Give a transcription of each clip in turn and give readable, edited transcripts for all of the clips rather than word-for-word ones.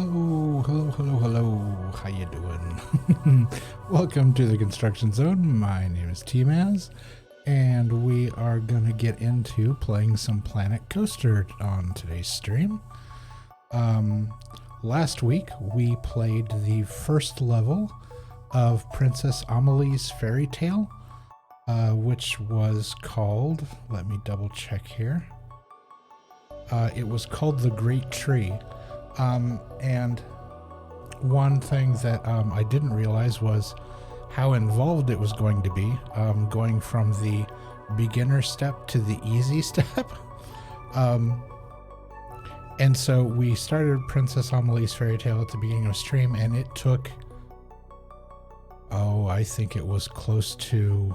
Hello. How you doing? Welcome to the Construction Zone. My name is tmaaz, and we are gonna get into playing some Planet Coaster on today's stream. Last week we played the first level of Princess Amelie's Fairy Tale, which was called, let me double check here. It was called The Great Tree. And one thing that I didn't realize was how involved it was going to be, going from the beginner step to the easy step. And so we started Princess Amelie's Fairy Tale at the beginning of stream, and it took, I think it was close to,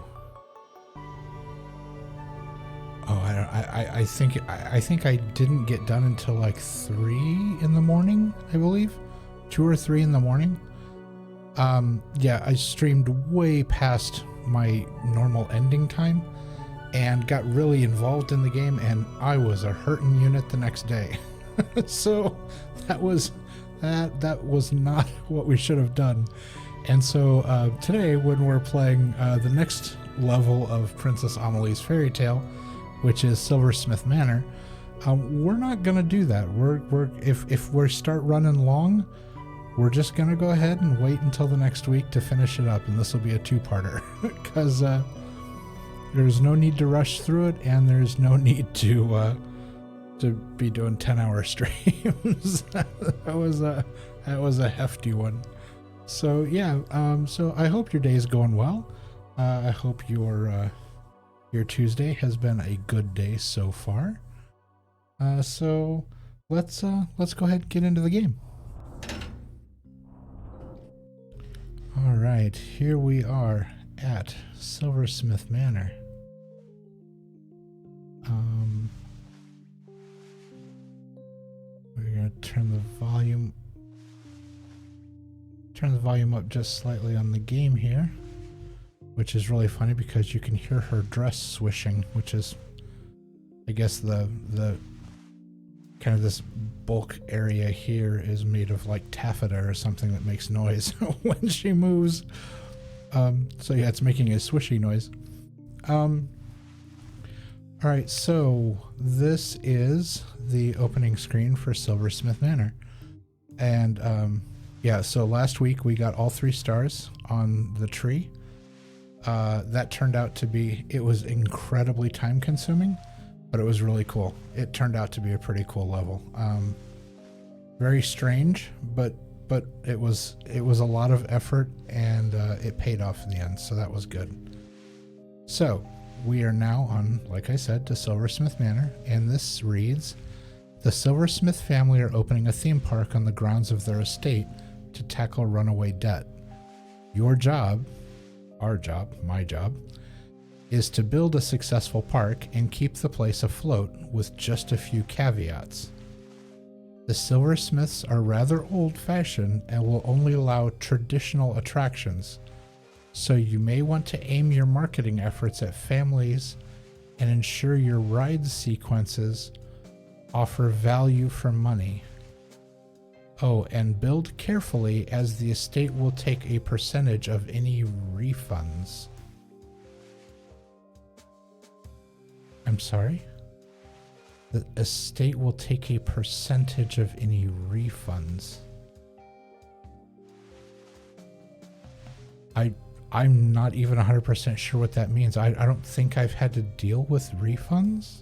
I think I didn't get done until like 3 in the morning, I believe. 2 or 3 in the morning. Yeah, I streamed way past my normal ending time and got really involved in the game, and I was a hurting unit the next day. So that was not what we should have done. And so today, when we're playing the next level of Princess Amelie's Fairy Tale, which is Silversmith Manor, we're not gonna do that. If we start running long, we're just gonna go ahead and wait until the next week to finish it up, and this will be a two-parter because there's no need to rush through it, and there's no need to be doing 10-hour streams. that was a hefty one. So yeah, so I hope your day is going well. I hope your Tuesday has been a good day so far. So let's go ahead and get into the game. All right, here we are at Silversmith Manor. We're gonna turn the volume up just slightly on the game here, which is really funny because you can hear her dress swishing, which is, I guess, the kind of this bulk area here is made of like taffeta or something that makes noise when she moves. So yeah, it's making a swishy noise. All right, so this is the opening screen for Silversmith Manor. And yeah, so last week we got all 3 stars on the tree. That turned out to be, it was incredibly time consuming, but it was really cool. It turned out to be a pretty cool level. Very strange, but it was a lot of effort, and it paid off in the end, so that was good. So we are now on, like I said, to Silversmith Manor, and this reads, the Silversmith family are opening a theme park on the grounds of their estate to tackle runaway debt. Your job, our job, my job, is to build a successful park and keep the place afloat with just a few caveats. The Silversmiths are rather old-fashioned and will only allow traditional attractions, so you may want to aim your marketing efforts at families and ensure your ride sequences offer value for money. Oh, and build carefully, as the estate will take a percentage of any refunds. I'm sorry? The estate will take a percentage of any refunds. I'm not even 100% sure what that means. I don't think I've had to deal with refunds.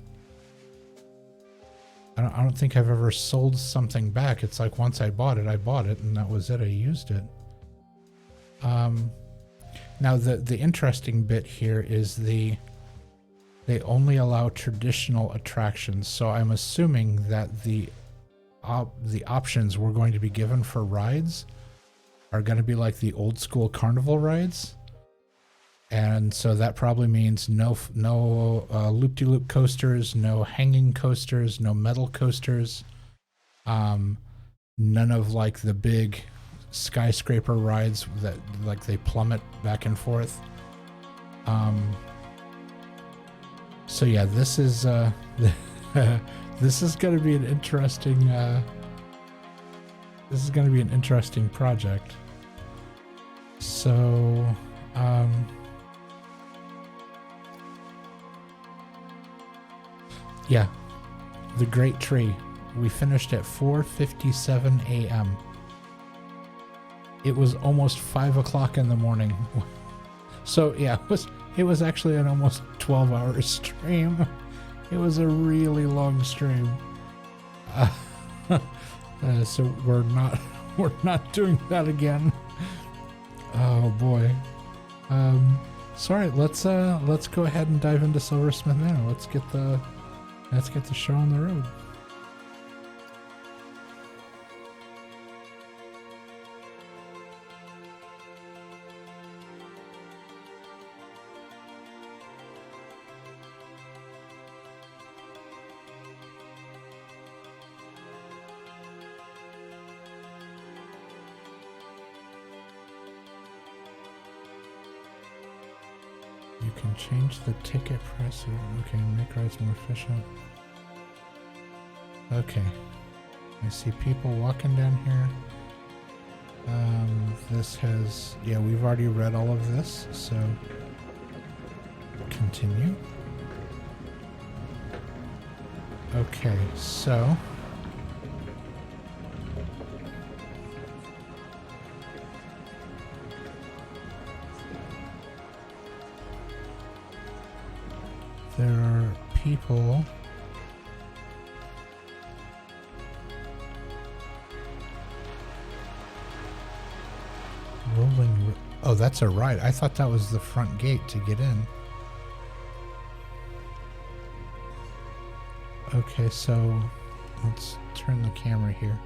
I don't think I've ever sold something back. It's like once I bought it, and that was it. I used it. Now the interesting bit here is they only allow traditional attractions. So I'm assuming that the options we're going to be given for rides are going to be like the old school carnival rides. And so that probably means no loop-de-loop coasters, no hanging coasters, no metal coasters, none of like the big skyscraper rides that like they plummet back and forth. So yeah, this is this is going to be an interesting This is going to be an interesting project. So, yeah, the Great Tree. We finished at 4:57 a.m. It was almost 5 o'clock in the morning. So yeah, it was actually an almost 12-hour stream. It was a really long stream. So we're not doing that again. Oh boy. So all right, let's go ahead and dive into Silversmith Manor. Let's get the show on the road. You can change the ticket price. Okay, make rides more efficient. Okay. I see people walking down here. This has... Yeah, we've already read all of this, so... Continue. Okay, so... There are people rolling. Oh, that's a ride. I thought that was the front gate to get in. Okay, so let's turn the camera here.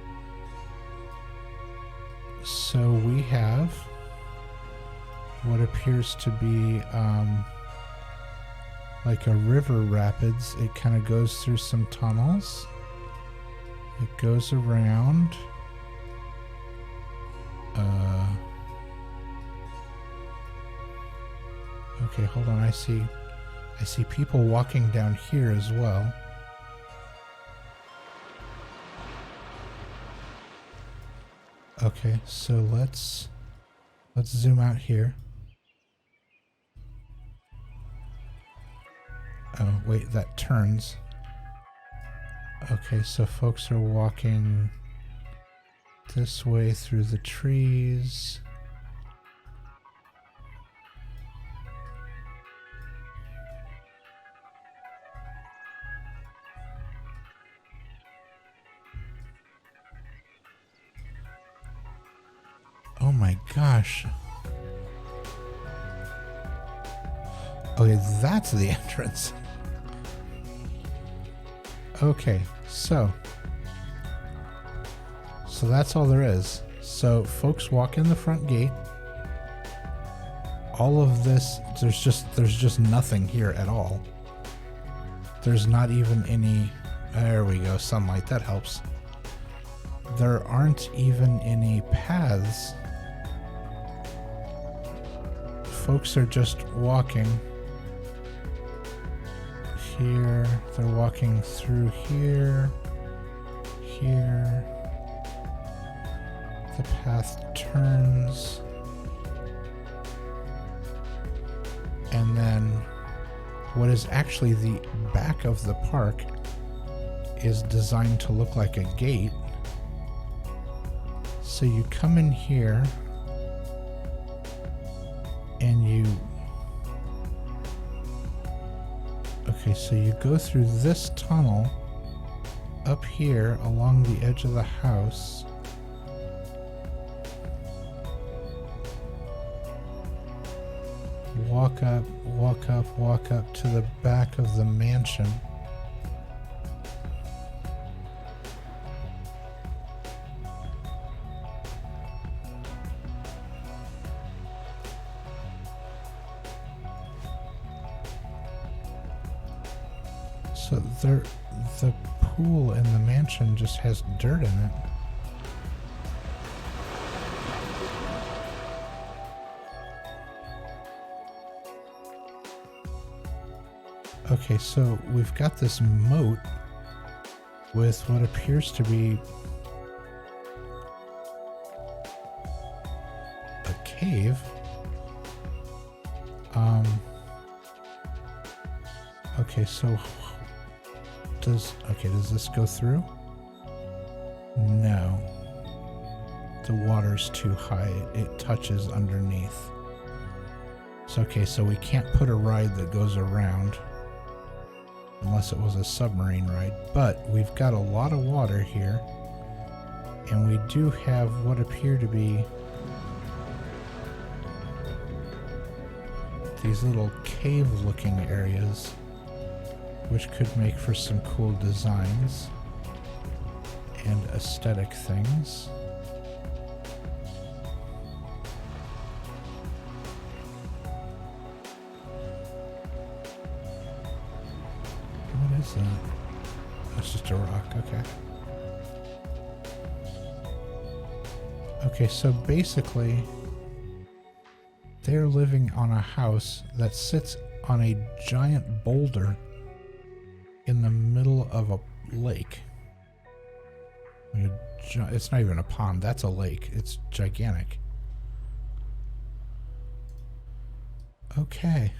So we have what appears to be like a river rapids. It kind of goes through some tunnels. It goes around. Okay, hold on. I see people walking down here as well. Okay, so let's zoom out here. Oh, wait, that turns. Okay, so folks are walking this way through the trees. Oh my gosh. Okay, that's the entrance. Okay, so that's all there is. So folks walk in the front gate. All of this, there's just nothing here at all. There's not even any, there we go, sunlight, that helps. There aren't even any paths. Folks are just walking. Here, they're walking through here, here. The path turns. And then what is actually the back of the park is designed to look like a gate. So you come in here and you... Okay, so you go through this tunnel up here along the edge of the house. Walk up, walk up, walk up to the back of the mansion. So the pool in the mansion just has dirt in it. Okay, so we've got this moat with what appears to be cave. Okay, so does this go through? No. The water's too high. It touches underneath. So, okay, so we can't put a ride that goes around unless it was a submarine ride. But we've got a lot of water here. And we do have what appear to be these little cave-looking areas, which could make for some cool designs and aesthetic things. What is that? That's just a rock, okay. Okay, so basically, they're living on a house that sits on a giant boulder in the middle of a lake. It's not even a pond, that's a lake. It's gigantic. Okay.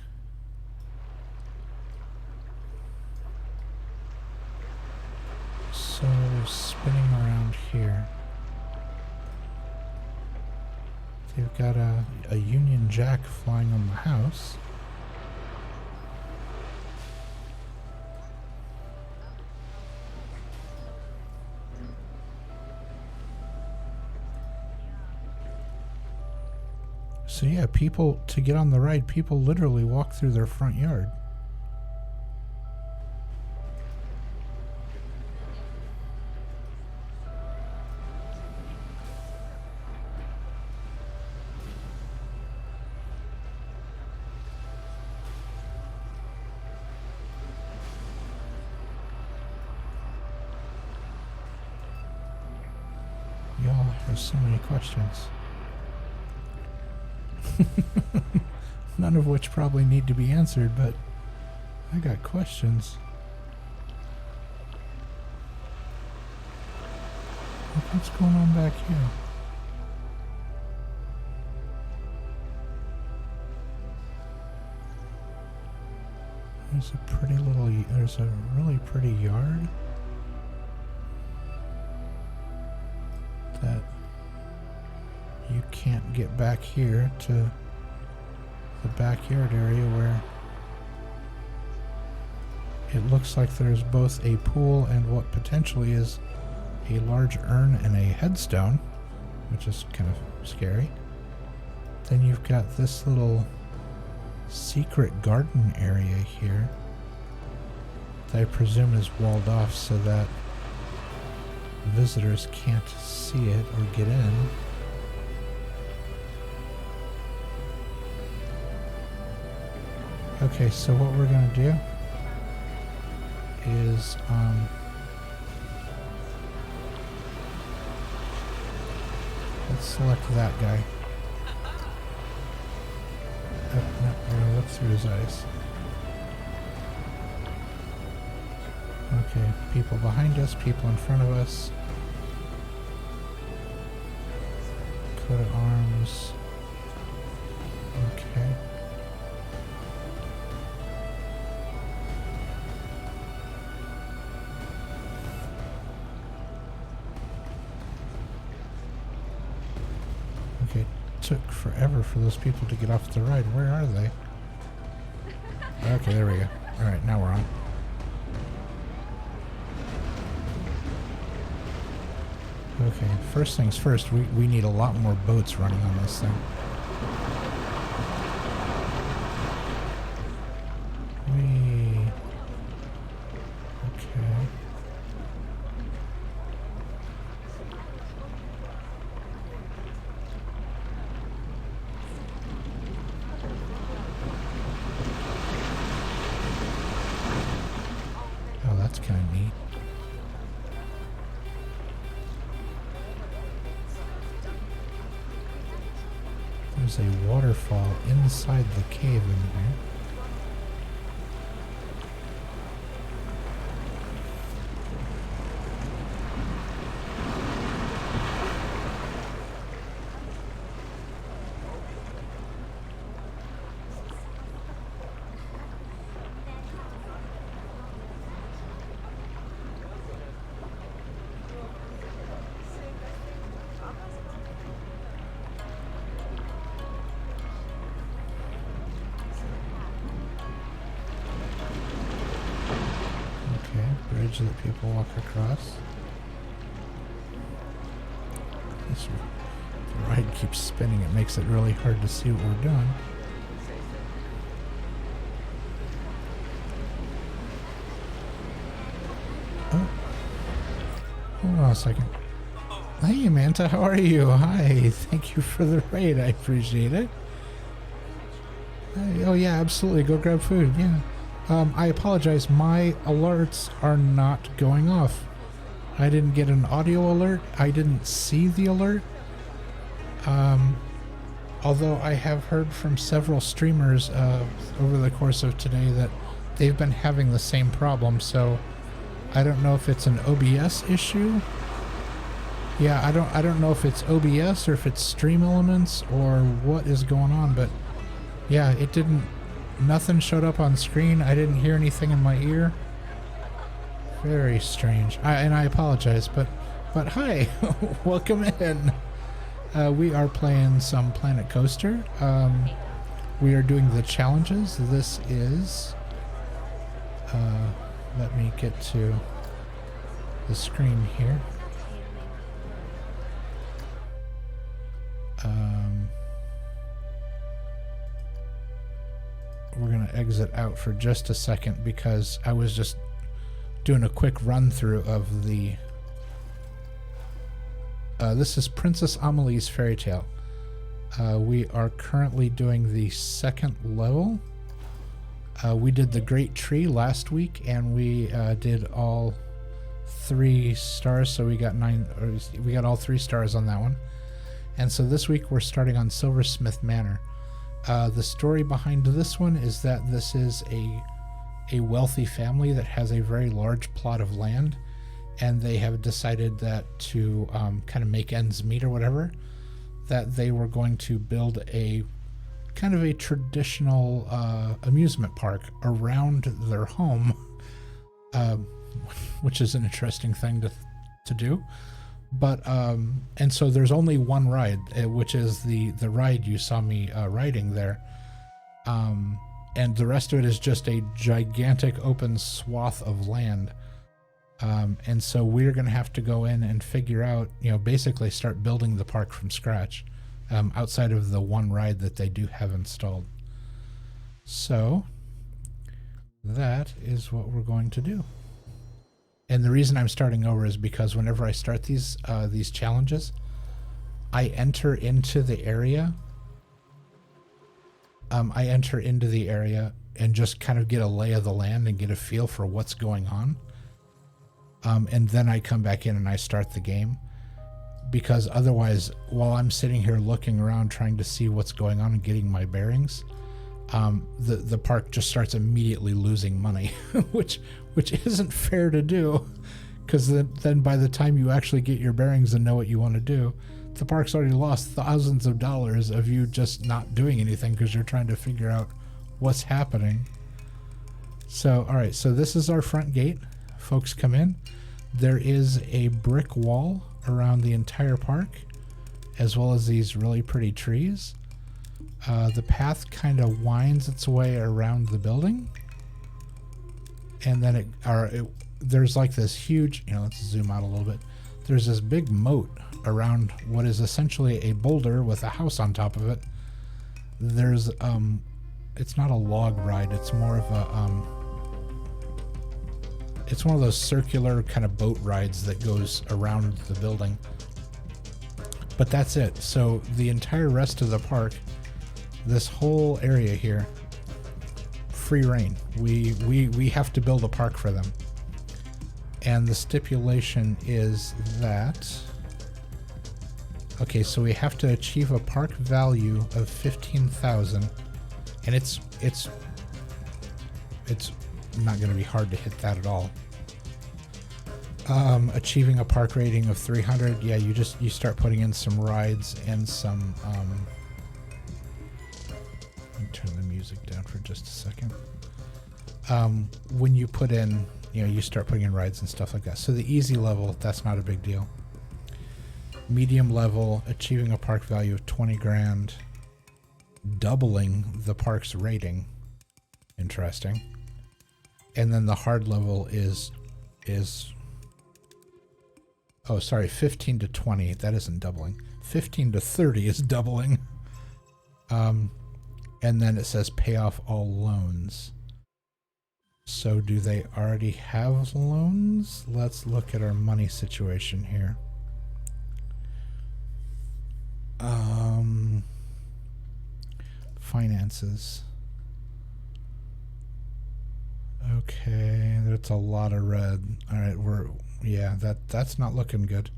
So, spinning around here. They've got a Union Jack flying on the house. So yeah, people, to get on the ride, people literally walk through their front yard. Y'all have so many questions. None of which probably need to be answered, but I got questions. What's going on back here? There's a really pretty yard that you can't get back here to the backyard area where it looks like there's both a pool and what potentially is a large urn and a headstone, which is kind of scary. Then you've got this little secret garden area here that I presume is walled off so that visitors can't see it or get in. Okay, so what we're gonna do is let's select that guy. No, we're gonna look through his eyes. Okay, people behind us, people in front of us. Coat of arms. Okay. Okay, took forever for those people to get off the ride. Where are they? Okay, there we go. Alright, now we're on. Okay, first things first, we need a lot more boats running on this thing. Okay. Oh, that's kind of neat. There's a waterfall inside the cave in here. bridge that people walk across. This ride keeps spinning. It makes it really hard to see what we're doing. Oh. Hold on a second. Hey, Manta, how are you? Hi, thank you for the raid. I appreciate it. Oh, yeah, absolutely. Go grab food. Yeah. I apologize. My alerts are not going off. I didn't get an audio alert. I didn't see the alert. Although I have heard from several streamers over the course of today that they've been having the same problem, so I don't know if it's an OBS issue. Yeah, I don't know if it's OBS or if it's Stream Elements or what is going on, but yeah, it didn't, nothing showed up on screen. I didn't hear anything in my ear. Very strange. And I apologize, but hi, welcome in. We are playing some Planet Coaster. We are doing the challenges. This is, let me get to the screen here. We're going to exit out for just a second because I was just doing a quick run through of the this is Princess Amelie's Fairy Tale. We are currently doing the second level. We did the Great Tree last week and we did all 3 stars, so we got all 3 stars on that one. And so this week we're starting on Silversmith Manor. The story behind this one is that this is a wealthy family that has a very large plot of land, and they have decided that to kind of make ends meet or whatever, that they were going to build a kind of a traditional amusement park around their home, which is an interesting thing to do. But and so there's only one ride, which is the ride you saw me riding there, and the rest of it is just a gigantic open swath of land, and so we're gonna have to go in and figure out, basically start building the park from scratch, outside of the one ride that they do have installed. So that is what we're going to do. And the reason I'm starting over is because whenever I start these challenges, I enter into the area. I enter into the area and just kind of get a lay of the land and get a feel for what's going on. And then I come back in and I start the game. Because otherwise, while I'm sitting here looking around trying to see what's going on and getting my bearings, the park just starts immediately losing money, which isn't fair to do, because then by the time you actually get your bearings and know what you want to do, the park's already lost thousands of dollars of you just not doing anything because you're trying to figure out what's happening. So, all right, so this is our front gate. Folks come in. There is a brick wall around the entire park, as well as these really pretty trees. The path kind of winds its way around the building, and then there's like this huge, let's zoom out a little bit. There's this big moat around what is essentially a boulder with a house on top of it. There's it's not a log ride, it's more of a it's one of those circular kind of boat rides that goes around the building. But that's it. So the entire rest of the park, this whole area here, free reign. We have to build a park for them. And the stipulation is that, okay, so we have to achieve a park value of 15,000, and it's not going to be hard to hit that at all. Achieving a park rating of 300, yeah, you start putting in some rides and some let me turn the music down for just a second. When you put in, you start putting in rides and stuff like that. So the easy level, that's not a big deal. Medium level, achieving a park value of 20 grand, doubling the park's rating. Interesting. And then the hard level is is... Oh, sorry, 15 to 20. That isn't doubling. 15 to 30 is doubling. And then it says pay off all loans. So do they already have loans? Let's look at our money situation here. Finances. Okay, that's a lot of red. All right, yeah, that's not looking good.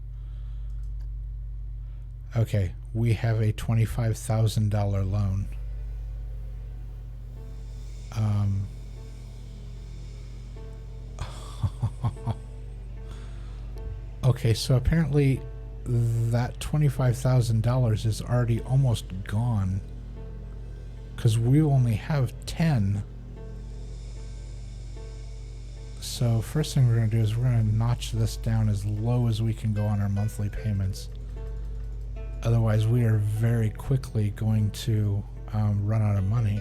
Okay, we have a $25,000 loan. Okay, so apparently that $25,000 is already almost gone because we only have 10. So first thing we're going to do is we're going to notch this down as low as we can go on our monthly payments. Otherwise, we are very quickly going to run out of money.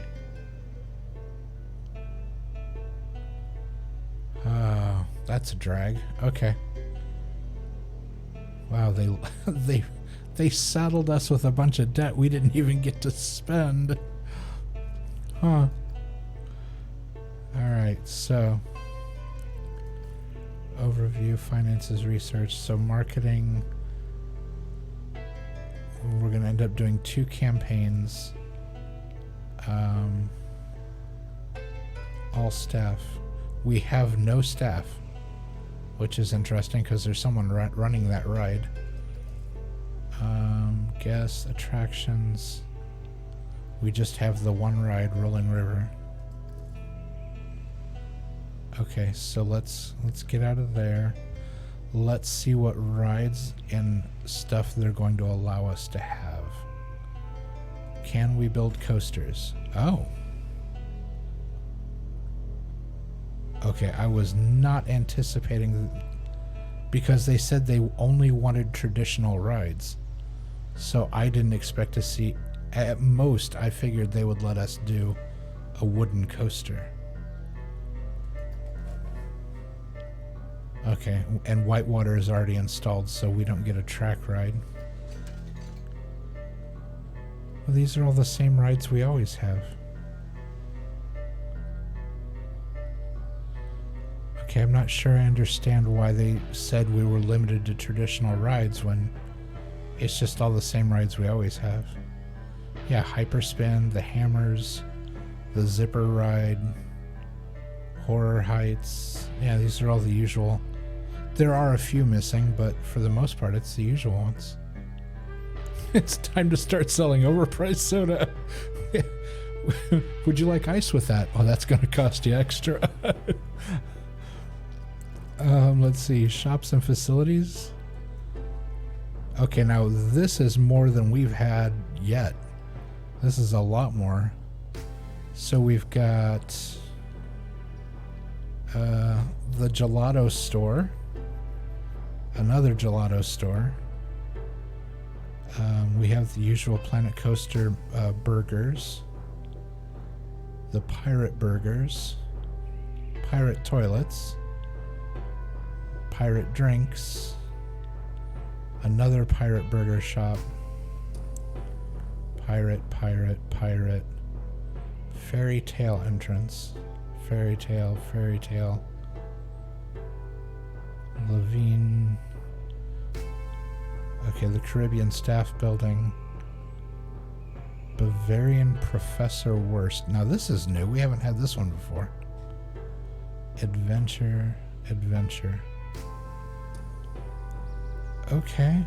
That's a drag. Okay. Wow, they saddled us with a bunch of debt we didn't even get to spend. Huh. All right, so overview, finances, research. So marketing, we're going to end up doing 2 campaigns. All staff. We have no staff, which is interesting because there's someone running that ride. Guests, attractions. We just have the one ride, Rolling River. Okay, so let's get out of there. Let's see what rides and stuff they're going to allow us to have. Can we build coasters? Oh. Okay, I was not anticipating because they said they only wanted traditional rides. So I didn't expect to see, at most I figured they would let us do a wooden coaster. Okay, and Whitewater is already installed, so we don't get a track ride. Well, these are all the same rides we always have. Okay, I'm not sure I understand why they said we were limited to traditional rides when it's just all the same rides we always have. Yeah, Hyperspin, the Hammers, the Zipper Ride, Horror Heights. Yeah, these are all the usual. There are a few missing, but for the most part, it's the usual ones. It's time to start selling overpriced soda. Would you like ice with that? Oh, that's going to cost you extra. Let's see. Shops and facilities. Okay, now this is more than we've had yet. This is a lot more. So we've got the gelato store. Another gelato store. We have the usual Planet Coaster burgers. The pirate burgers. Pirate toilets. Pirate drinks. Another pirate burger shop. Pirate. Fairy tale entrance. Fairy tale. Levine. Okay, the Caribbean staff building. Bavarian Professor Worst. Now this is new. We haven't had this one before. Adventure. Okay.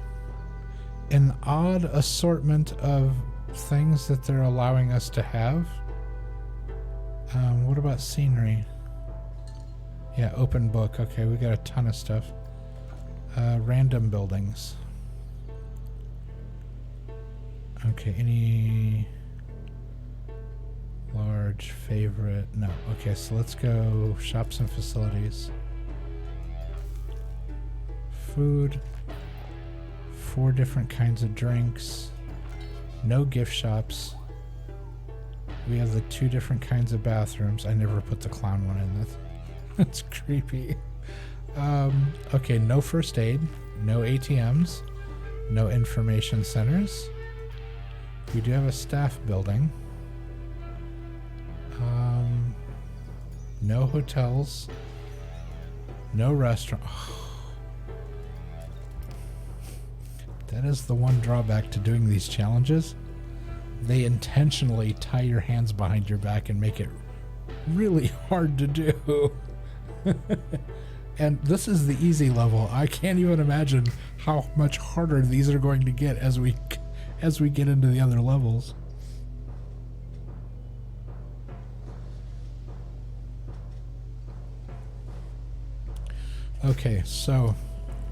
An odd assortment of things that they're allowing us to have. What about scenery? Yeah, open book. Okay, we got a ton of stuff. Random buildings. Okay, any large favorite? No. Okay, so let's go shops and facilities. Food. 4 different kinds of drinks. No gift shops. We have the 2 different kinds of bathrooms. I never put the clown one in. That's creepy. Okay, no first aid, no ATMs, no information centers. We do have a staff building. No hotels, no restaurant. That is the one drawback to doing these challenges. They intentionally tie your hands behind your back and make it really hard to do. And this is the easy level. I can't even imagine how much harder these are going to get as we get into the other levels. Okay, so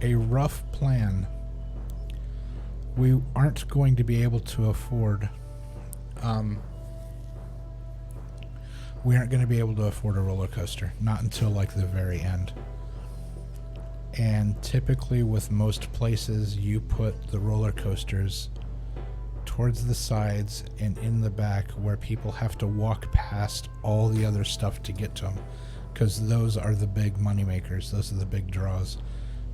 a rough plan. We aren't going to be able to afford we aren't going to be able to afford a roller coaster, not until like the very end. And typically with most places, you put the roller coasters towards the sides and in the back where people have to walk past all the other stuff to get to them, because those are the big money makers. Those are the big draws,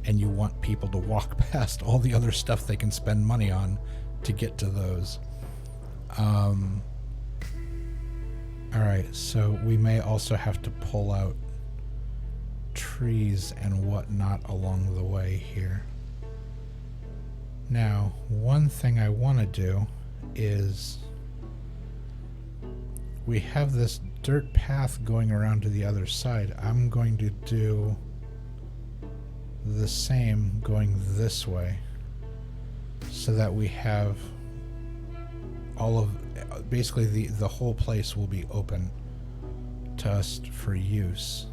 and you want people to walk past all the other stuff they can spend money on to get to those. Alright, so we may also have to pull out trees and whatnot along the way here. Now, one thing I want to do is we have this dirt path going around to the other side. I'm going to do the same going this way so that we have all of basically the whole place will be open to us for use.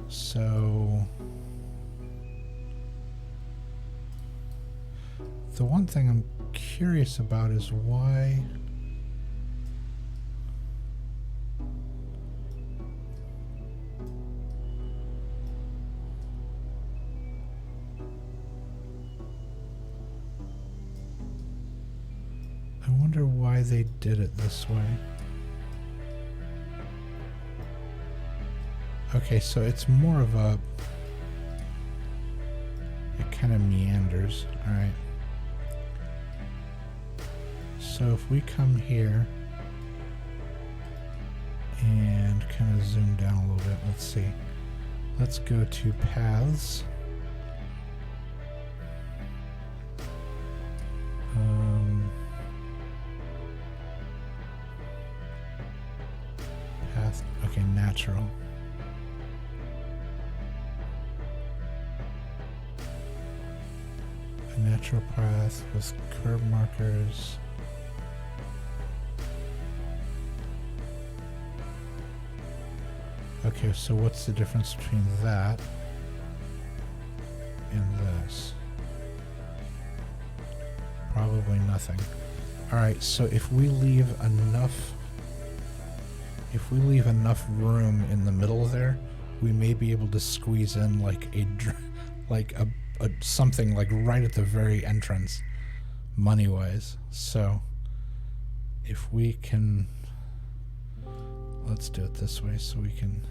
So the one thing I'm curious about is why they did it this way. Okay, so it's more of a... it kind of meanders. Alright. So if we come here and kind of zoom down a little bit, let's see. Let's go to paths. Path, okay, natural. A natural path with curb markers. Okay, so what's the difference between that and this? Probably nothing. Alright, so if we leave enough room in the middle there, we may be able to squeeze in like a something like right at the very entrance, money-wise. So if we can, let's do it this way so we can,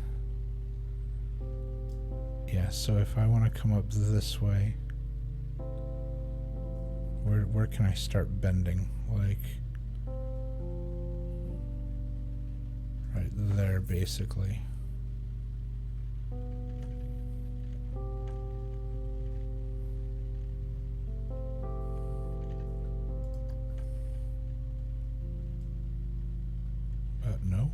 yeah, so if I want to come up this way, where can I start bending? Like right there, basically. But no.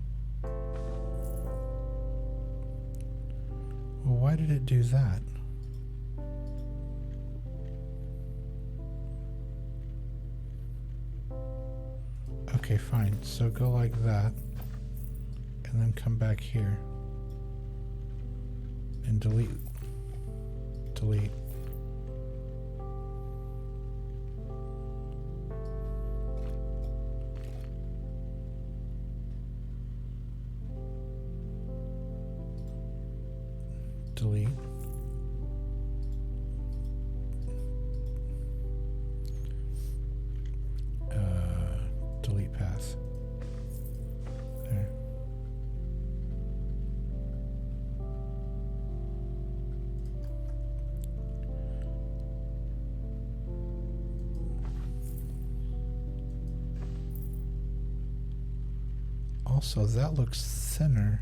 Well, why did it do that? Okay, fine. So go like that, and then come back here, and delete. Delete. Delete. Delete path. There. Also, that looks thinner.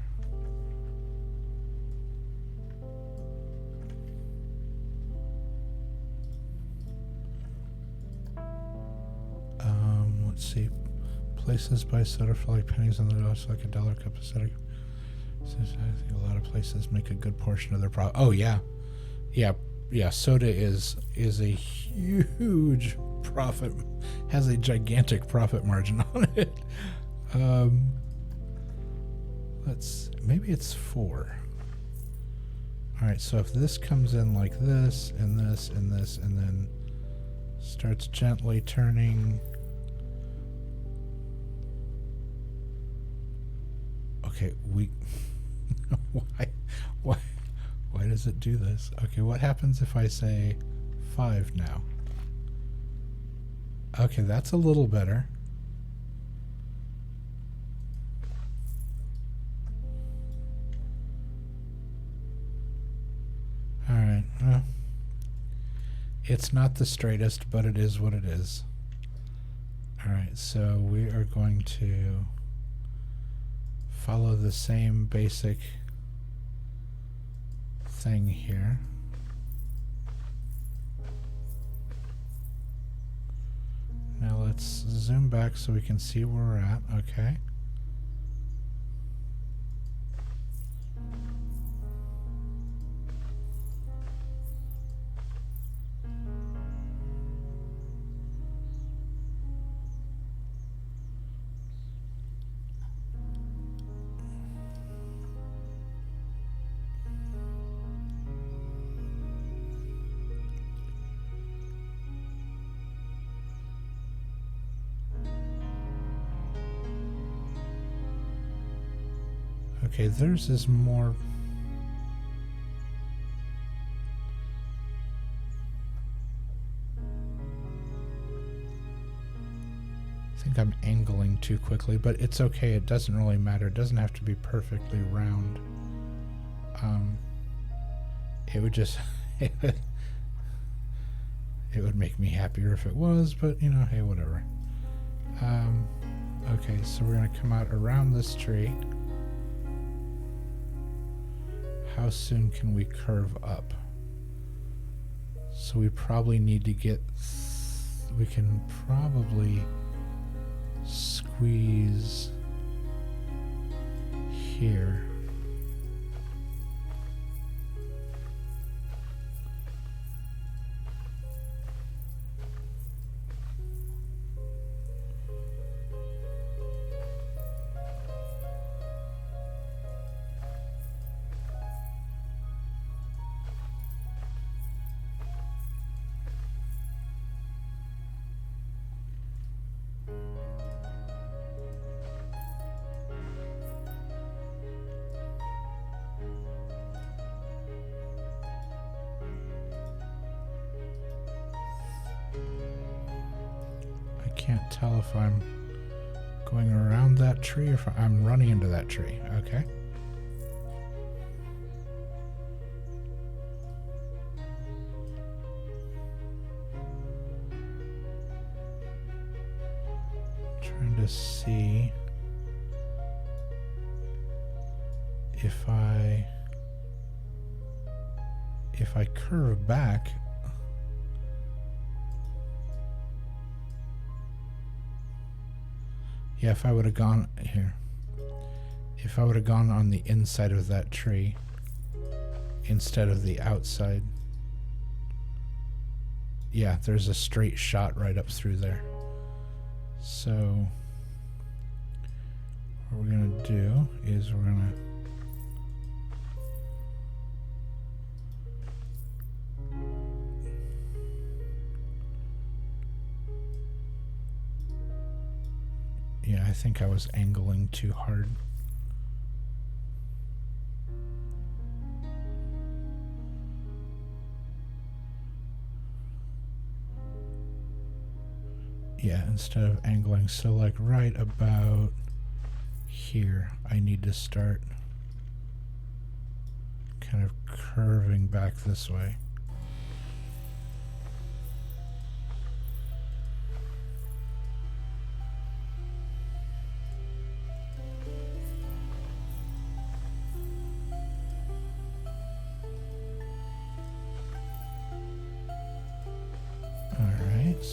Let's see. Places buy soda for like pennies on the dollar, so like $1 cup of soda. I think a lot of places make a good portion of their profit. Oh yeah, yeah. Soda is a huge profit, has a gigantic profit margin on it. Maybe it's 4. All right, so if this comes in like this and this and this, and then starts gently turning. Okay, why does it do this? Okay, what happens if I say 5 now? Okay, that's a little better. Alright, well, it's not the straightest, but it is what it is. Alright, so we are going to follow the same basic thing here. Now let's zoom back so we can see where we're at. Okay. Okay, theirs is more... I think I'm angling too quickly, but it's okay. It doesn't really matter. It doesn't have to be perfectly round. It would just... it would make me happier if it was, but, you know, hey, whatever. Okay, so we're going to come out around this tree. How soon can we curve up? So we probably need to get... we can probably squeeze here. Can't tell if I'm going around that tree or if I'm running into that tree. Okay. Trying to see if I curve back. Yeah, if I would have gone here, if I would have gone on the inside of that tree instead of the outside, yeah, there's a straight shot right up through there. So what we're gonna do is we're gonna yeah, I think I was angling too hard. Yeah, instead of angling, so like right about here, I need to start kind of curving back this way.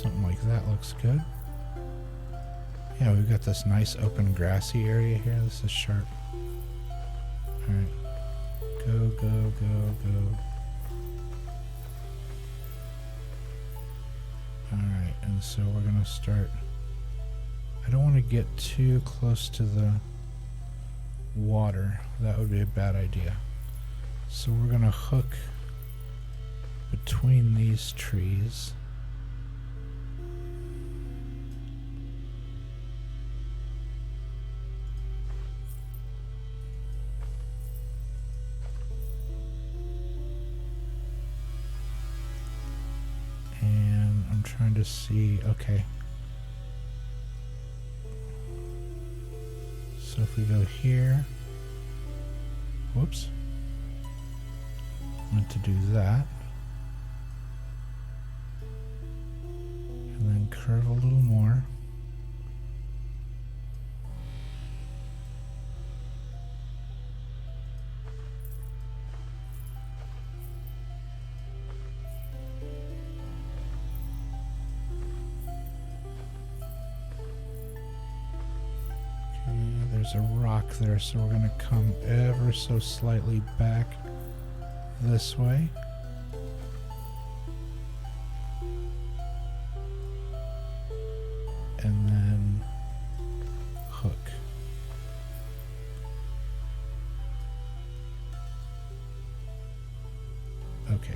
Something like that looks good. Yeah, we've got this nice open grassy area here. This is sharp. Alright. Go, go, go, go. Alright, and so we're going to start... I don't want to get too close to the water. That would be a bad idea. So we're going to hook between these trees. And I'm trying to see, okay. So if we go here, whoops, meant to do that. And then curve a little more. There's a rock there, so we're going to come ever so slightly back this way. And then hook. Okay,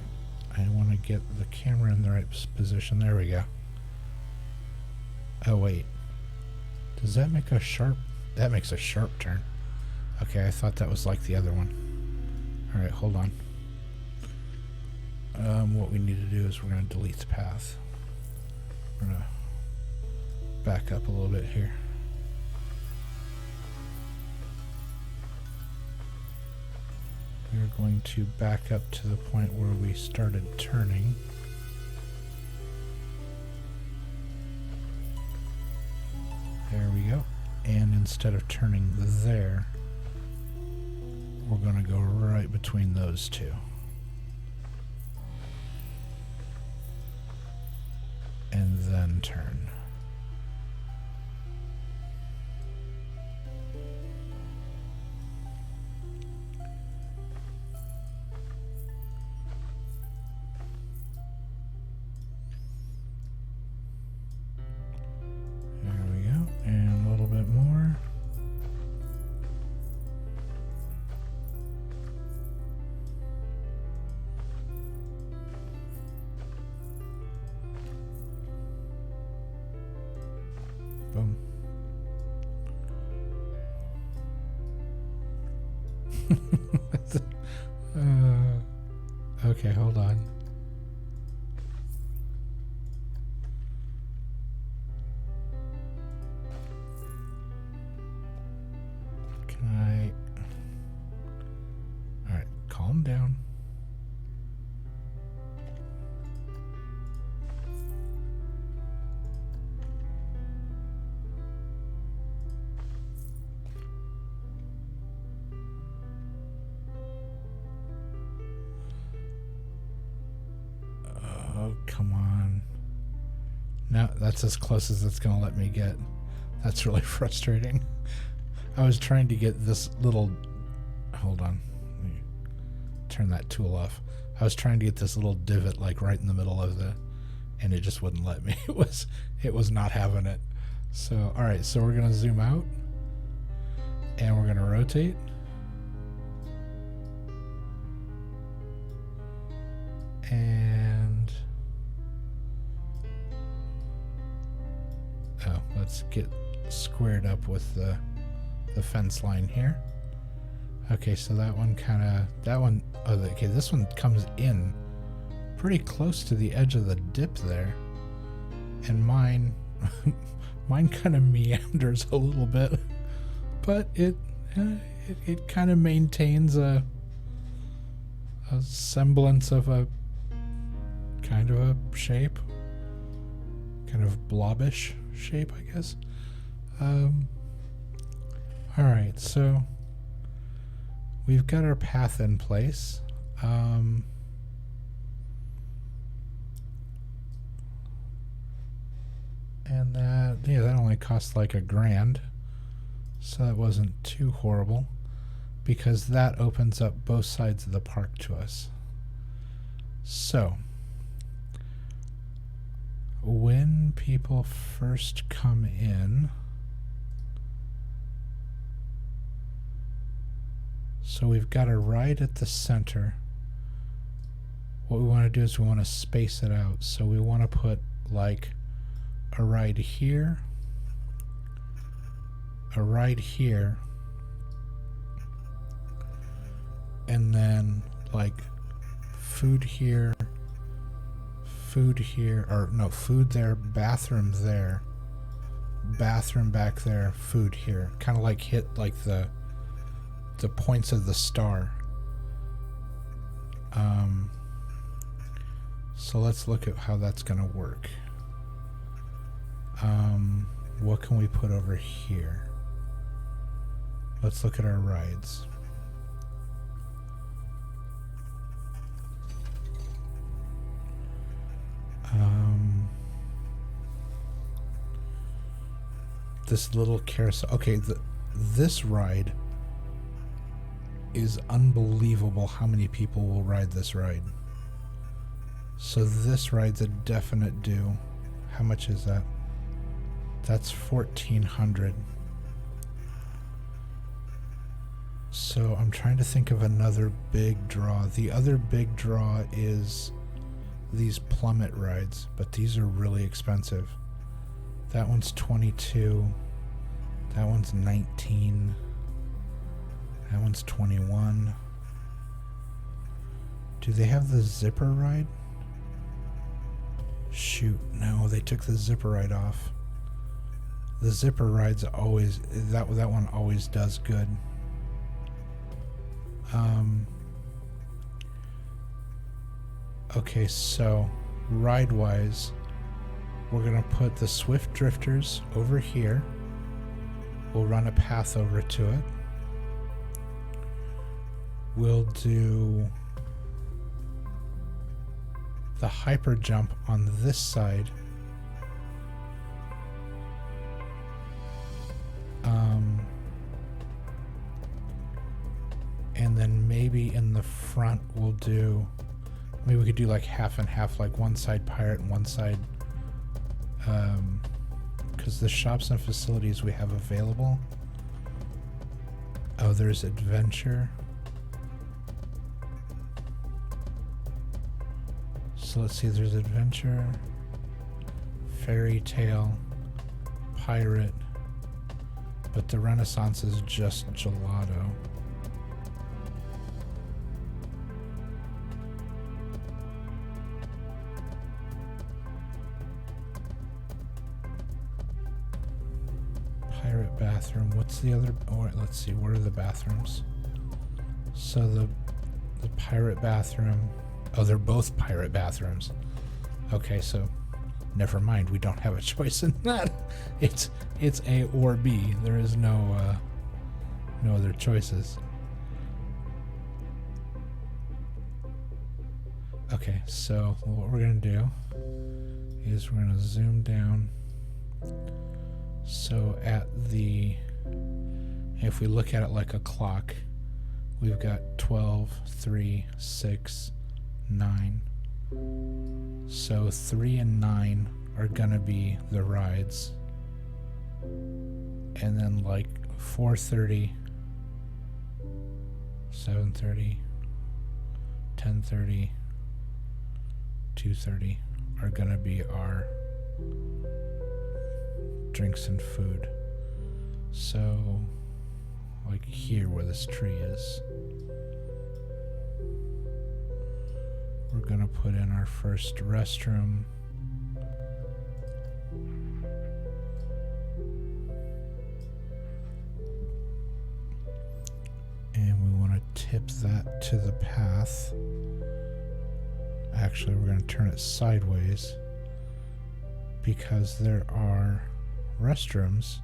I want to get the camera in the right position. There we go. Oh wait, does that make a sharp? That makes a sharp turn. Okay, I thought that was like the other one. Alright, hold on. What we need to do is we're going to delete the path. We're going to back up a little bit here. We're going to back up to the point where we started turning. There we go. And instead of turning there, we're going to go right between those two. And then turn. Boom. Okay, hold on. Can I... Alright, calm down. Oh, come on. Now that's as close as it's gonna let me get. That's really frustrating. I was trying to get this little... Hold on. Let me turn that tool off. I was trying to get this little divot like right in the middle of the... And it just wouldn't let me. It was not having it. So, alright, so we're gonna zoom out. And we're gonna rotate. And... Oh, let's get squared up with the fence line here. Okay, so that one okay, this one comes in pretty close to the edge of the dip there. And mine kind of meanders a little bit, but it kind of maintains a semblance of a kind of a shape, kind of blobbish shape, I guess. All right, so we've got our path in place. And that, yeah, that only cost like $1,000. So that wasn't too horrible, because that opens up both sides of the park to us. So, when people first come in, so we've got a ride at the center. What we want to do is we want to space it out. So we want to put like a ride here, a ride here, and then like food here, or no, food there, bathroom there, bathroom back there, food here. Kind of like hit like the points of the star. So let's look at how that's going to work. What can we put over here? Let's look at our rides. This little carousel. Okay, this ride is unbelievable how many people will ride this ride. So this ride's a definite do. How much is that? That's $1,400. So I'm trying to think of another big draw. The other big draw is these plummet rides, but these are really expensive. That one's 22. That one's 19. That one's 21. Do they have the zipper ride? Shoot, no, they took the zipper ride off. The zipper ride's always, that one always does good. Okay, so ride-wise, we're gonna put the Swift Drifters over here. We'll run a path over to it. We'll do the hyper jump on this side. And then maybe in the front we'll do, maybe we could do like half and half, like one side pirate and one side, because the shops and facilities we have available. Oh, there's adventure. So let's see, there's adventure, fairy tale, pirate, but the Renaissance is just gelato. Pirate bathroom. What's the other? Oh, let's see. What are the bathrooms? So the pirate bathroom. Oh, they're both pirate bathrooms. Okay, so never mind. We don't have a choice in that. It's A or B. There is no other choices. Okay, so what we're gonna do is we're gonna zoom down. So if we look at it like a clock, we've got 12, 3, 6, 9. So 3 and 9 are gonna be the rides. And then like 4:30, 7:30, 10:30, 2:30 are gonna be our drinks and food. So like here where this tree is, we're gonna put in our first restroom. And we want to tip that to the path. Actually, we're going to turn it sideways because there are restrooms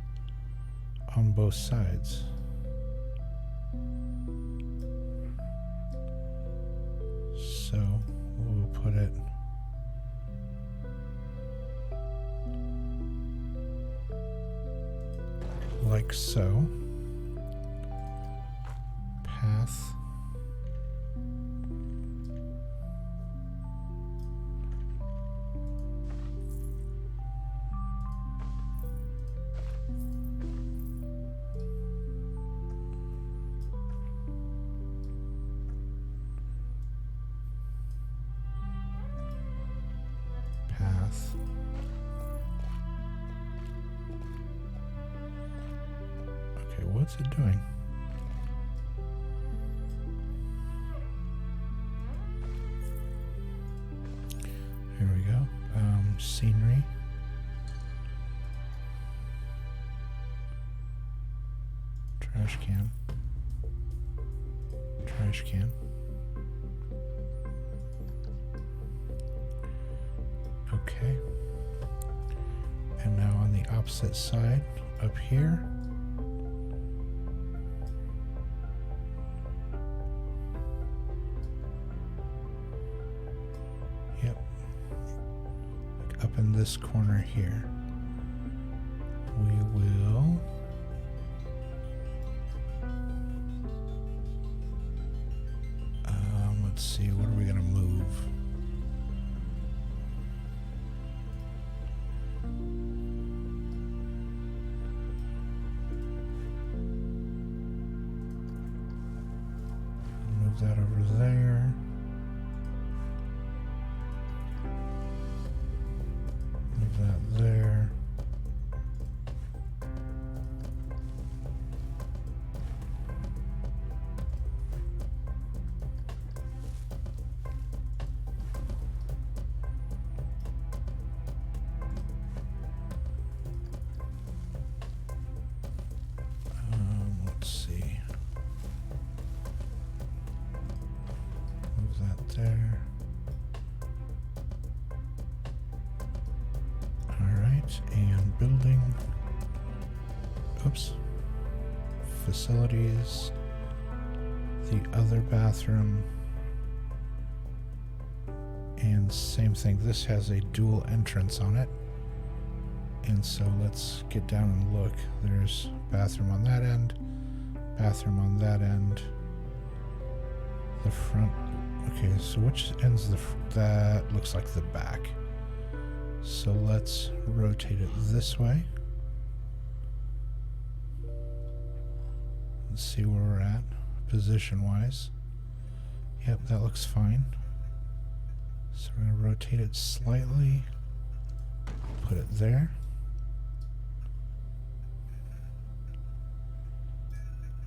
on both sides. So we'll put it like so. Path. Path. Okay, what's it doing? Here we go. Scenery. Trash can. Trash can. Okay. And now on the opposite side, up here. Yep. Like up in this corner here. We will let's see, what are we gonna move? Move that over there. Move that there. Let's see. Move that there. Alright, and building. Oops. Facilities. The other bathroom. And same thing, this has a dual entrance on it. And so let's get down and look. There's bathroom on that end, bathroom on that end. The front. Okay, so which end's that looks like the back. So let's rotate it this way. Let's see where we're at, position-wise. Yep, that looks fine. So we're going to rotate it slightly. Put it there.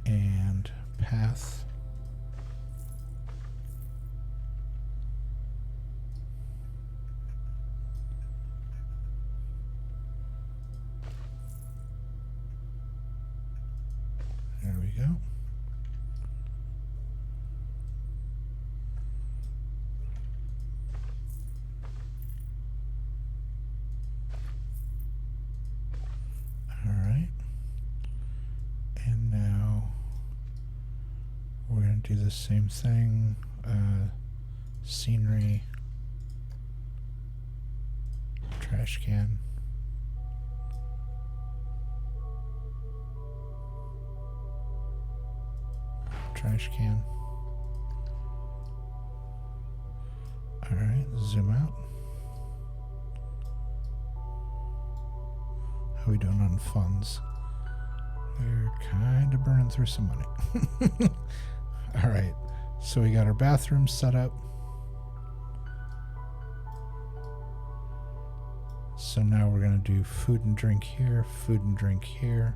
And path. There we go. All right. And now we're going to do the same thing. Scenery. Trash can. Trash can. Alright, zoom out. How are we doing on funds? We're kind of burning through some money. Alright, so we got our bathroom set up. So now we're going to do food and drink here, food and drink here.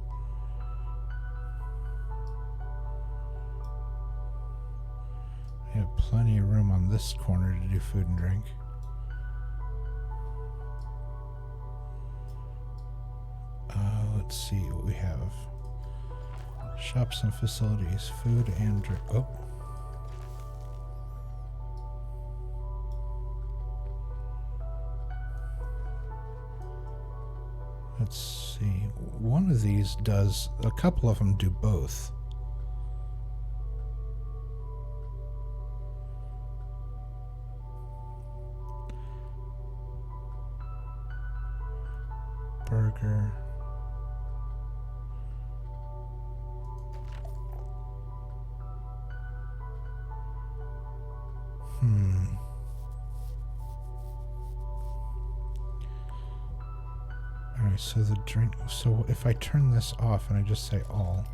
We have plenty of room on this corner to do food and drink. Let's see what we have. Shops and facilities, food and drink. Oh. Let's see. One of these does, a couple of them do both. Burger. Alright, so the drink... So if I turn this off and I just say all...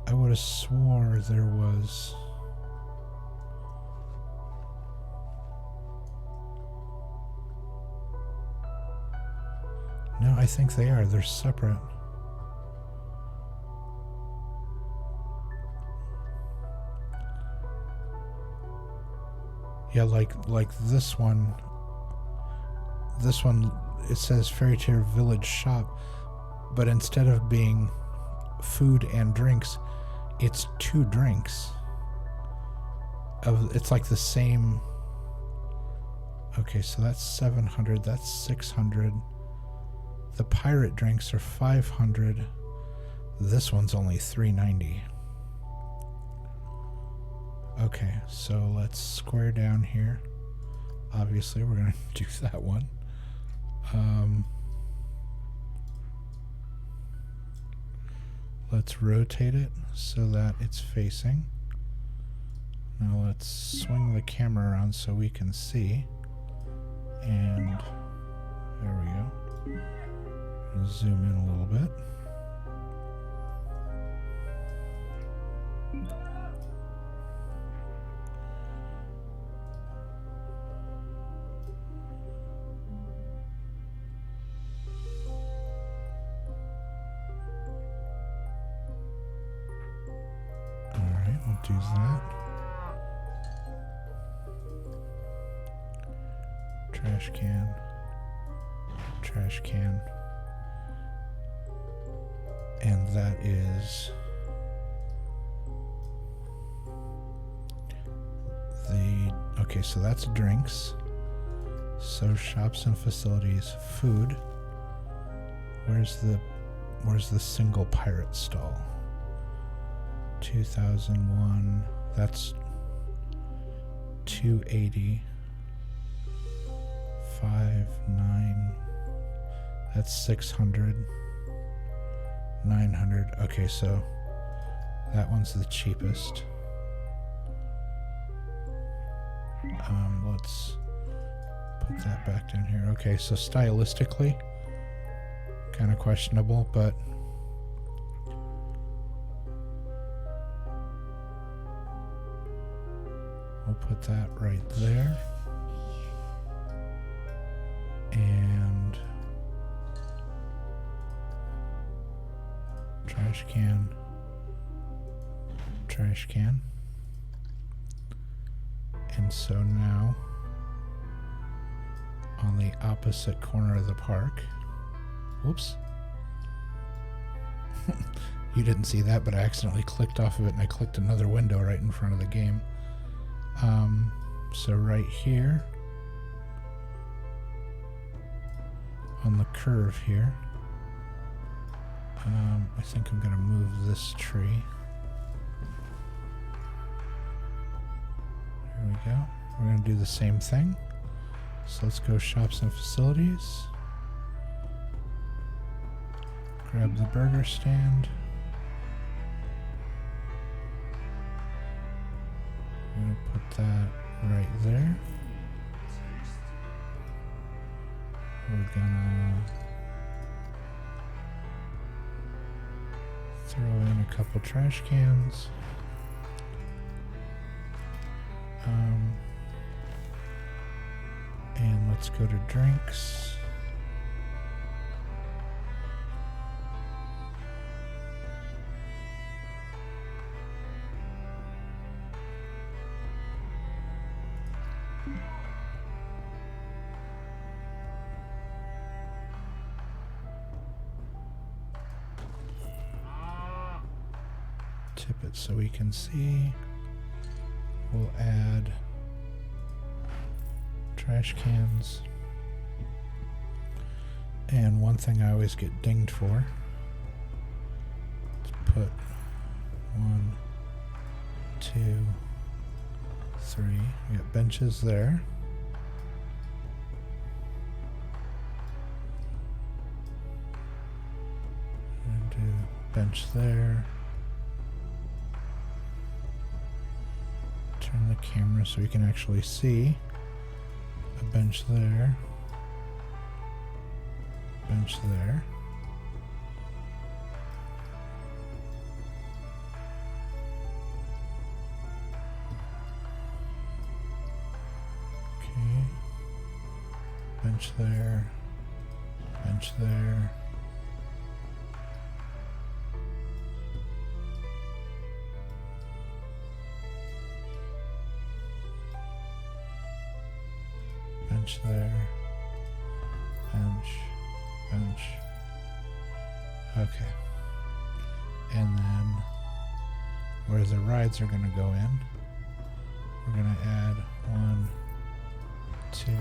I would have swore there was... No, I think they are. They're separate. Yeah, like this one. This one, it says Fairy Tale Village Shop, but instead of being food and drinks, it's 2 drinks. It's like the same. Okay, so that's 700. That's 600. The pirate drinks are 500. This one's only 390. Okay, so let's square down here. Obviously, we're going to do that one. Let's rotate it so that it's facing. Now let's swing the camera around so we can see. And there we go. Zoom in a little bit. Alright, we'll do that. Trash can. Trash can. And that is the... Okay, so that's drinks. So shops and facilities. Food. Where's the single pirate stall? 2001. That's 280. 59. That's 600. 900. Okay, so that one's the cheapest. Let's put that back down here. Okay, so stylistically, kind of questionable, but we'll put that right there. And trash can, trash can. And so now, on the opposite corner of the park, whoops, you didn't see that, but I accidentally clicked off of it and I clicked another window right in front of the game. So right here, on the curve here, I think I'm going to move this tree. There we go. We're going to do the same thing. So let's go shops and facilities. Grab the burger stand. I'm going to put that right there. We're gonna throw in a couple trash cans. And let's go to drinks. Tip it so we can see. We'll add trash cans. And one thing I always get dinged for, let's put 1, 2, 3. We got benches there. And do bench there. Turn the camera so you can actually see. A bench there. Bench there. Okay. Bench there. Bench there. Bench there. Bench. Bench. Okay. And then where the rides are going to go in, we're going to add 1, 2,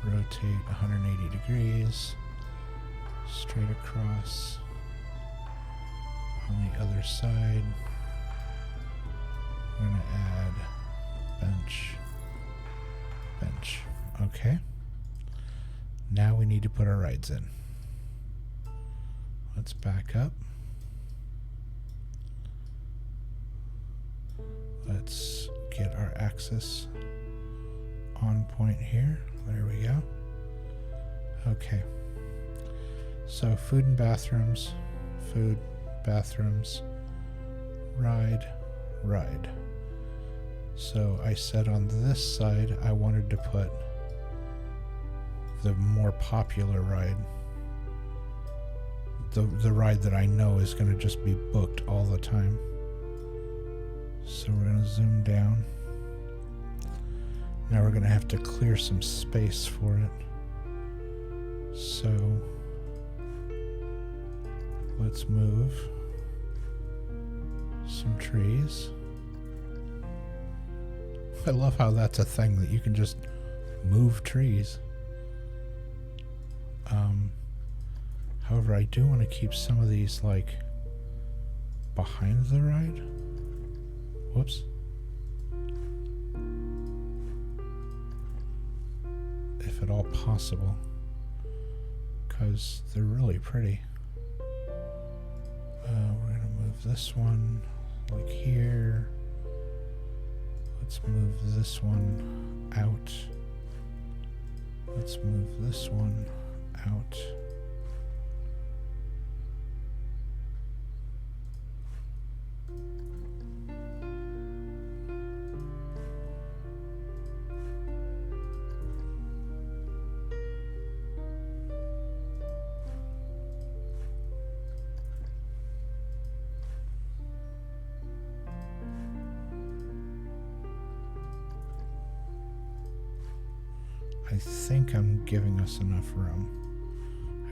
rotate 180 degrees, straight across on the other side. We're going to add bench, bench. Okay. Now we need to put our rides in. Let's back up. Let's get our axis on point here. There we go. Okay. So food and bathrooms, food, bathrooms, ride, ride. So I said on this side I wanted to put the more popular ride. The ride that I know is going to just be booked all the time. So we're going to zoom down. Now we're going to have to clear some space for it. So let's move some trees. I love how that's a thing that you can just move trees. However, I do want to keep some of these like behind the ride. Whoops. If at all possible, because they're really pretty. We're going to move this one like here. Let's move this one out. Let's move this one out. I think I'm giving us enough room.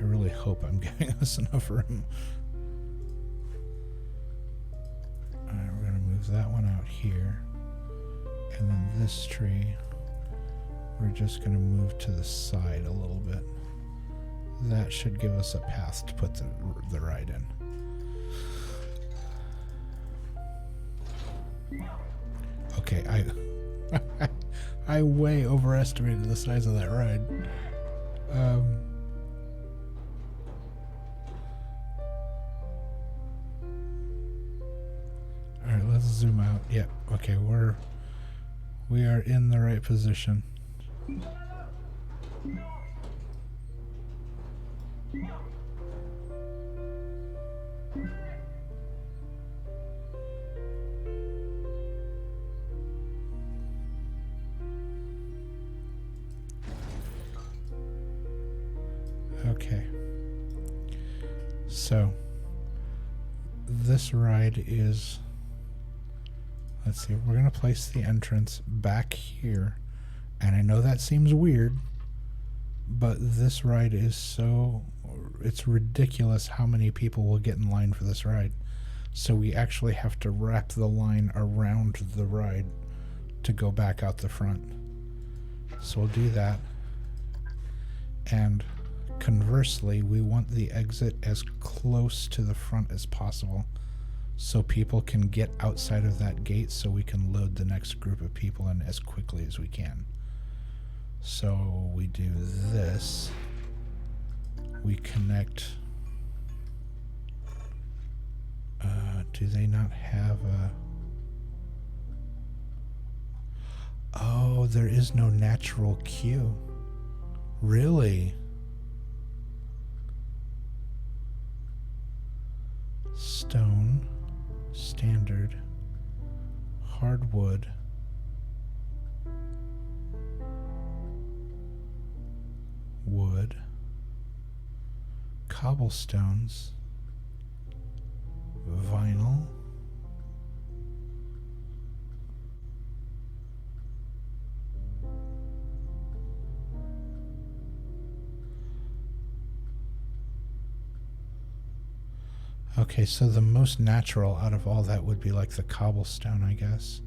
I really hope I'm giving us enough room. Alright, we're going to move that one out here. And then this tree, we're just going to move to the side a little bit. That should give us a path to put the ride in. Okay, I way overestimated the size of that ride. Alright, let's zoom out. Yeah, okay, we are in the right position. Okay, so this ride is, let's see, we're going to place the entrance back here, and I know that seems weird, but this ride is so, it's ridiculous how many people will get in line for this ride. So we actually have to wrap the line around the ride to go back out the front. So we'll do that, and conversely, we want the exit as close to the front as possible so people can get outside of that gate so we can load the next group of people in as quickly as we can. So we do this. We connect. Do they not have a... Oh, there is no natural queue. Really? Stone, standard, hardwood, wood, cobblestones, vinyl, okay, so the most natural out of all that would be like the cobblestone, I guess.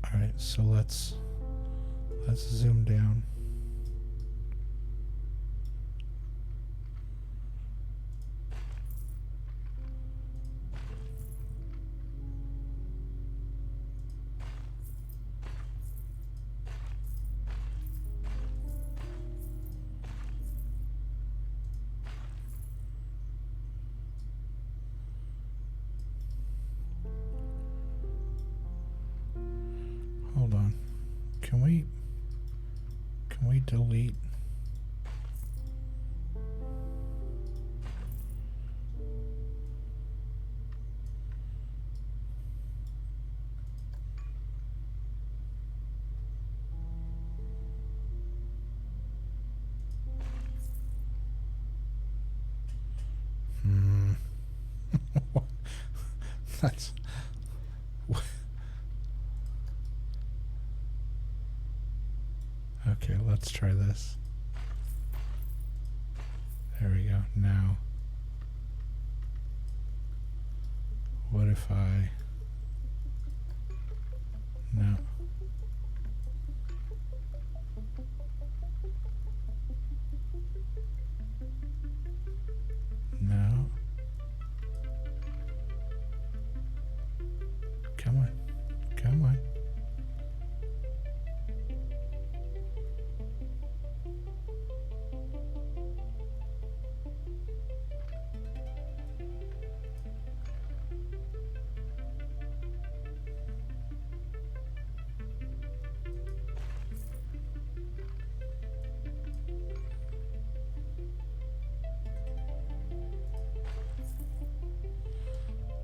Alright, so let's zoom down. Hold on. Can we delete? That's okay, let's try this. There we go. Now, what if I... No. No. Come on. Come on.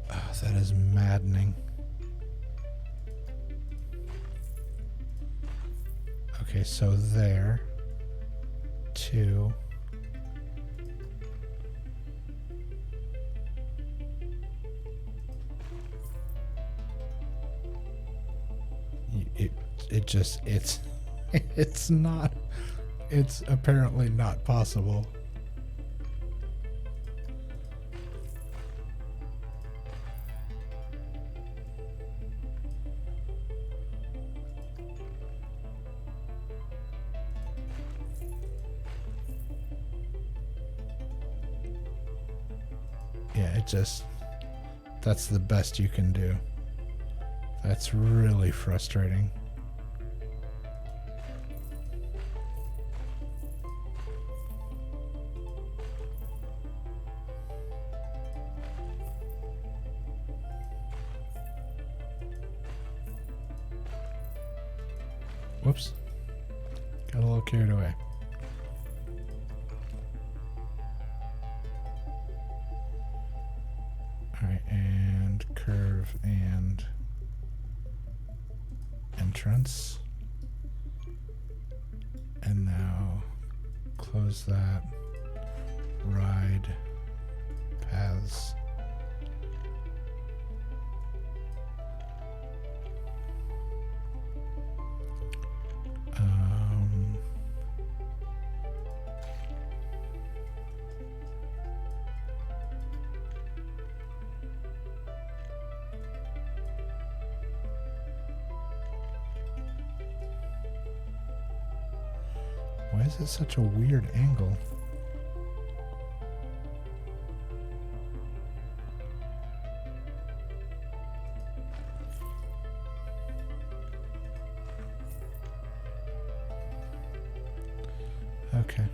Oh, that is maddening. Okay, so there, 2. It's not, it's apparently not possible. Yeah, that's the best you can do. That's really frustrating. Whoops. Got a little carried away. Alright, and curve and entrance. And now close that. Ride paths. Why is it such a weird angle? Okay.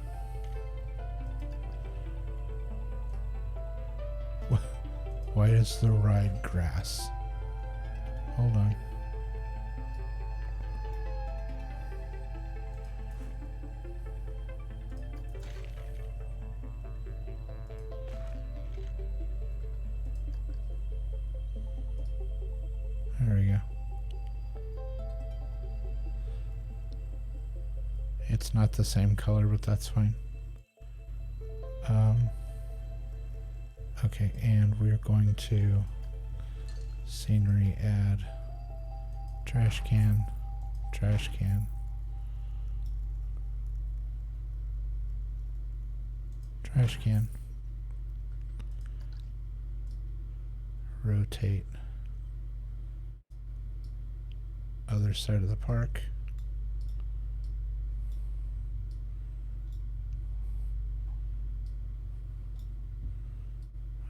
Why is the ride grass? Hold on. There we go. It's not the same color, but that's fine. Okay, and we're going to scenery add trash can, trash can, trash can, rotate other side of the park.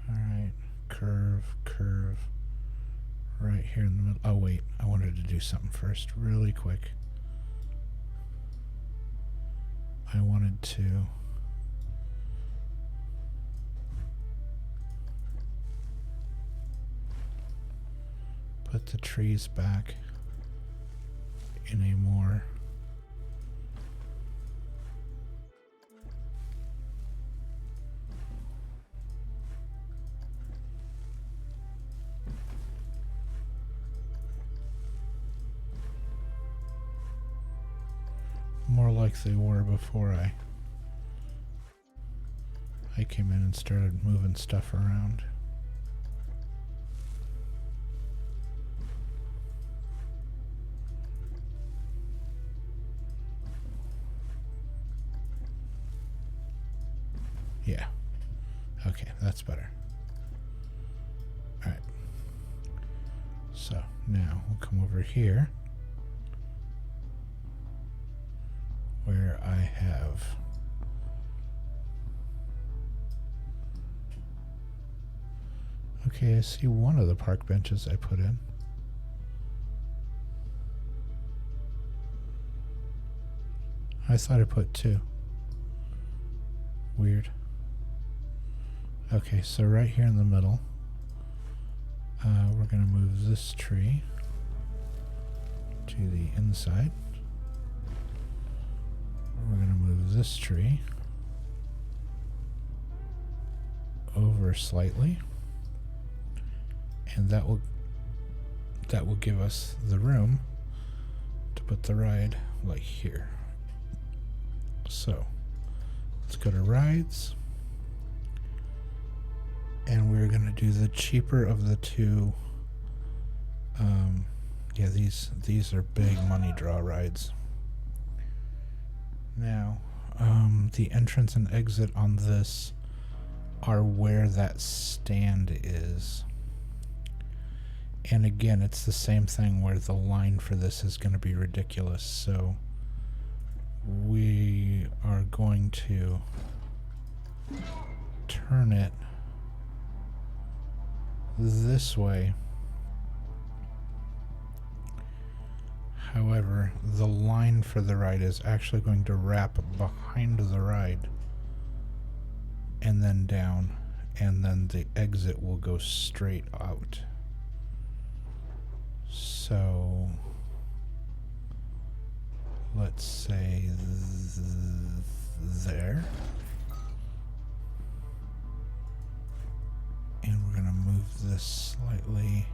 Alright, curve, curve, right here in the middle. Oh wait, I wanted to do something first, really quick. I wanted to put the trees back in a more like they were before I came in and started moving stuff around. Yeah. Okay, that's better. Alright. So now we'll come over here where I have okay, I see one of the park benches I put in. I thought I put two. Weird. Okay, so right here in the middle, we're going to move this tree to the inside. We're going to move this tree over slightly, and that will give us the room to put the ride like here. So let's go to rides, and we're going to do the cheaper of the two. Yeah, these are big money draw rides. Now, the entrance and exit on this are where that stand is. And again, it's the same thing where the line for this is going to be ridiculous. So we are going to turn it this way. However, the line for the ride is actually going to wrap behind the ride and then down, and then the exit will go straight out. So let's say there. And we're going to move this slightly.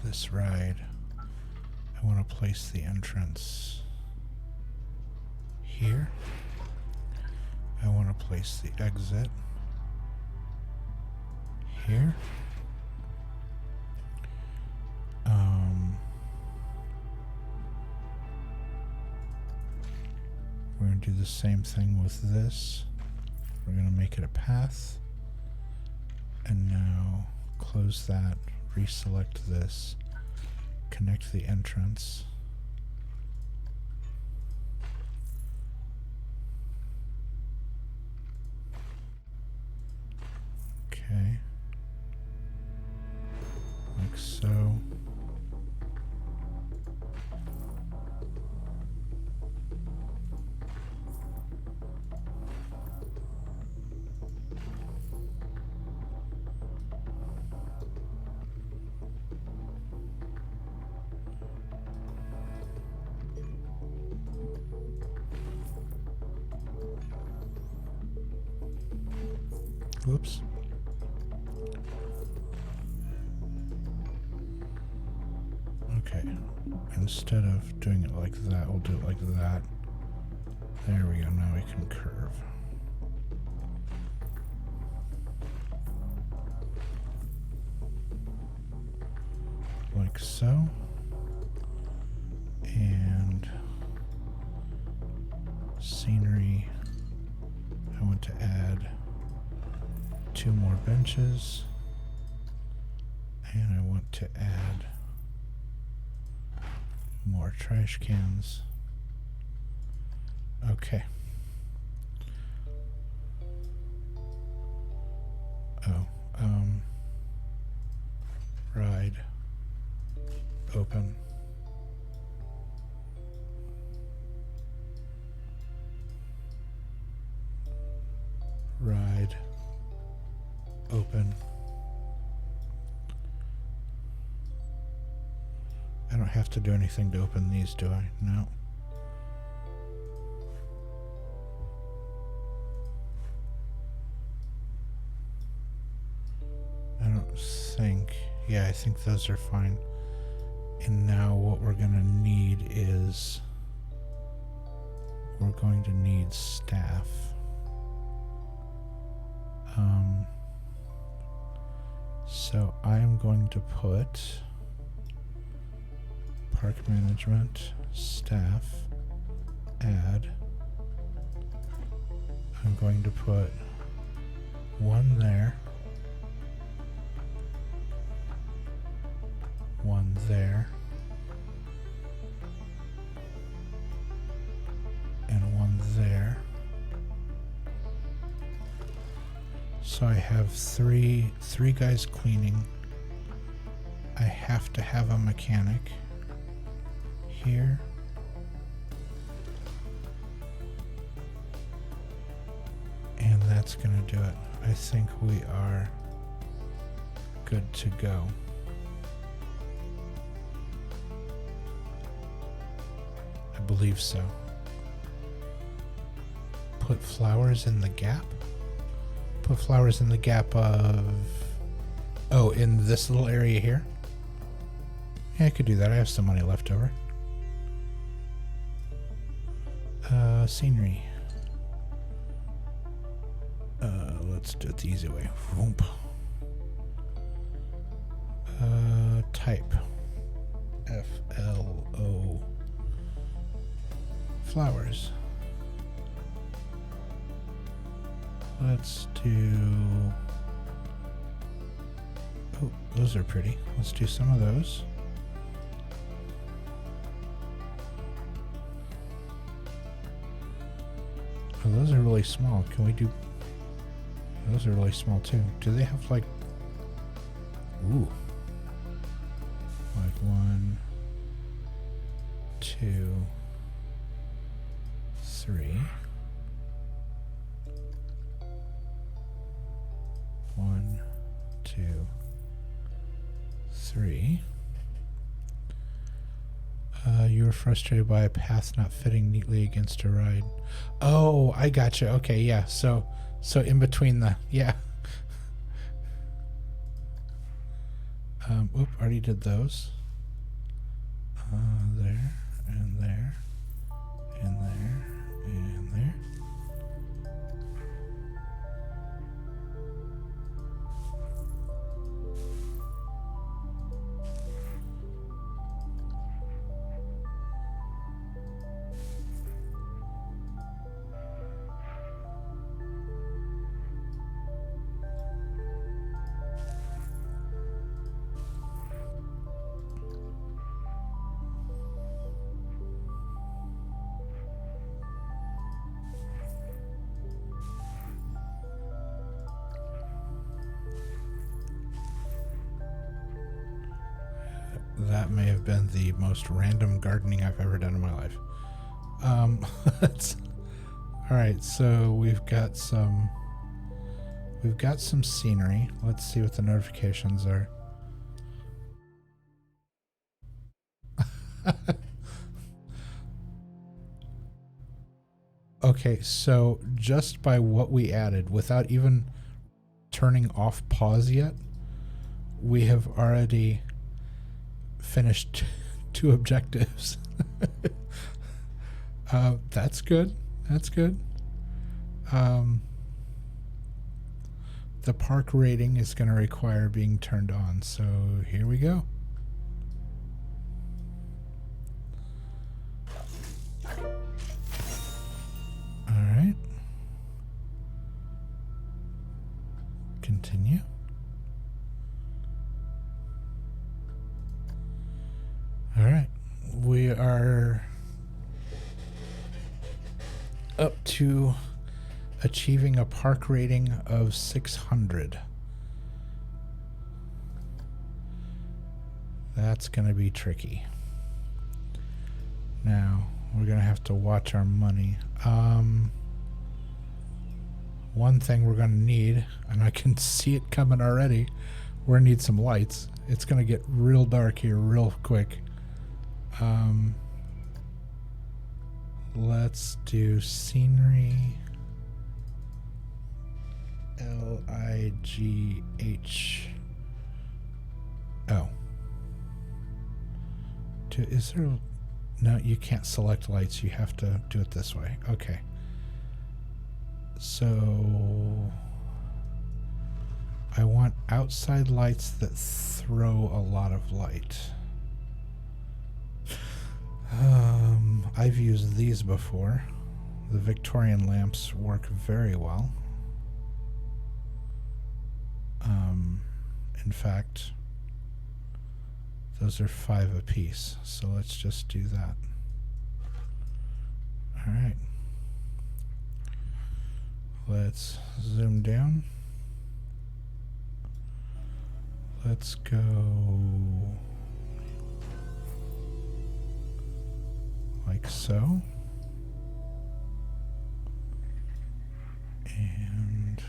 This ride, I want to place the entrance here. I want to place the exit here. We're going to do the same thing with this. We're going to make it a path. And now close that, reselect this, connect the entrance. Okay. Like so. Whoops. Okay. Instead of doing it like that, we'll do it like that. There we go. Now we can curve. Like so. And scenery. I want to add 2 more benches. And I want to add more trash cans. Okay. Oh, ride, open. Ride, open. I don't have to do anything to open these, do I? No. I don't think. Yeah, I think those are fine. And now what we're going to need is we're going to need staff. So I'm going to put park management, staff, add. I'm going to put 1 there, 1 there, and 1 there. So I have three guys cleaning. I have to have a mechanic here. And that's gonna do it. I think we are good to go. I believe so. Put flowers in the gap? Put flowers in the gap of... Oh, in this little area here? Yeah, I could do that. I have some money left over. Scenery. Let's do it the easy way. Whoop. Type. FLO. Flowers. Let's do... Oh, those are pretty. Let's do some of those. Oh, those are really small. Can we do... Those are really small too. Do they have like... Ooh. Like 1, 2, 3. 1, 2, 3. You were frustrated by a path not fitting neatly against a ride. Oh, I gotcha. Okay, yeah. So in between the... Yeah. Oop, already did those. There, and there, and there, and there. That may have been the most random gardening I've ever done in my life. All right, so we've got some scenery. Let's see what the notifications are. Okay, so just by what we added, without even turning off pause yet, we have already finished 2 objectives. That's good. That's good. The park rating is going to require being turned on, so here we go. All right. Continue. All right. We are up to achieving a park rating of 600. That's going to be tricky. Now, we're going to have to watch our money. One thing we're going to need, and I can see it coming already, we're going to need some lights. It's going to get real dark here real quick. Let's do scenery. Ligh. Oh. Is there... No, you can't select lights. You have to do it this way. Okay. So... I want outside lights that throw a lot of light. I've used these before. The Victorian lamps work very well. In fact, those are 5 apiece, so let's just do that. All right. Let's zoom down. Let's go like so. And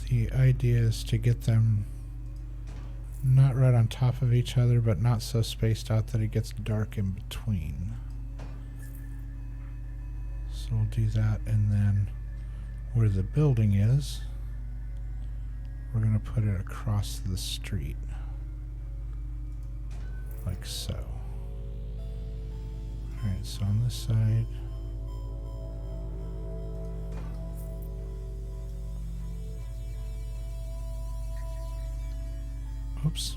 the idea is to get them not right on top of each other, but not so spaced out that it gets dark in between. So we'll do that, and then where the building is, we're going to put it across the street. Like so. Alright, so on this side... Oops.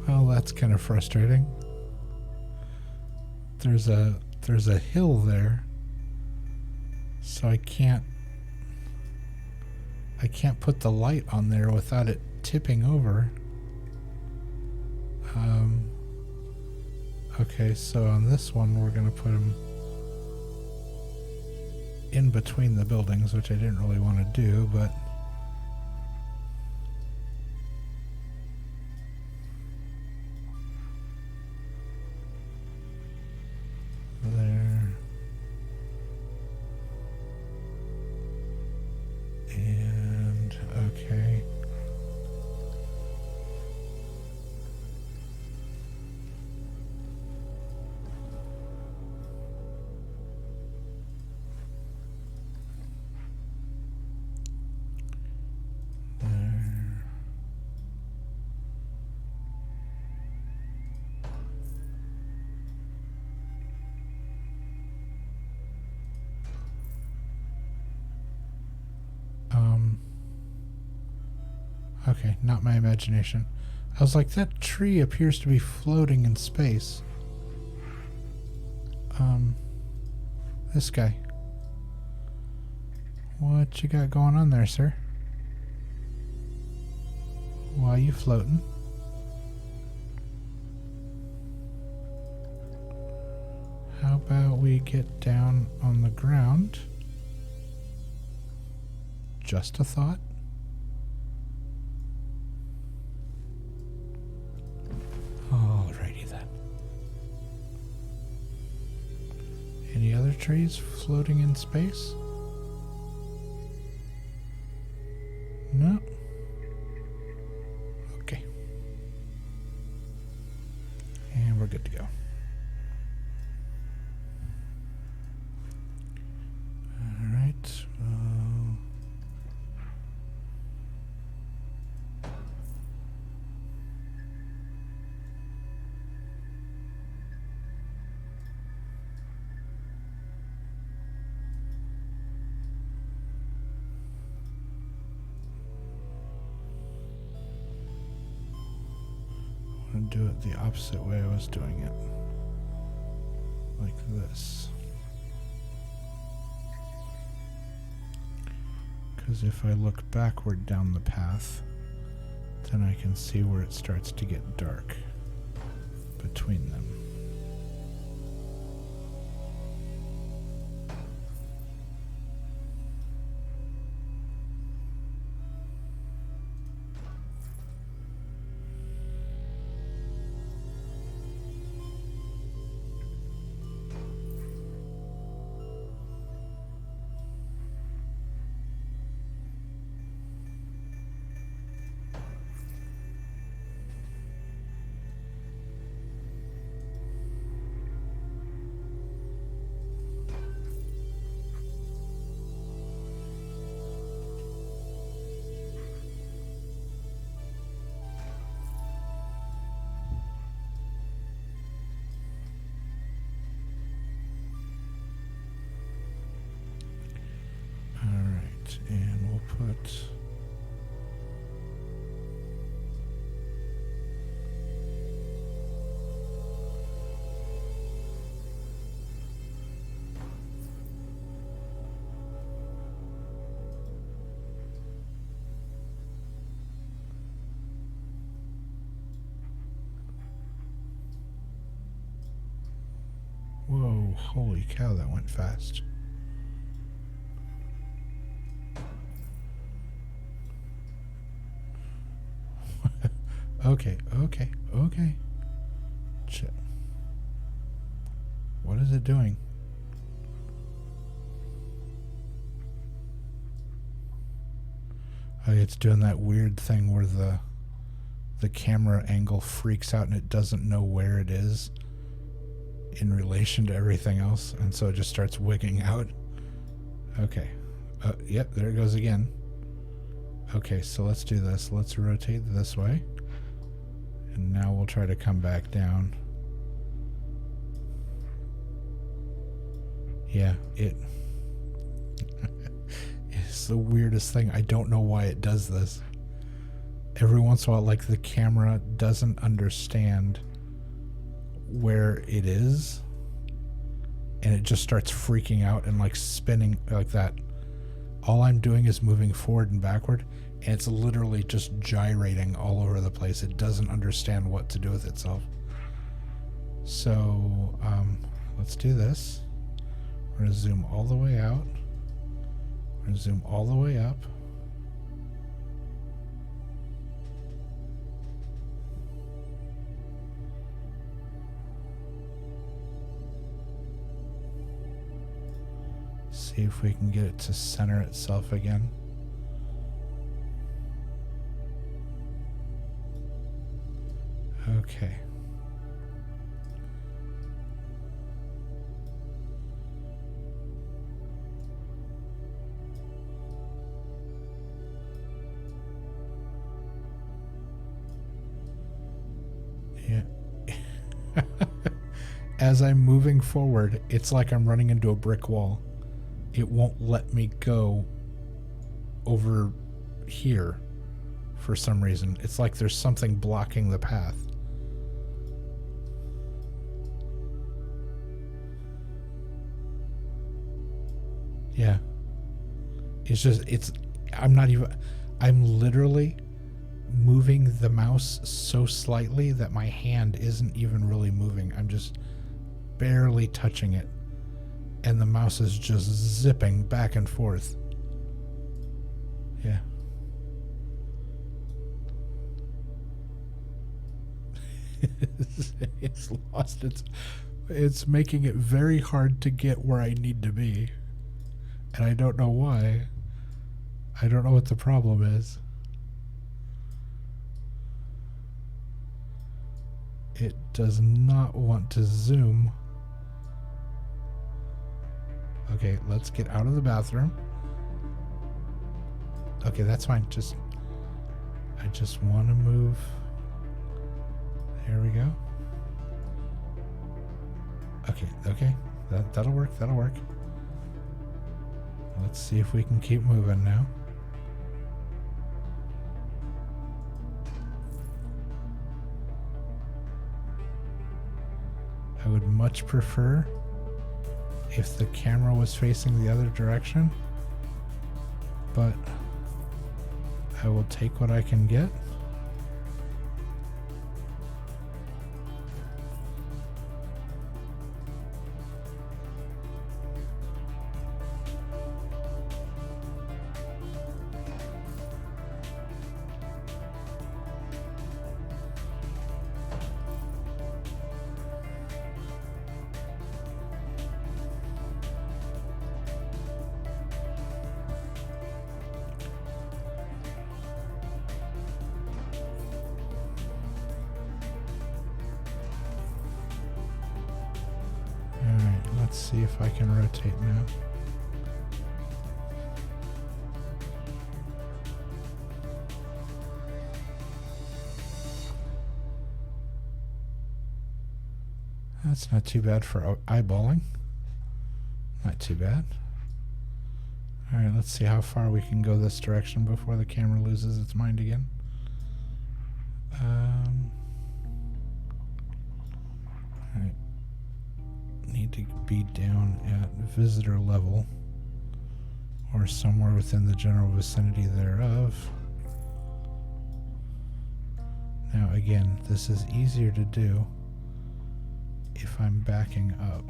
Well, that's kind of frustrating. There's a hill there, so I can't put the light on there without it tipping over. Okay, so on this one we're gonna put them in between the buildings, which I didn't really want to do, but there. And okay. Okay, not my imagination. I was like, that tree appears to be floating in space. This guy. What you got going on there, sir? Why are you floating? How about we get down on the ground? Just a thought. Alrighty then. Any other trees floating in space? No. Okay. And we're good to go. Alright. Do it the opposite way I was doing it. Like this. Because if I look backward down the path, then I can see where it starts to get dark between them. And we'll put whoa, holy cow, that went fast. Okay. Shit. What is it doing? Oh, it's doing that weird thing where the camera angle freaks out and it doesn't know where it is in relation to everything else, and so it just starts wigging out. Okay. Yep, there it goes again. Okay, so let's do this. Let's rotate this way. And now we'll try to come back down. Yeah, it's the weirdest thing. I don't know why it does this. Every once in a while, like, the camera doesn't understand where it is, and it just starts freaking out and like spinning like that. All I'm doing is moving forward and backward, and it's literally just gyrating all over the place. It doesn't understand what to do with itself. So let's do this. We're going to zoom all the way out. We're going to zoom all the way up. See if we can get it to center itself again. Okay. Yeah. As I'm moving forward, it's like I'm running into a brick wall. It won't let me go over here for some reason. It's like there's something blocking the path. Yeah. It's just, I'm literally moving the mouse so slightly that my hand isn't even really moving. I'm just barely touching it. And the mouse is just zipping back and forth. Yeah. It's lost it's making it very hard to get where I need to be. And I don't know why. I don't know what the problem is. It does not want to zoom. Okay, let's get out of the bathroom. Okay, that's fine. I just want to move. There we go. Okay. That'll work. Let's see if we can keep moving now. I would much prefer if the camera was facing the other direction, but I will take what I can get. Let's see if I can rotate now. That's not too bad for eyeballing. Not too bad. Alright, let's see how far we can go this direction before the camera loses its mind again. Alright. Need to be down at visitor level or somewhere within the general vicinity thereof. Now again, this is easier to do if I'm backing up.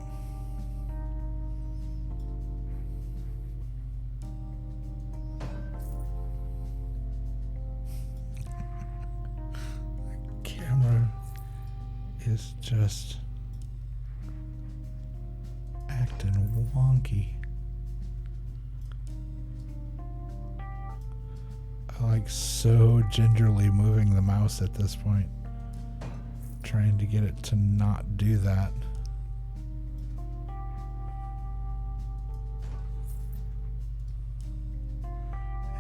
The camera is just acting wonky. I like so gingerly moving the mouse at this point, trying to get it to not do that.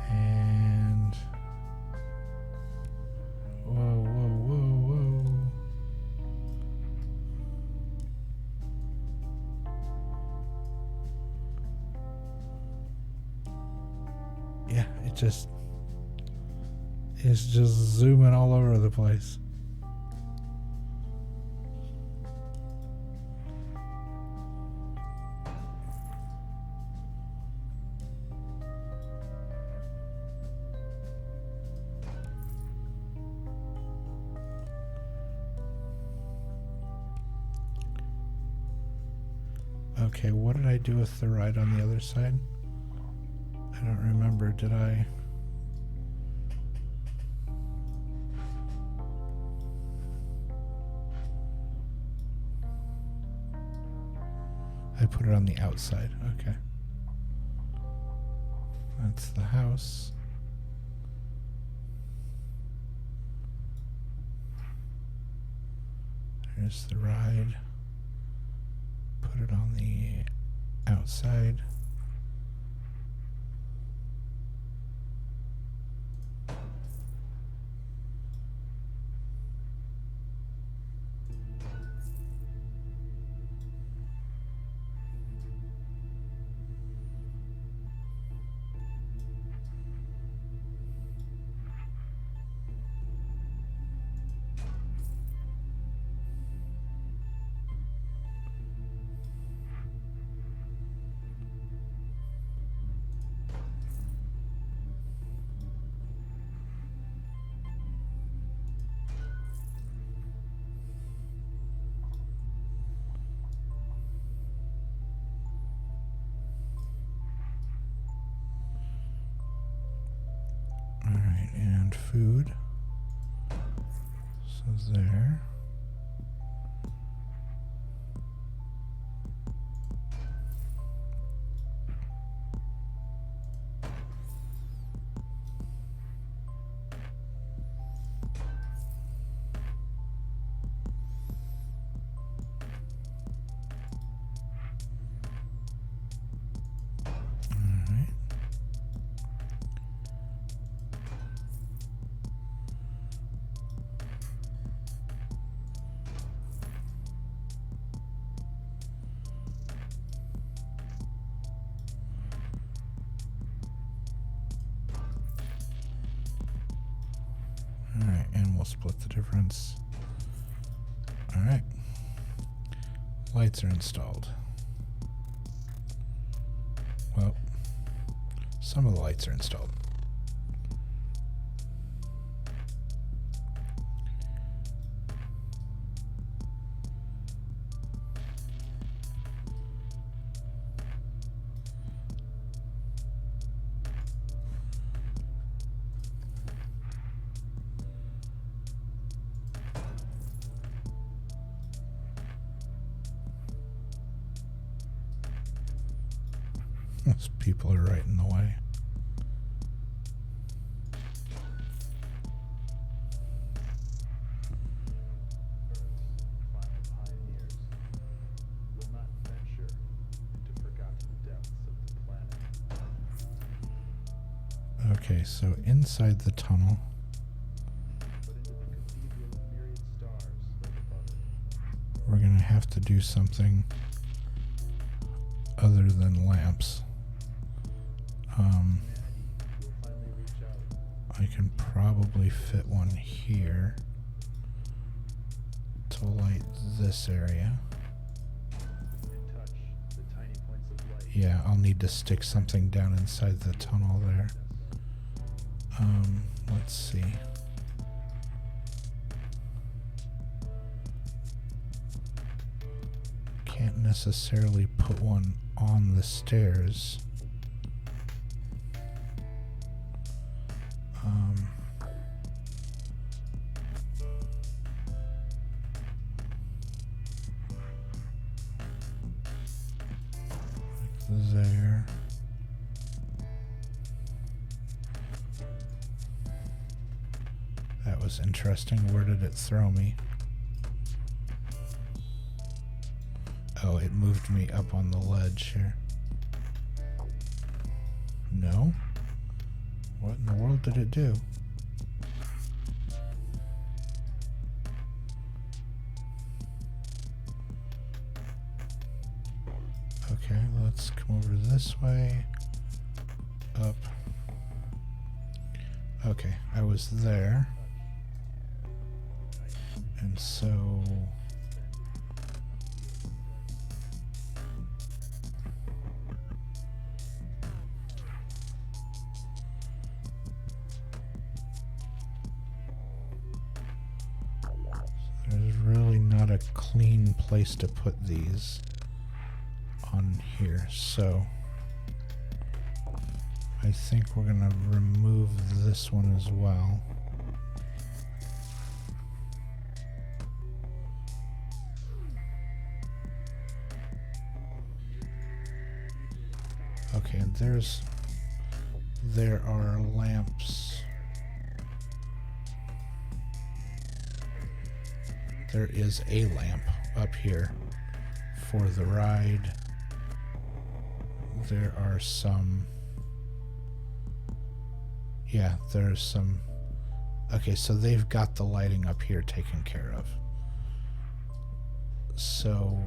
And whoa. Yeah, it's just zooming all over the place. Okay, what did I do with the ride on the other side? I don't remember. Did I? I put it on the outside. Okay. That's the house. There's the ride. Put it on the outside. and food. So there. Alright, and we'll split the difference. Alright. Lights are installed. Well, some of the lights are installed. Those people are right in the way. Okay, so inside the tunnel, we're gonna have to do something other than lamps. I can probably fit one here to light this area. Yeah, I'll need to stick something down inside the tunnel there. Let's see. Can't necessarily put one on the stairs. There. That was interesting. Where did it throw me? Oh, it moved me up on the ledge here. No? What in the world did it do? Okay, let's come over this way. Up. Okay, I was there. And so... there's really not a clean place to put these on here, so I think we're gonna remove this one as well. Okay, and there are lamps. There is a lamp up here for the ride. There are some... yeah, there's some... okay, so they've got the lighting up here taken care of. So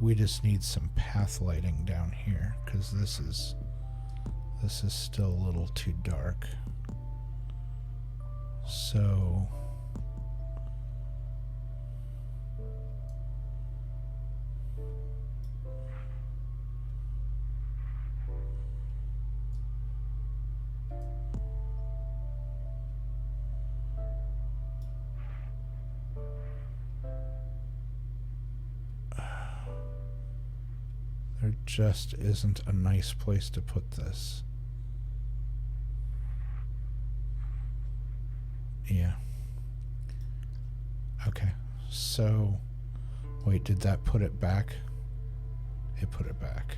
we just need some path lighting down here, because this is still a little too dark. So... there just isn't a nice place to put this. Yeah. Okay. So, wait, did that put it back? It put it back.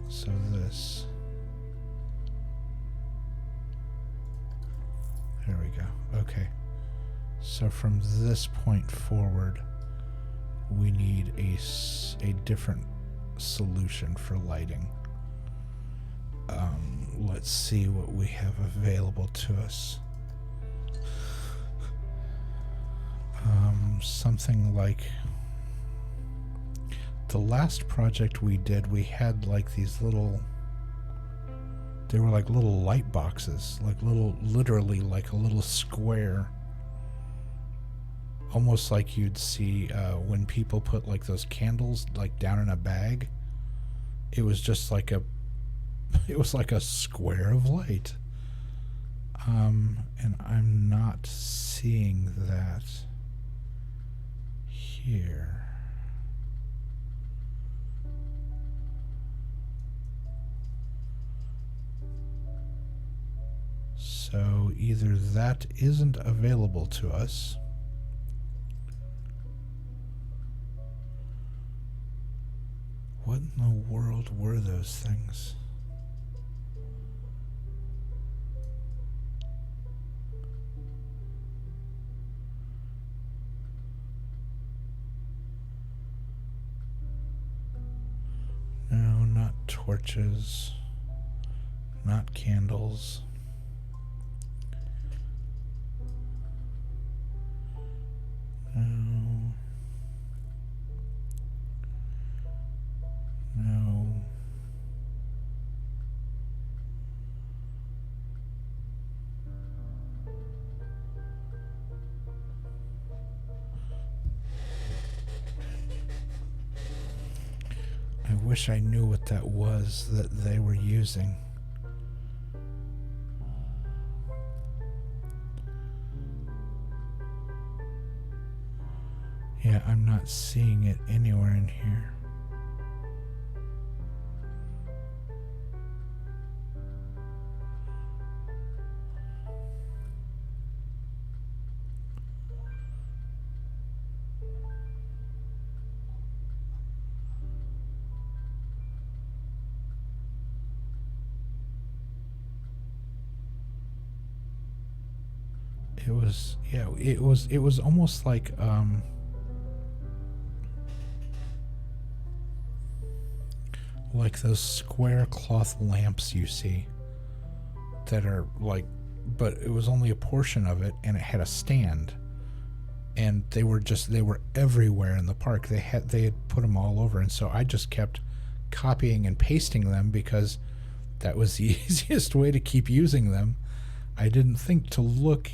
So this. There we go. Okay. So from this point forward, we need a different solution for lighting. Let's see what we have available to us. Something like the last project we did, we had like these little, they were like little light boxes, like little, literally like a little square, almost like you'd see when people put like those candles like down in a bag. It was just like it was like a square of light. And I'm not seeing that here. So either that isn't available to us, what in the world were those things? No, not torches, not candles. No. No. I wish I knew what that was that they were using. Yeah, I'm not seeing it anywhere in here. It was, yeah, it was almost like those square cloth lamps you see that are like, but it was only a portion of it, and it had a stand, and they were everywhere in the park. They had put them all over, and so I just kept copying and pasting them because that was the easiest way to keep using them. I didn't think to look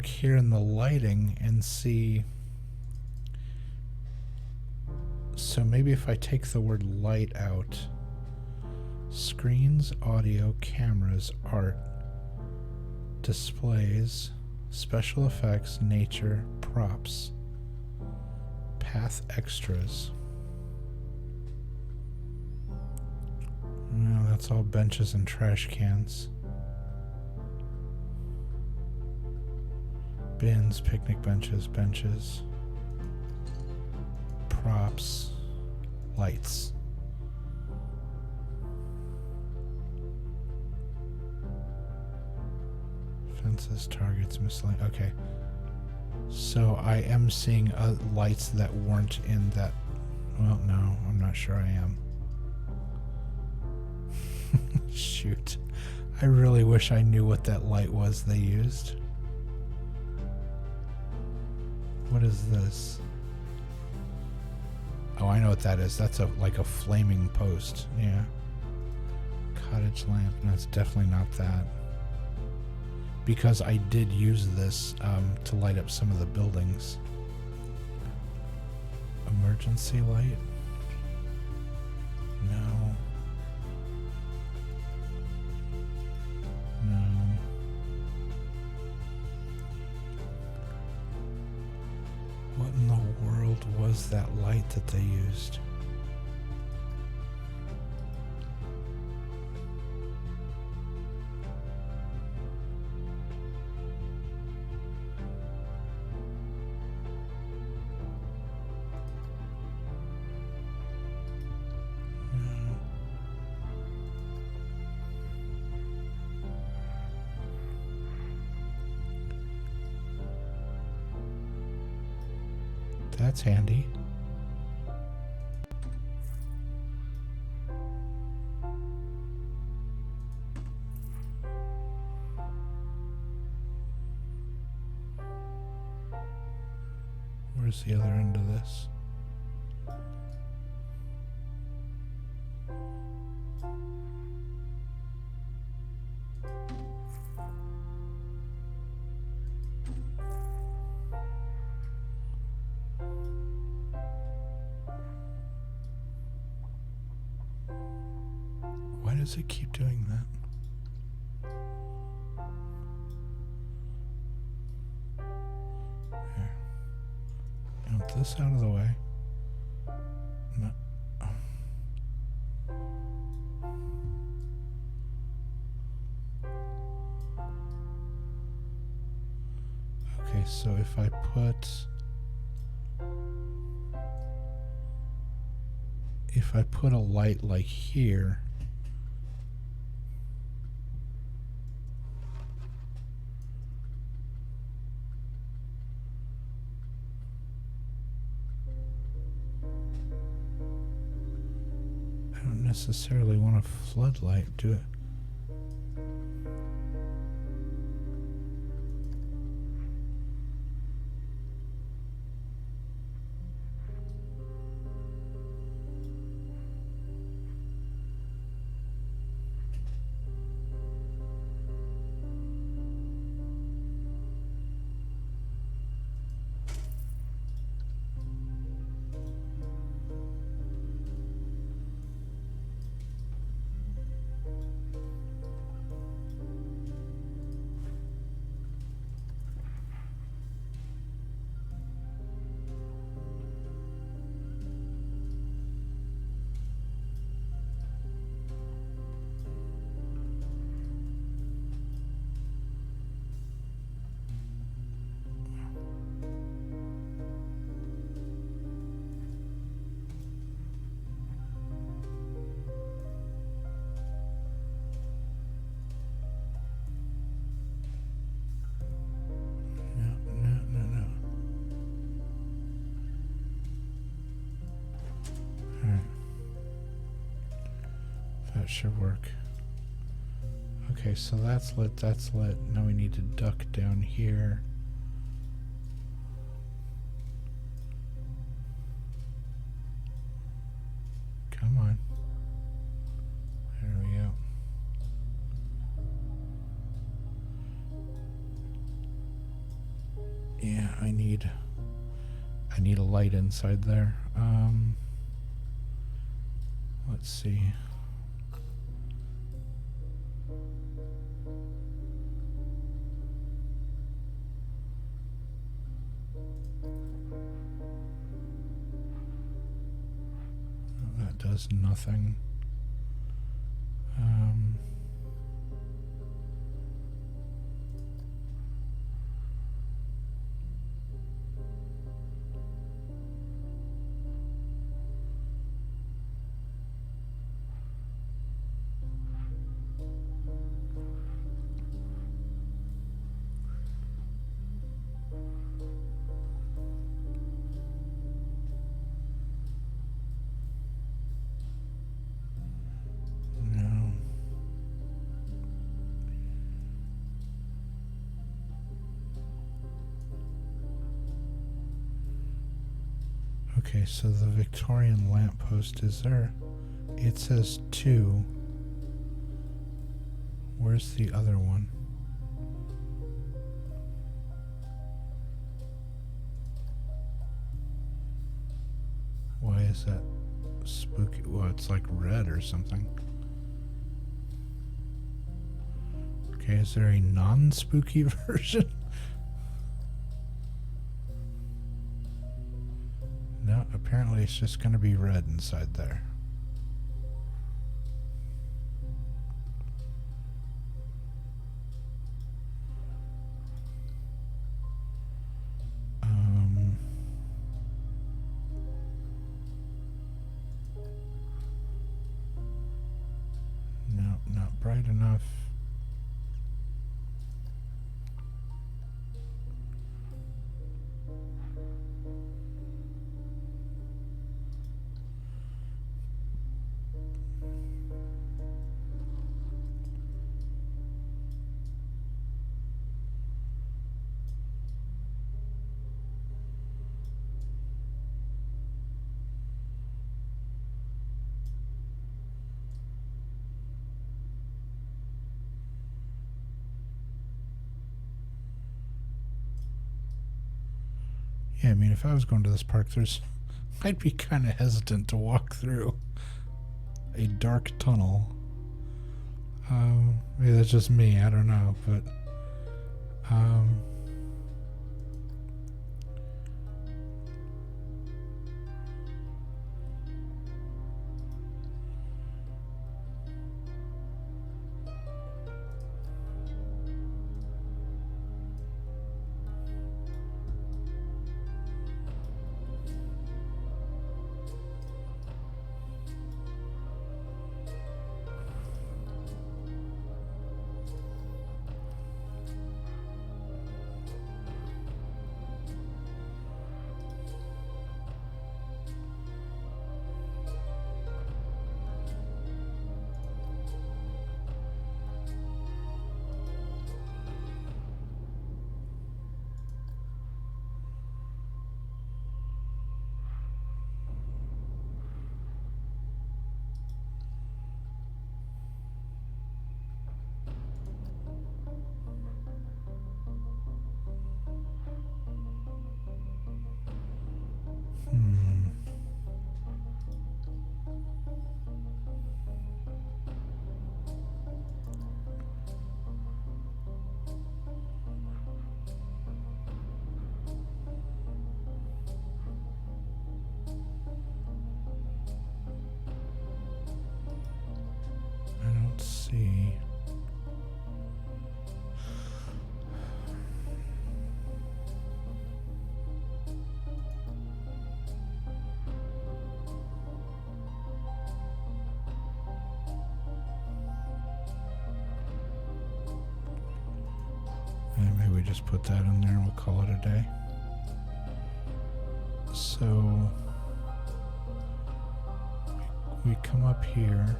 here in the lighting and see. So maybe if I take the word light out, screens, audio, cameras, art, displays, special effects, nature, props, path extras. No, that's all benches and trash cans. Bins, picnic benches, props, lights. Fences, targets, miscellaneous. Okay. So I am seeing lights that weren't in that. Well, no, I'm not sure I am. Shoot. I really wish I knew what that light was they used. What is this? Oh, I know what that is. That's like a flaming post. Yeah. Cottage lamp. No, it's definitely not that. Because I did use this to light up some of the buildings. Emergency light? No. No. What in the world was that light that they used? That's handy. Where's the other end of this? Why does it keep doing that? Here. Get this out of the way. No. Okay, so if I put a light like here, I don't necessarily want a floodlight, do it. Should work. Okay, so that's lit, that's lit. Now we need to duck down here. Come on. There we go. Yeah, I need a light inside there. Let's see. Does nothing. Okay, so the Victorian lamppost is there. It says 2. Where's the other one? Why is that spooky? Well, it's like red or something. Okay, is there a non-spooky version? No, apparently it's just going to be red inside there. No, not bright enough. Yeah, I mean, if I was going to this park, I'd be kind of hesitant to walk through a dark tunnel. Maybe that's just me, I don't know, but I don't see. Maybe we just put that in there and we'll call it a day. So we come up here.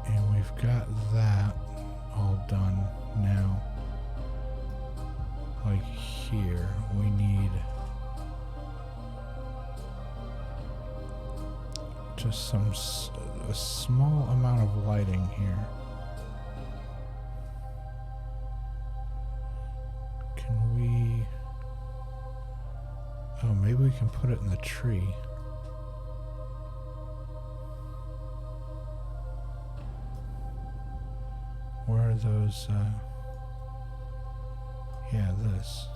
And we've got that all done now. Like here, we need just a small amount of lighting here. Can we? Oh, maybe we can put it in the tree. Where are those? Yeah, this.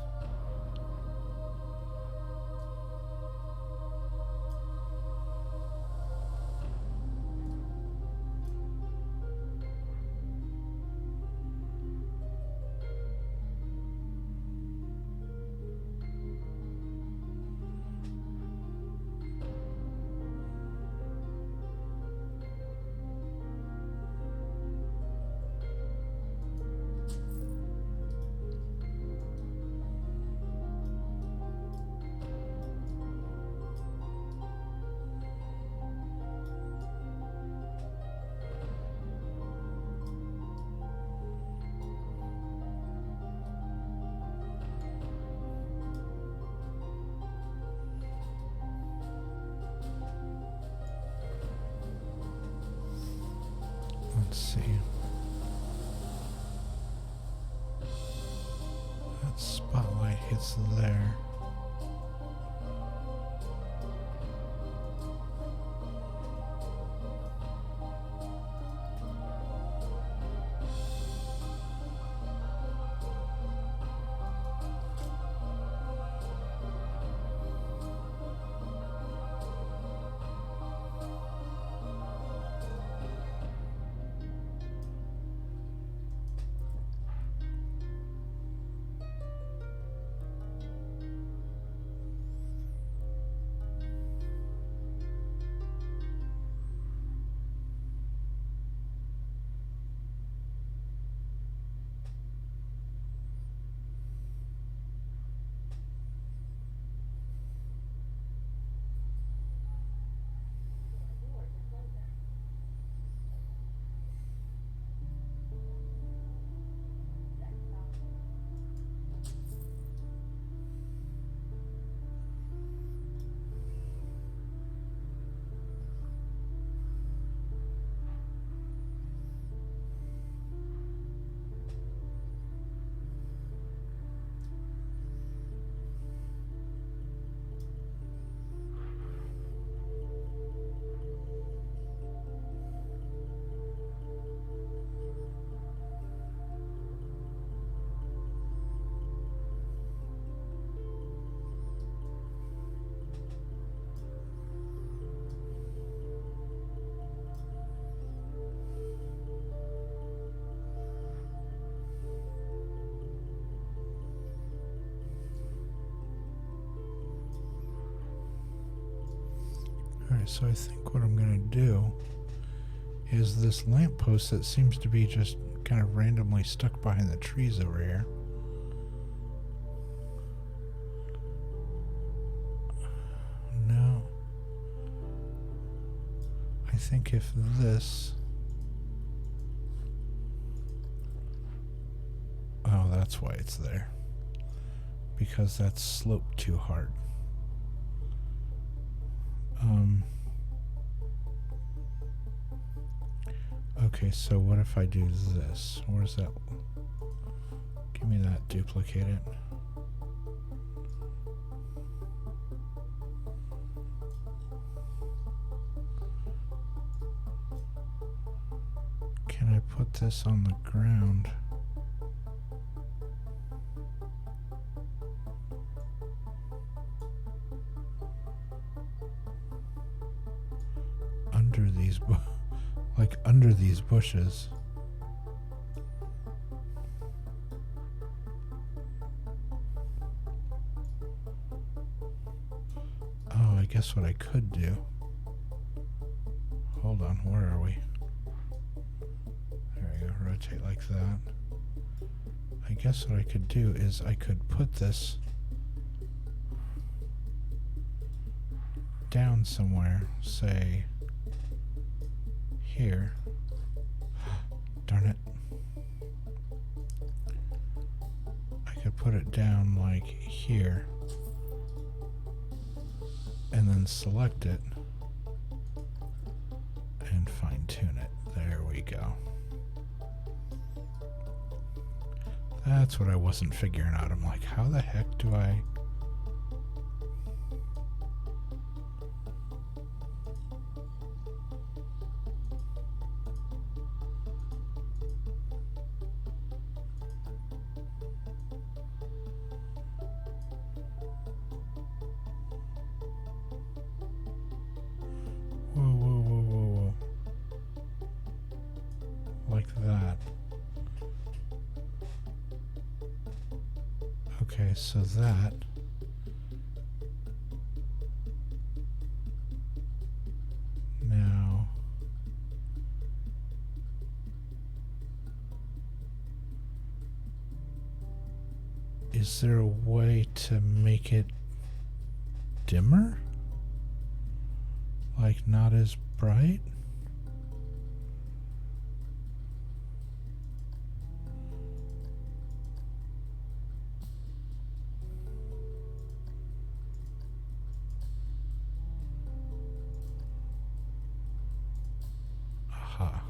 Let's see. That spotlight hits there. Alright, so I think what I'm gonna do is this lamppost that seems to be just kind of randomly stuck behind the trees over here. No. I think if this... Oh, that's why it's there. Because that's sloped too hard. Okay, so what if I do this? Where's that? Give me that, duplicate it. Can I put this on the ground? Under these like under these bushes. Oh, I guess what I could do. Hold on, where are we? There we go, rotate like that. I guess what I could do is I could put this down somewhere, say here. Darn it. I could put it down like here and then select it and fine tune it. There we go. That's what I wasn't figuring out. I'm like, how the heck do I... Whoa. Like that. Okay, so that... Now... Is there a way to make it dimmer? Like not as bright? Aha.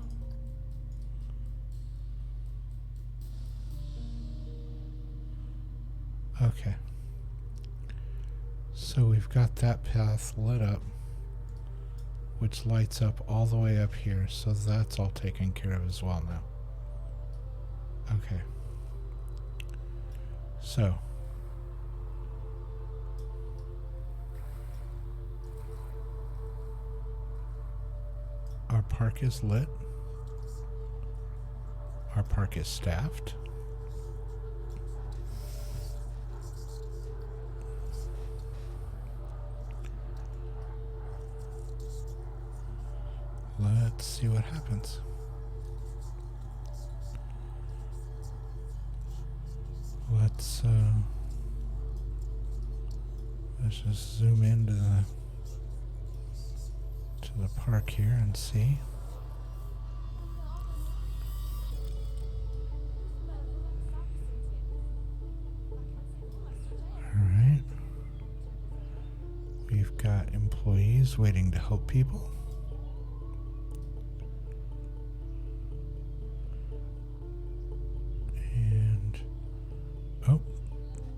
Okay. So we've got that path lit up, which lights up all the way up here, so that's all taken care of as well now. Okay. So. Our park is lit. Our park is staffed. Let's see what happens. Let's just zoom into the park here and see. All right. We've got employees waiting to help people.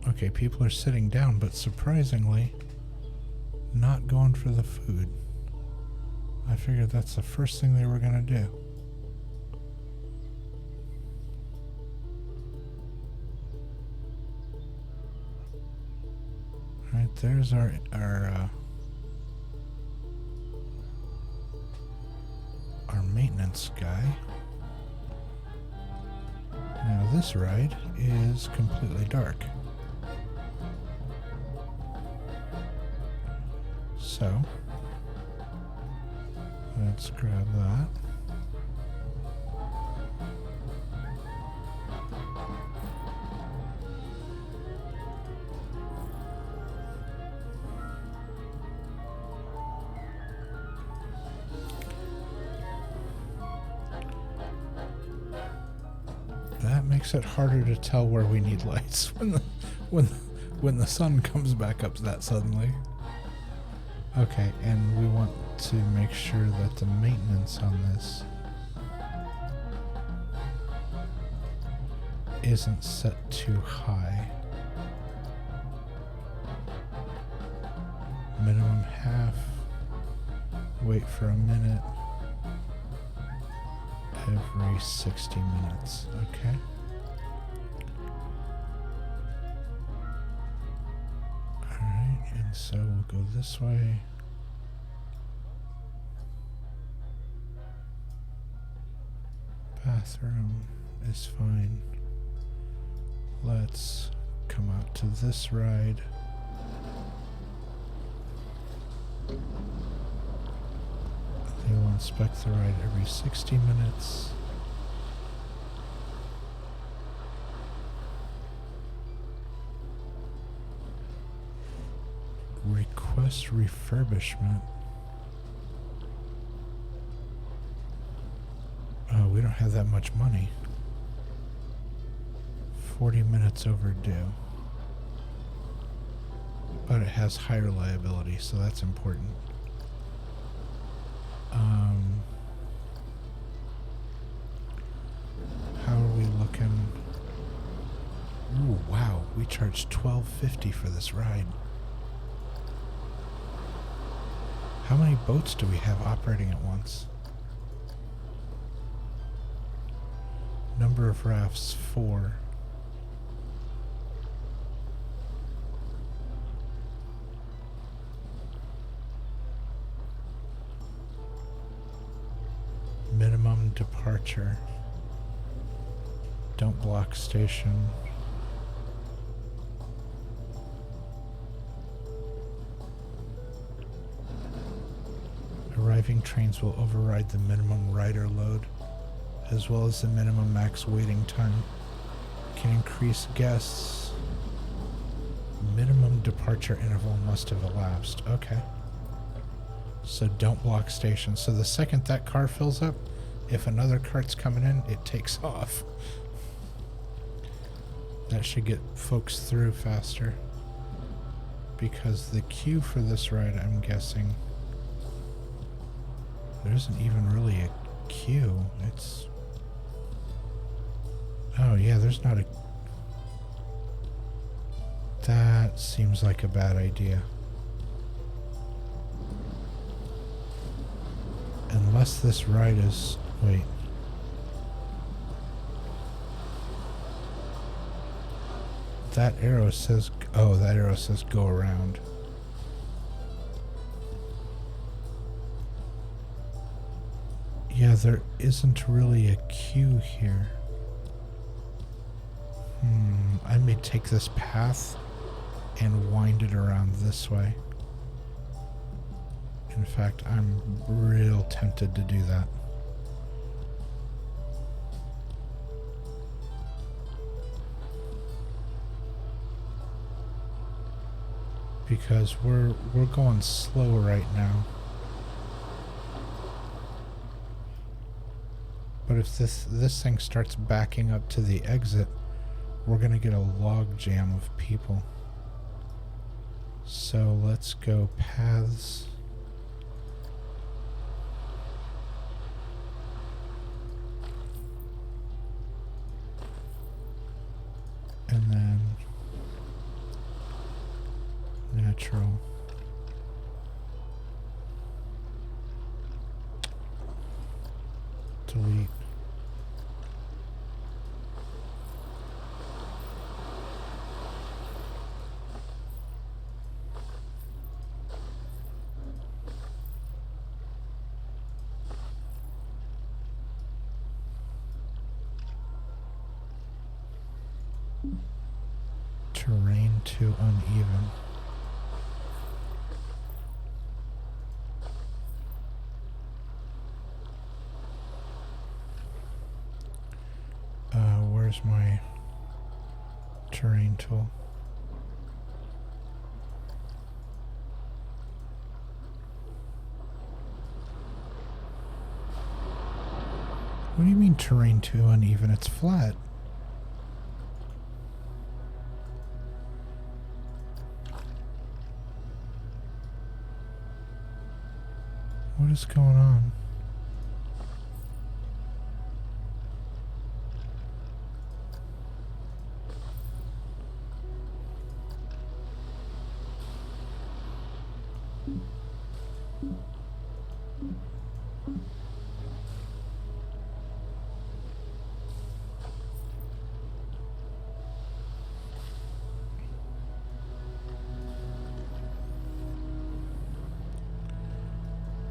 Okay, people are sitting down, but surprisingly, not going for the food. I figured that's the first thing they were gonna do. Alright, there's our maintenance guy. Now this ride is completely dark. So, Let's grab that. That makes it harder to tell where we need lights when the sun comes back up that suddenly. Okay, and we want to make sure that the maintenance on this isn't set too high. Minimum half. Wait for a minute. Every 60 minutes. Okay. Alright, and so we'll go this way. Bathroom is fine. Let's come out to this ride. They will inspect the ride every 60 minutes. Request refurbishment. Oh, we don't have that much money. 40 minutes overdue. But it has higher liability, so that's important. How are we looking? Ooh, wow, we charged $12.50 for this ride. How many boats do we have operating at once? Number of rafts, 4. Minimum departure. Don't block station. Arriving trains will override the minimum rider load, as well as the minimum max waiting time. Can increase guests. Minimum departure interval must have elapsed. Okay. So don't block stations. So the second that car fills up, if another cart's coming in, it takes off. That should get folks through faster. Because the queue for this ride, I'm guessing, there isn't even really a queue. It's... Oh yeah, there's not a... That seems like a bad idea. Unless this ride is... Wait. That arrow says... Oh, that arrow says go around. Yeah, there isn't really a queue here. I may take this path and wind it around this way. In fact, I'm real tempted to do that. Because we're going slow right now. But if this thing starts backing up to the exit, we're gonna get a log jam of people. So let's go paths. And then natural. Delete. Terrain too uneven. Where's my terrain tool? What do you mean terrain too uneven? It's flat. What is going on?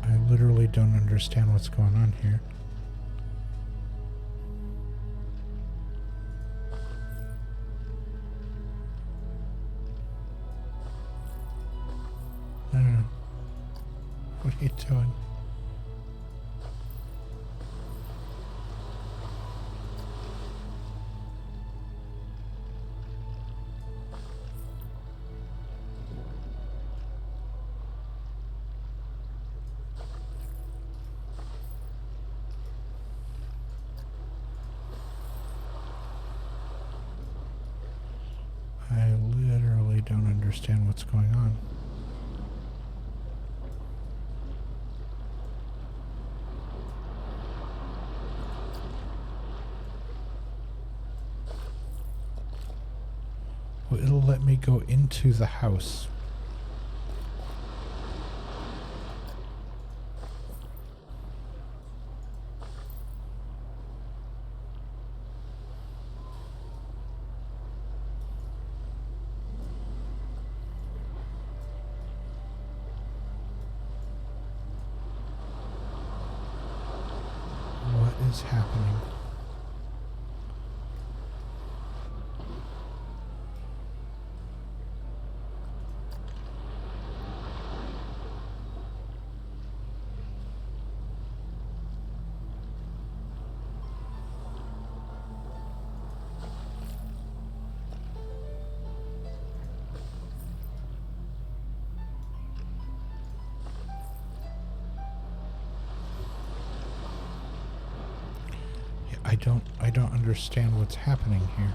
I literally don't understand what's going on here. I don't know. What are you doing? I literally don't understand what's going on. Well, it'll let me go into the house. What is happening? I don't understand what's happening here.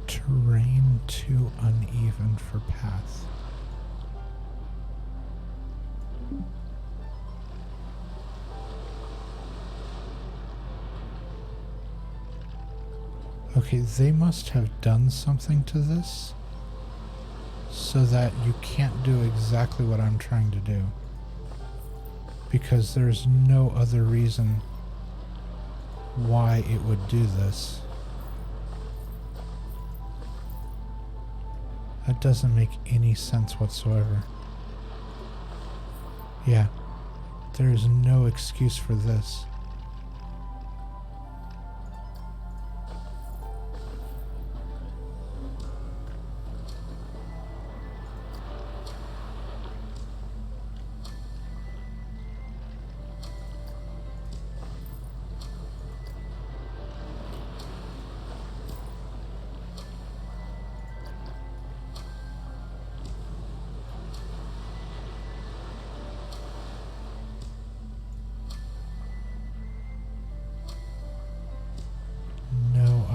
Terrain too uneven for path. Okay, they must have done something to this so that you can't do exactly what I'm trying to do. Because there's no other reason why it would do this. That doesn't make any sense whatsoever. Yeah, there is no excuse for this.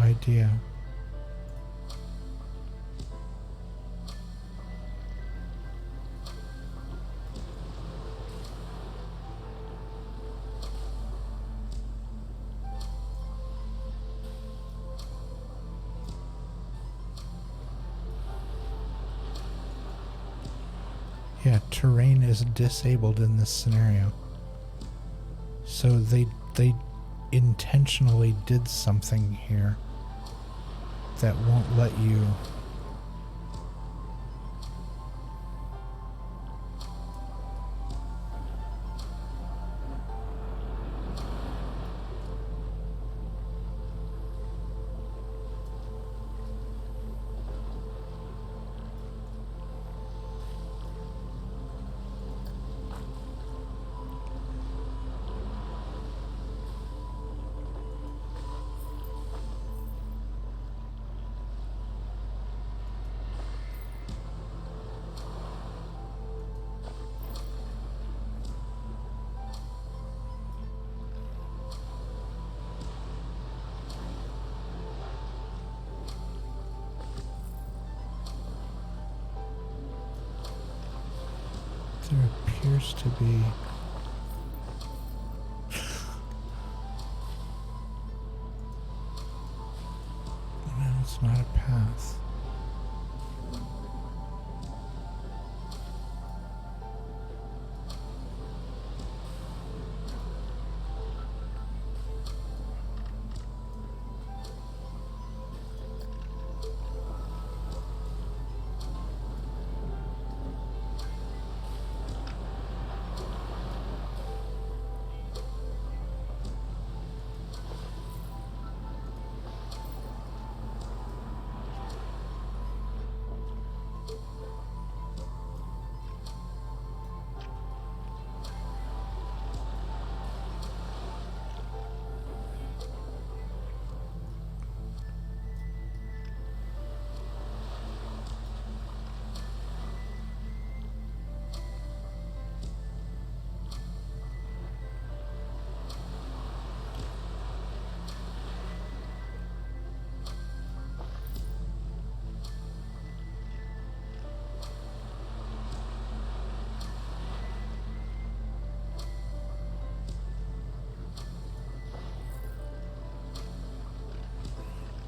Idea. Yeah, terrain is disabled in this scenario. So they intentionally did something here that won't let you. There appears to be... No, it's not a path.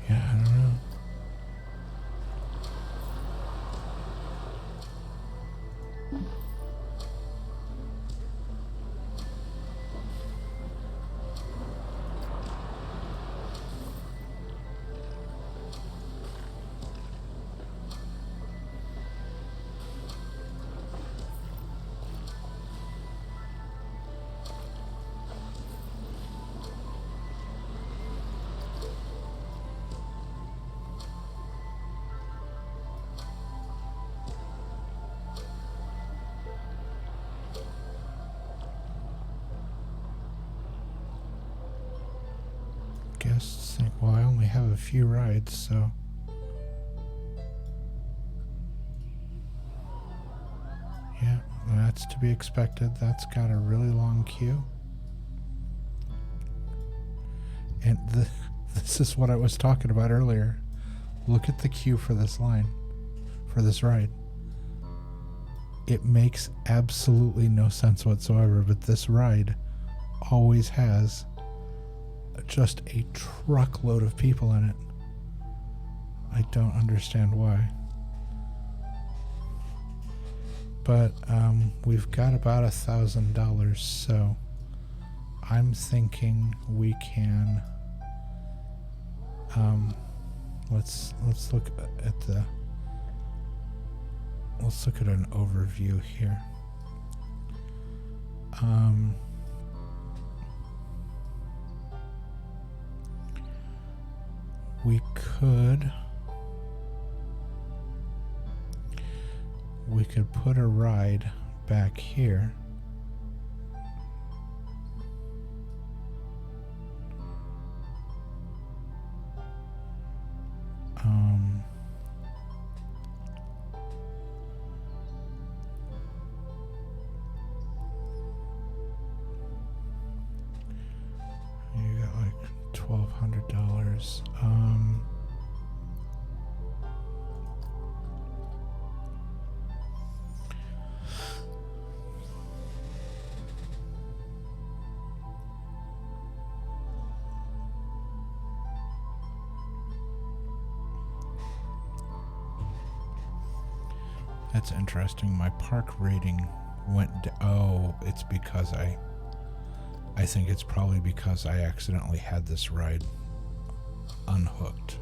Yeah, I don't know. Guests think, well, I only have a few rides, so... Yeah, that's to be expected. That's got a really long queue. And this is what I was talking about earlier. Look at the queue for this line, for this ride. It makes absolutely no sense whatsoever, but this ride always has just a truckload of people in it. I don't understand why. But we've got about $1,000, so I'm thinking we can let's look at the let's look at an overview here. We could put a ride back here. You got like $1,200. That's interesting. My park rating went oh, it's because I think it's probably because I accidentally had this ride unhooked.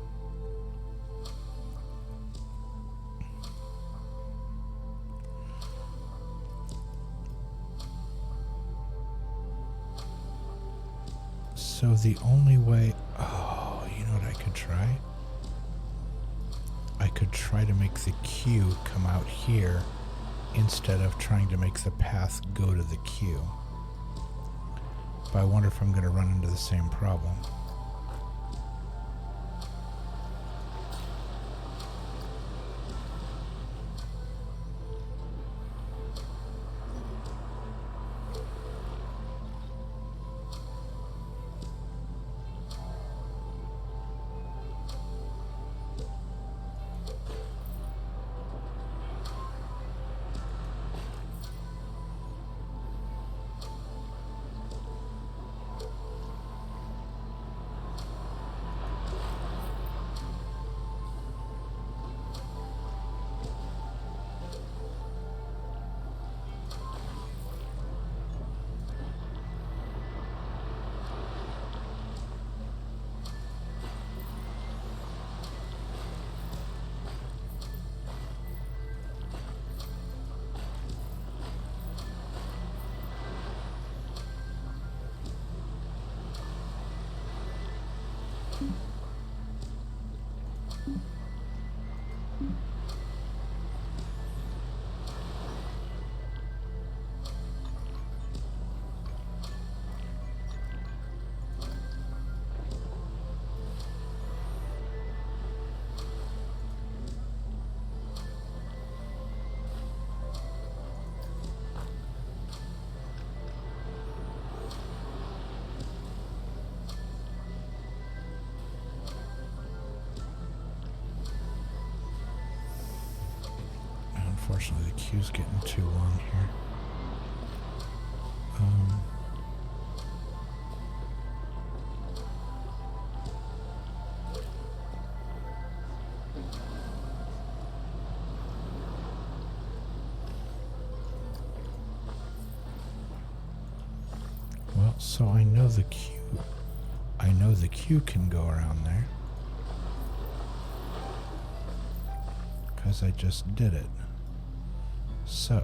So the only way, oh, you know what I could try? I could try to make the queue come out here instead of trying to make the path go to the queue. But I wonder if I'm going to run into the same problem. Unfortunately, the queue's getting too long here. Well, so I know the queue. I know the queue can go around there. Because I just did it. So.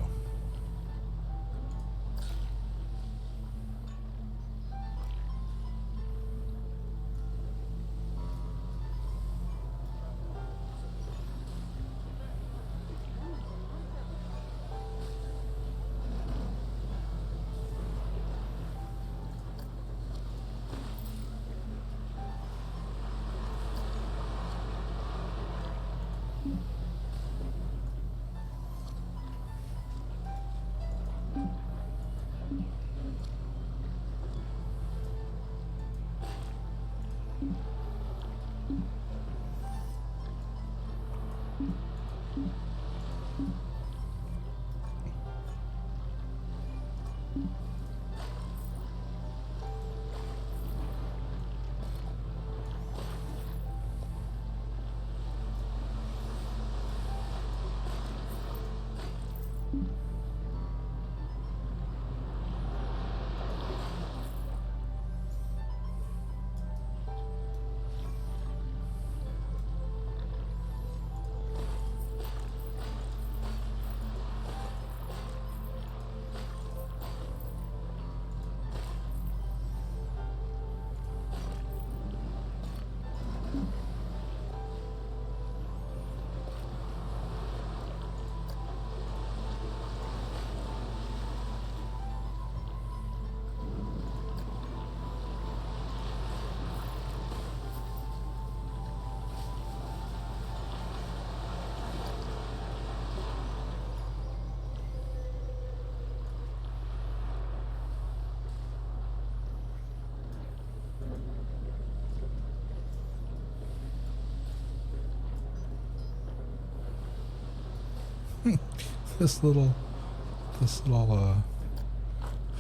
This little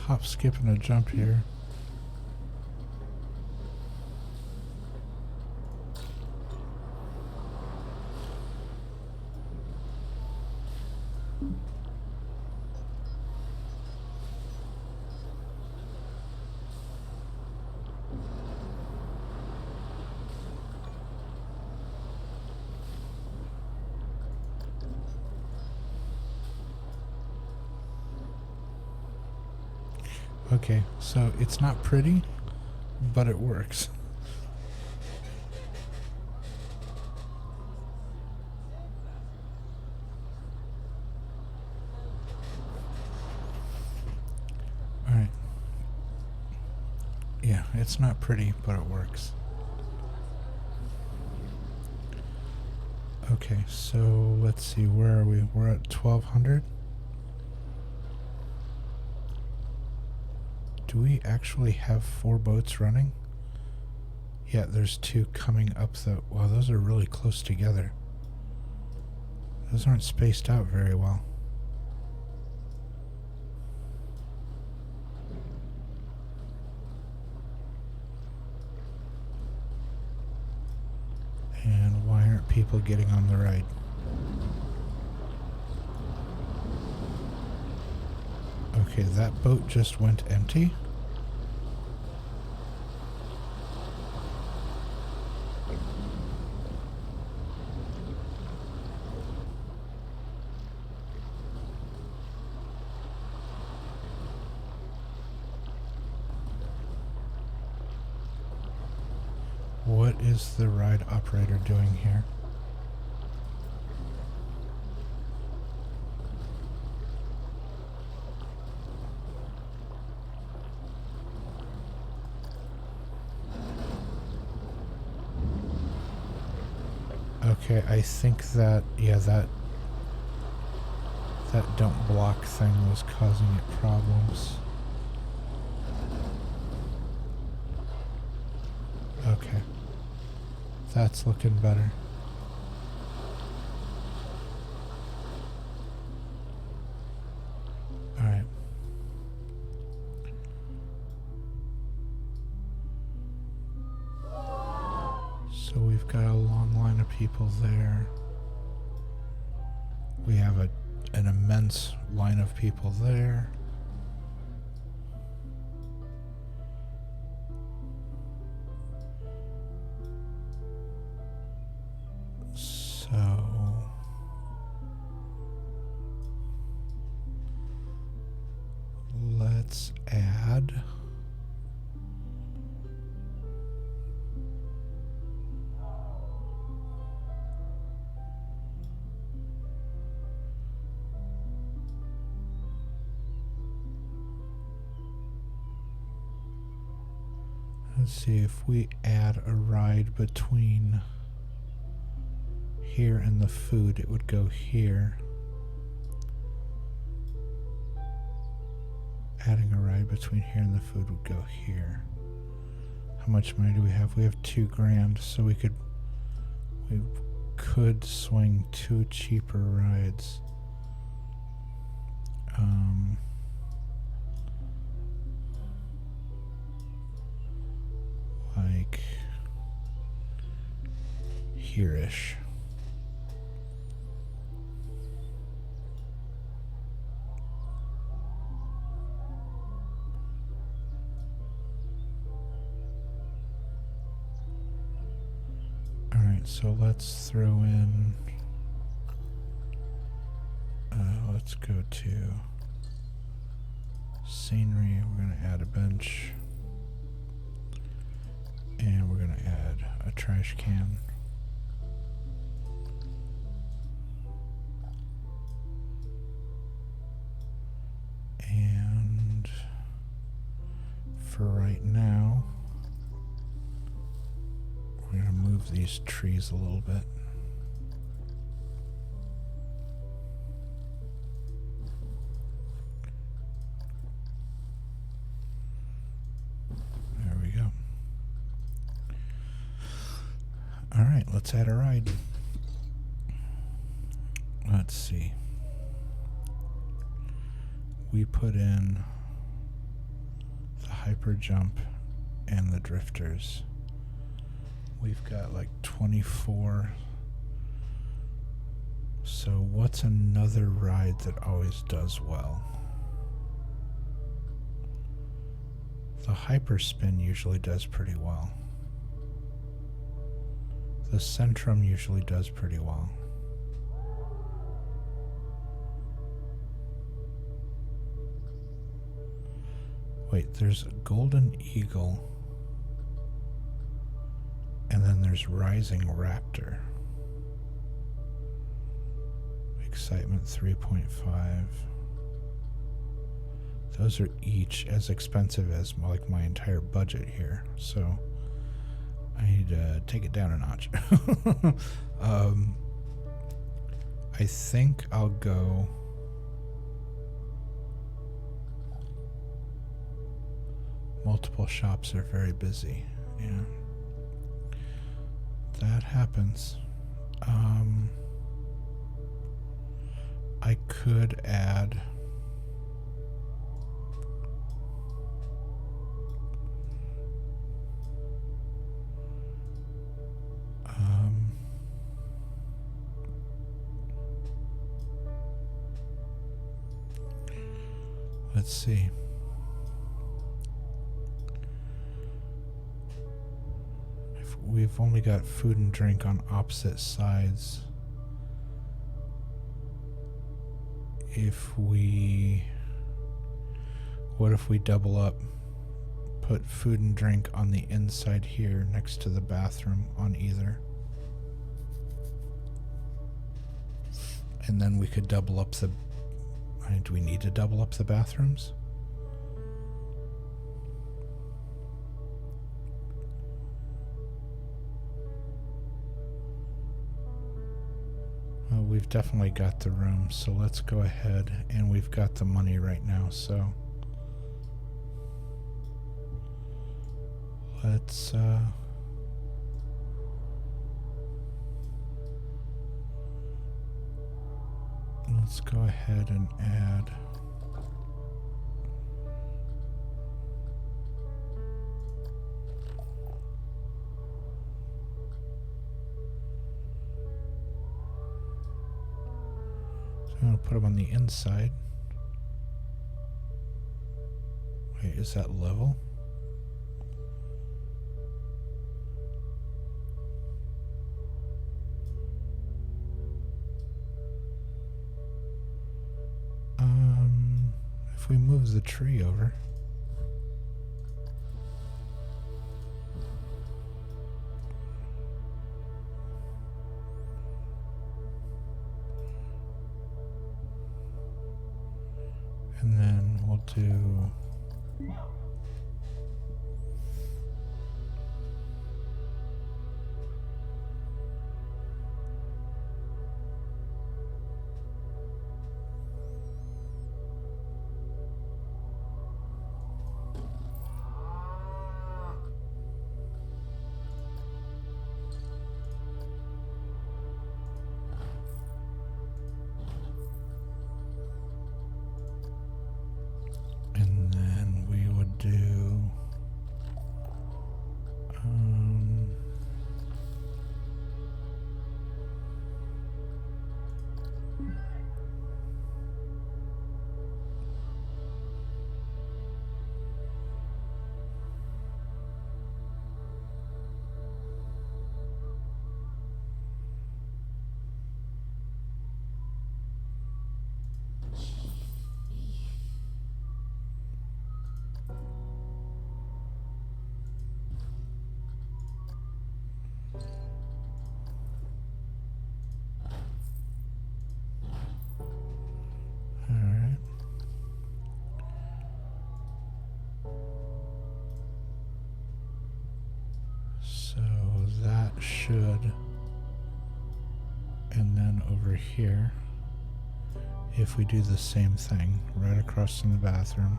hop, skip, and a jump here. Okay, so it's not pretty, but it works. Alright. Yeah, it's not pretty, but it works. Okay, so let's see, where are we? We're at 1200. Do we actually have 4 boats running? Yeah, there's 2 coming up the... Wow, those are really close together. Those aren't spaced out very well. And why aren't people getting on the ride? Okay, that boat just went empty. What is the ride operator doing here? Okay, I think that, yeah, that don't block thing was causing it problems. Okay. That's looking better. Alright. So we've got a long line of people there. We have an immense line of people there. So let's add let's see if we add a ride between here and the food, it would go here. Adding a ride between here and the food would go here. How much money do we have? We have 2 grand, so we could swing 2 cheaper rides. Like here-ish. Alright, so let's throw in, let's go to scenery. We're going to add a bench. And we're going to add a trash can. And for right now, we're going to move these trees a little bit. There we go. All right, let's add a ride. Let's see. We put in the hyper jump and the drifters. We've got like 24. So what's another ride that always does well? The hyper spin usually does pretty well. The Centrum usually does pretty well. Wait, there's a golden eagle. And then there's rising raptor. Excitement 3.5. Those are each as expensive as like my entire budget here. So I need to take it down a notch. I think I'll go multiple shops are very busy. Yeah. That happens. I could add let's see. If we've only got food and drink on opposite sides. What if we double up, put food and drink on the inside here next to the bathroom on either? And then we could double up the, do we need to double up the bathrooms? Well, we've definitely got the room, so let's go ahead, and we've got the money right now, so let's go ahead and add I'm going to put them on the inside. Wait, is that level? If we move the tree over. And then we'll do should, and then over here, if we do the same thing right across from the bathroom,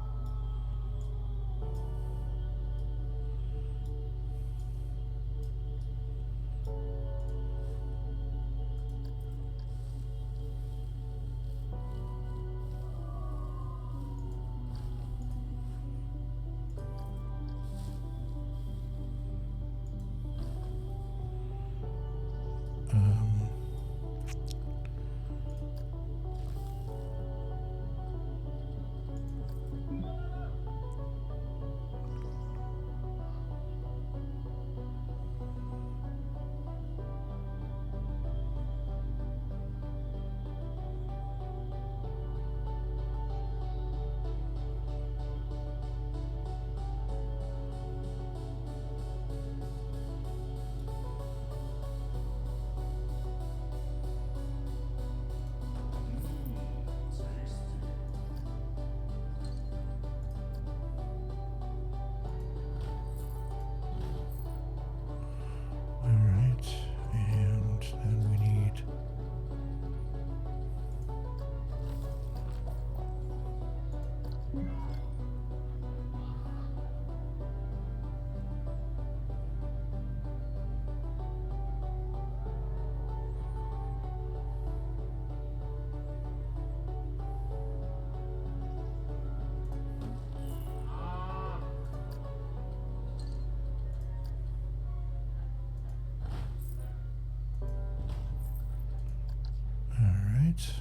right.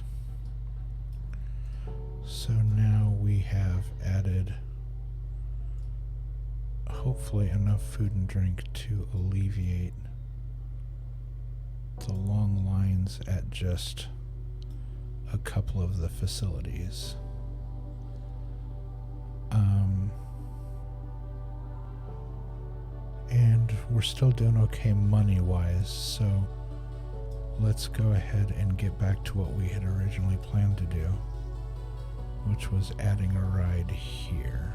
So now we have added hopefully enough food and drink to alleviate the long lines at just a couple of the facilities. And we're still doing okay money-wise, so let's go ahead and get back to what we had originally planned to do, which was adding a ride here.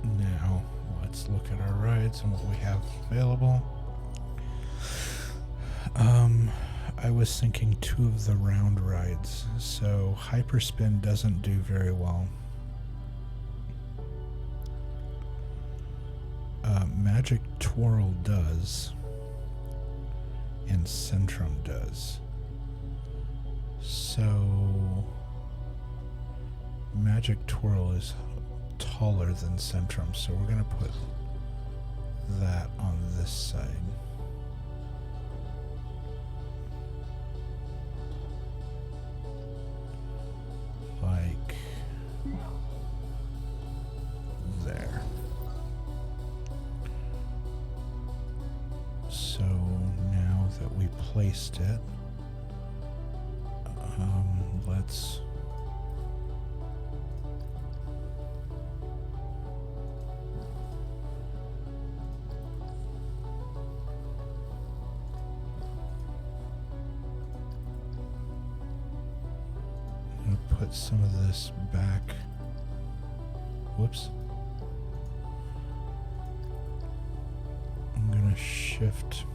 Now, let's look at our rides and what we have available. I was thinking 2 of the round rides, so Hyperspin doesn't do very well. Magic Twirl does, and Centrum does. So Magic Twirl is taller than Centrum, so we're going to put that on this side. Like there. So now that we placed it, let's put some of this back. Whoops. I'm gonna shift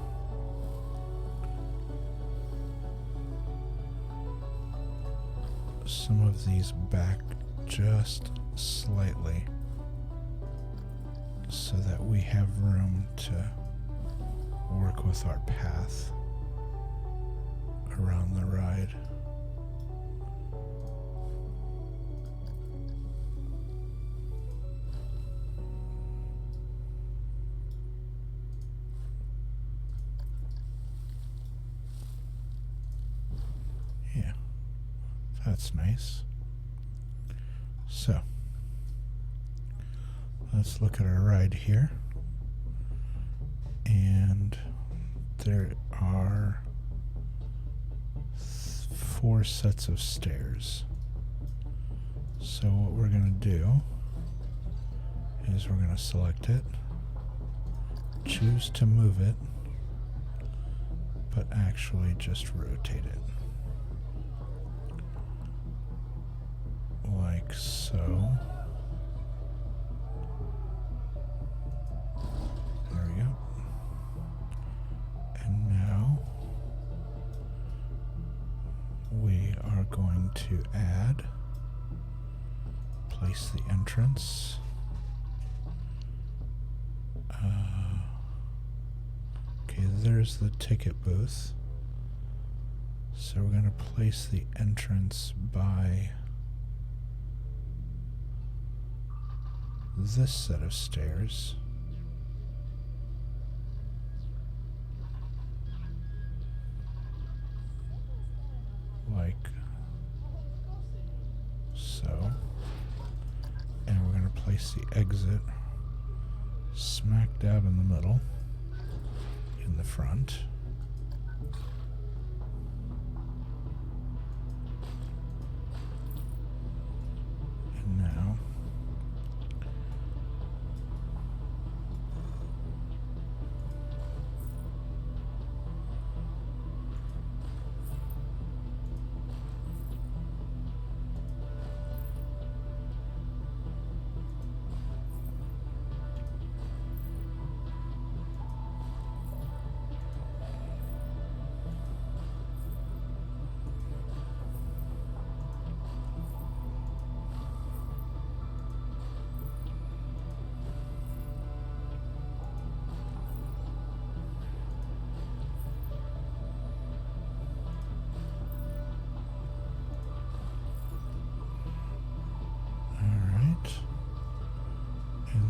some of these back just slightly so that we have room to work with our path around the ride. That's nice. So, let's look at our ride here. And there are 4 sets of stairs. So what we're going to do is we're going to select it, choose to move it, but actually just rotate it. Like so. There we go. And now we are going to place the entrance. Okay, there's the ticket booth. So we're going to place the entrance by this set of stairs. Like so. And we're going to place the exit smack dab in the middle, in the front. And now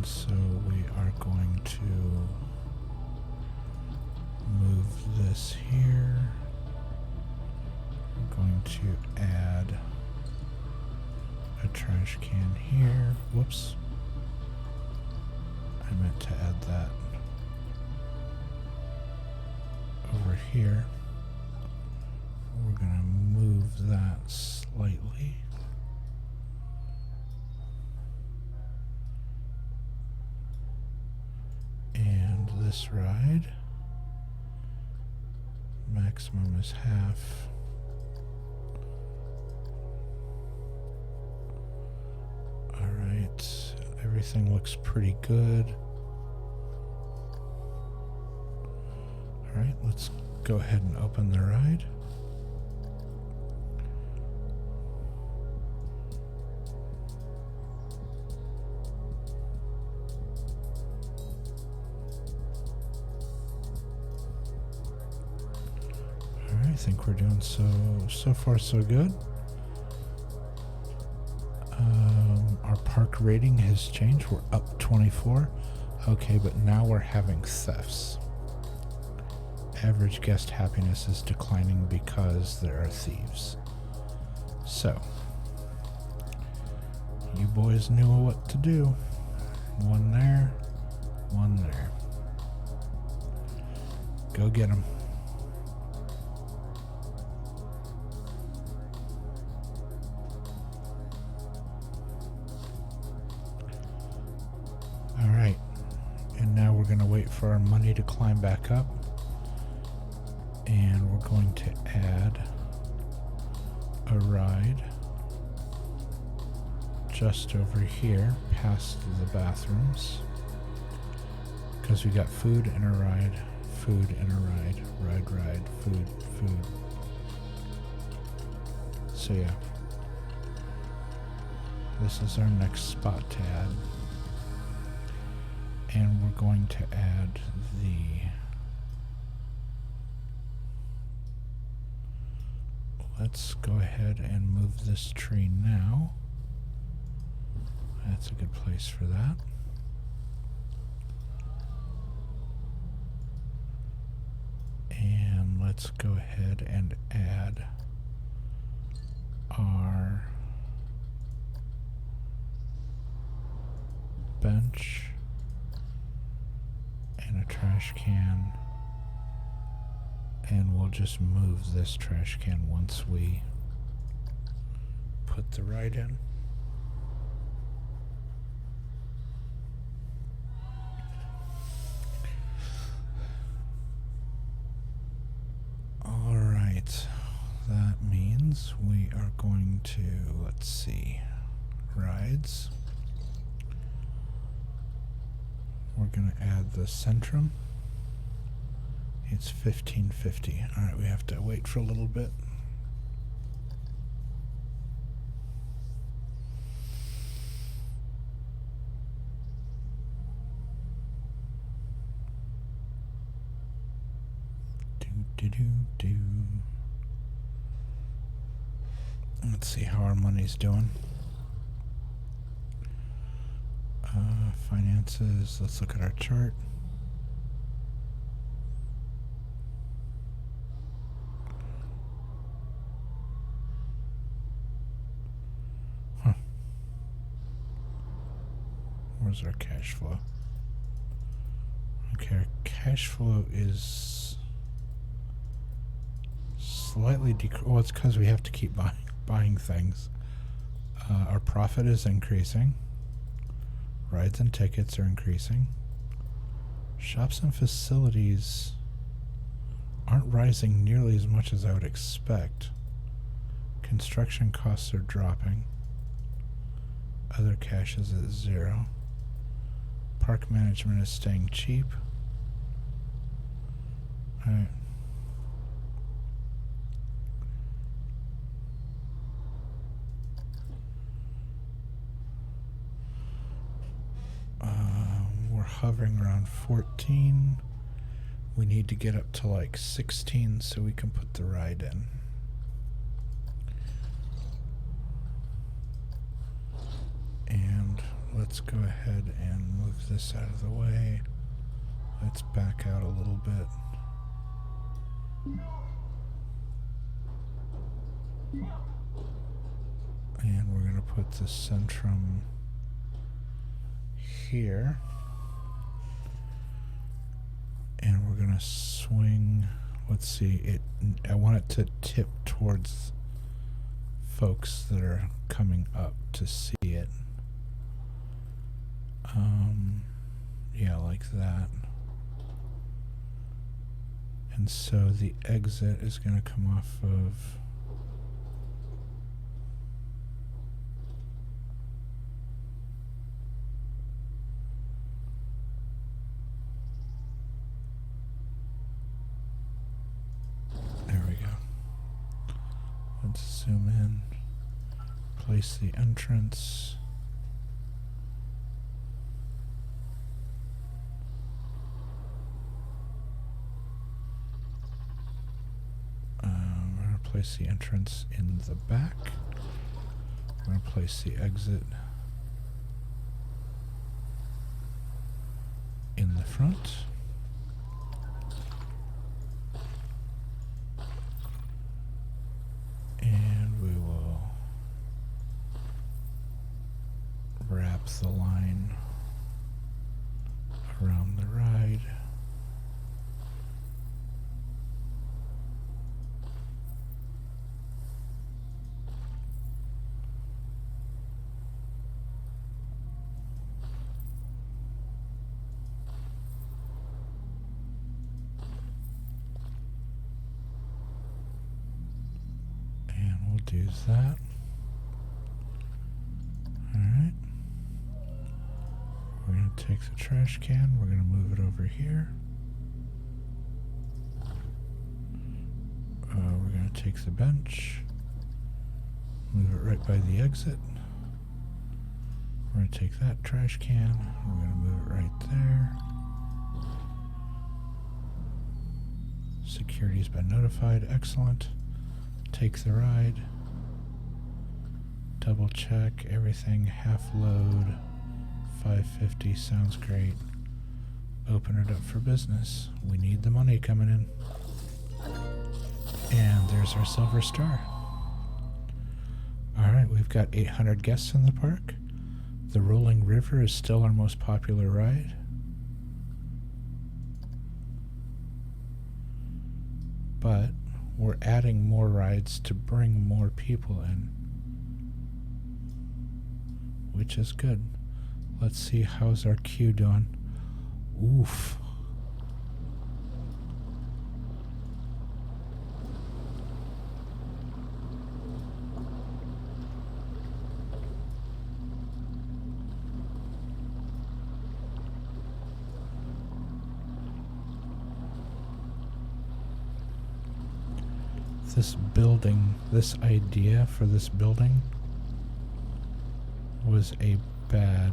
So we are going to move this here. We're going to add a trash can here. Whoops. I meant to add that over here. We're going to move that slightly. And this ride, maximum is half. Alright, everything looks pretty good. Alright, let's go ahead and open the ride. Alright, I think we're doing so far so good. Our park rating has changed. We're up 24. Okay, but now we're having thefts. Average guest happiness is declining because there are thieves. So, you boys knew what to do. One there, one there. Go get them. Alright, and now we're going to wait for our money to climb back up. And we're going to add a ride just over here past the bathrooms. Because we got food and a ride, food and a ride, ride, food. So yeah, this is our next spot to add. And we're going to add let's go ahead and move this tree now. That's a good place for that. And let's go ahead and add our bench and a trash can, and we'll just move this trash can once we put the ride in. Alright, that means we are going to, let's see, rides. We're going to add the Centrum. It's $15.50. Alright, we have to wait for a little bit. Do. Let's see how our money's doing. Finances, let's look at our chart. Where's our cash flow? Okay, our cash flow is slightly well, it's because we have to keep buying things. Our profit is increasing. Rides and tickets are increasing. Shops and facilities aren't rising nearly as much as I would expect. Construction costs are dropping. Other cash is at 0. Park management is staying cheap. Alright. We're hovering around 14. We need to get up to like 16 so we can put the ride in. And let's go ahead and move this out of the way. Let's back out a little bit. And we're going to put the centrum here. And we're going to swing, let's see, I want it to tip towards folks that are coming up to see it. Yeah, like that. And so the exit is going to come off of there we go. Let's zoom in, place the entrance. Place the entrance in the back. We're going to place the exit in the front. And we will wrap the line around the ride. Do that. Alright. We're going to take the trash can, we're going to move it over here. We're going to take the bench, move it right by the exit. We're going to take that trash can, we're going to move it right there. Security's been notified, excellent. Take the ride. Double check everything, half load, 550 sounds great. Open it up for business. We need the money coming in. And there's our silver star. Alright, we've got 800 guests in the park. The Rolling River is still our most popular ride. But we're adding more rides to bring more people in, which is good. Let's see, how's our queue doing? Oof. This building, this idea for this building was a bad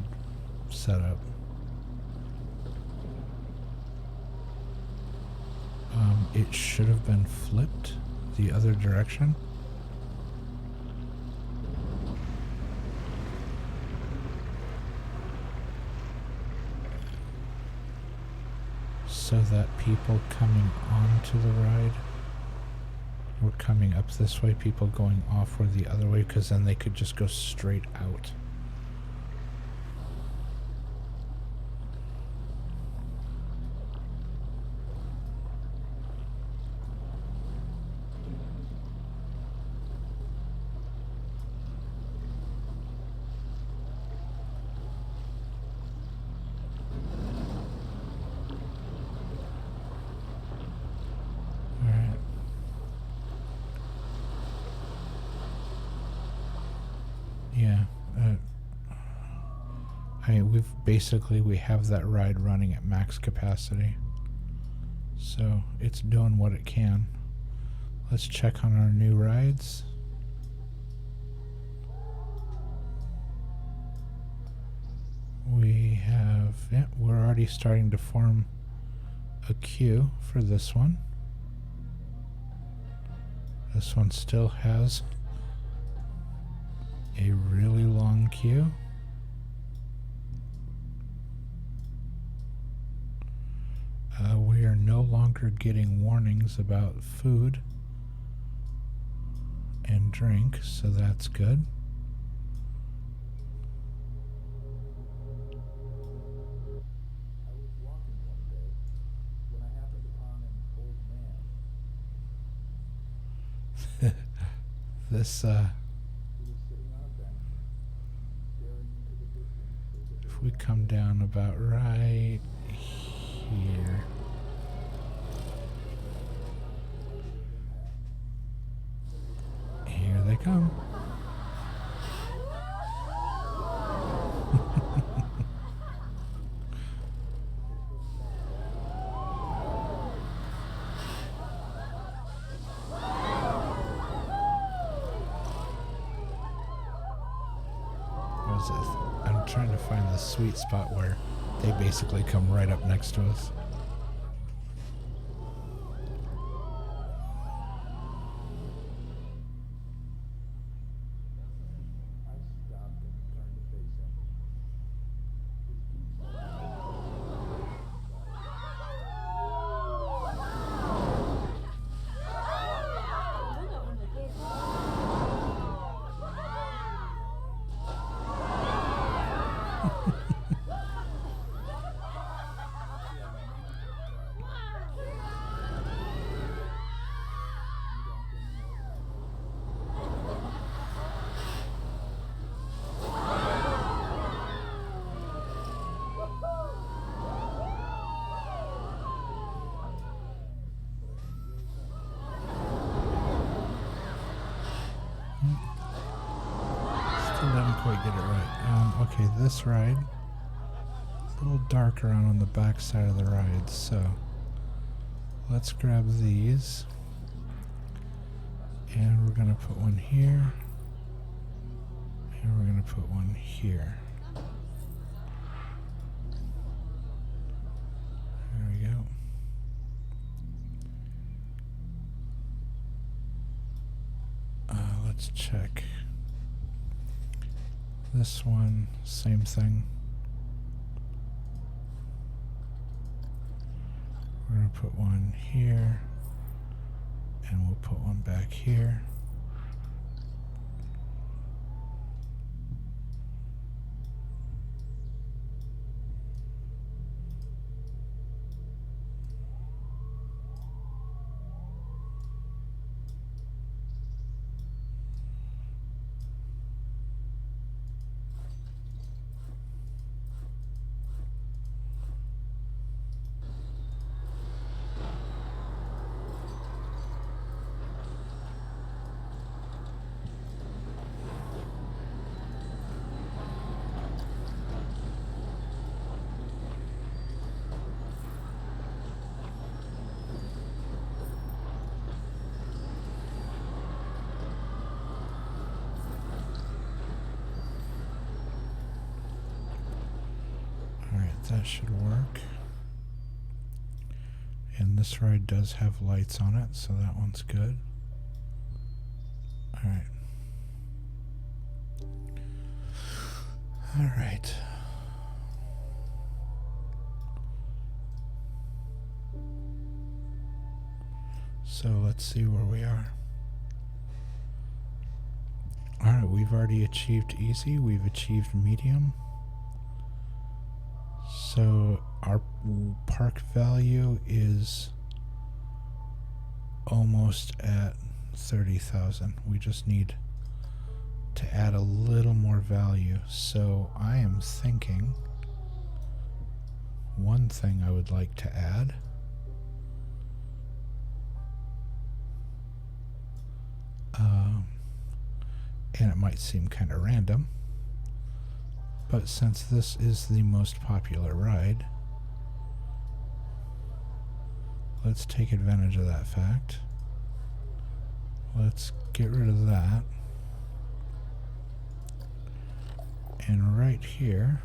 setup. It should have been flipped the other direction. So that people coming onto the ride were coming up this way, people going off were the other way, because then they could just go straight out. We have that ride running at max capacity, so it's doing what it can. Let's check on our new rides. We have, yeah, we're already starting to form a queue for this one. This one still has a really long queue. no longer getting warnings about food and drink, so that's good. This, if we come down about right here. Here they come. I'm trying to find the sweet spot where they basically come right up next to us. Still didn't quite get it right. Okay, this ride, a little darker on the back side of the ride, so let's grab these, and we're going to put one here, and we're going to put one here. There we go. Let's check. This one, same thing. We're going to put one here, and we'll put one back here. That should work. And this ride does have lights on it, so that one's good. Alright. Alright. So let's see where we are. Alright, we've already achieved easy, we've achieved medium. So our park value is almost at 30,000. We just need to add a little more value. So I am thinking one thing I would like to add and it might seem kind of random, but since this is the most popular ride, let's take advantage of that fact. Let's get rid of that. And right here,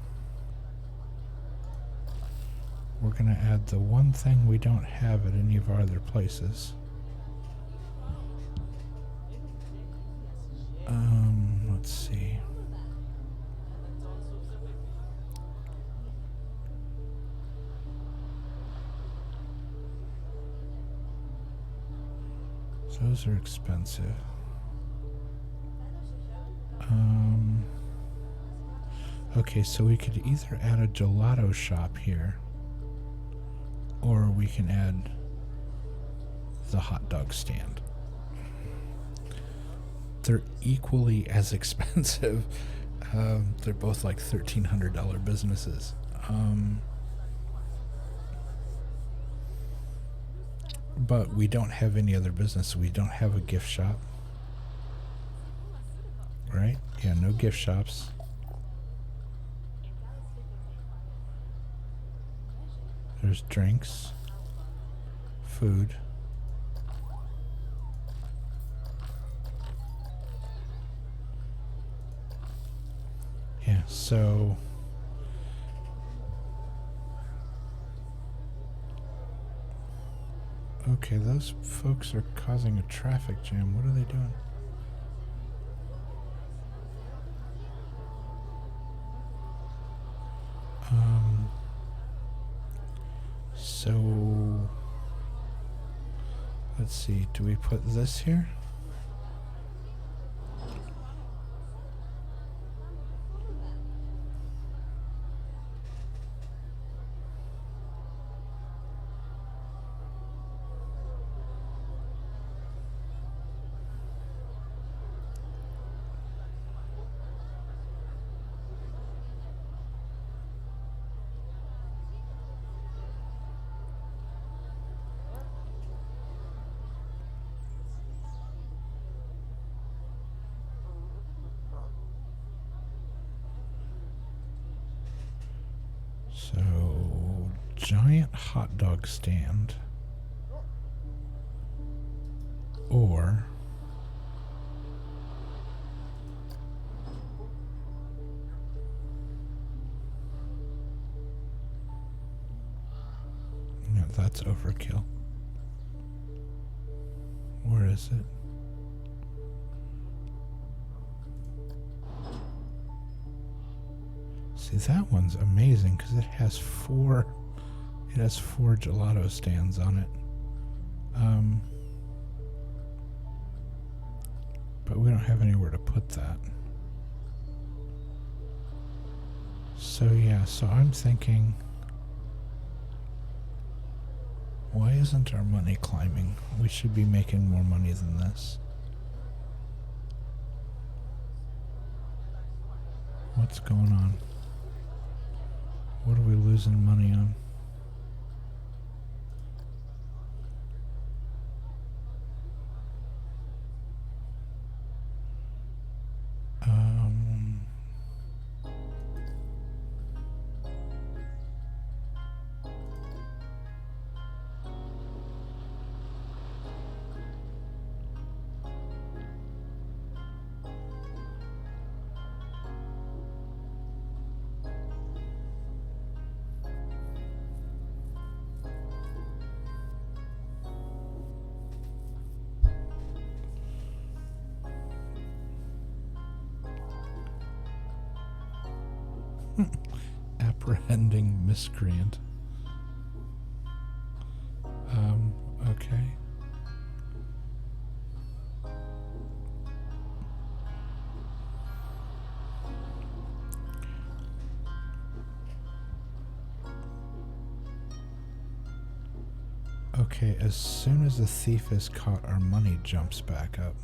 we're going to add the one thing we don't have at any of our other places. Let's see. Those are expensive. Okay, so we could either add a gelato shop here, or we can add the hot dog stand. They're equally as expensive. They're both like $1,300 businesses. But we don't have any other business. We don't have a gift shop. Right? Yeah, no gift shops. There's drinks, food. Yeah, so okay, those folks are causing a traffic jam. What are they doing? So let's see, do we put this here? So, giant hot dog stand, or no, that's overkill. Where is it? See, that one's amazing because it has four gelato stands on it. But we don't have anywhere to put that. So yeah, so I'm thinking, why isn't our money climbing? We should be making more money than this. What's going on? What are we losing money on? Apprehending miscreant. Okay. Okay, as soon as the thief is caught, our money jumps back up.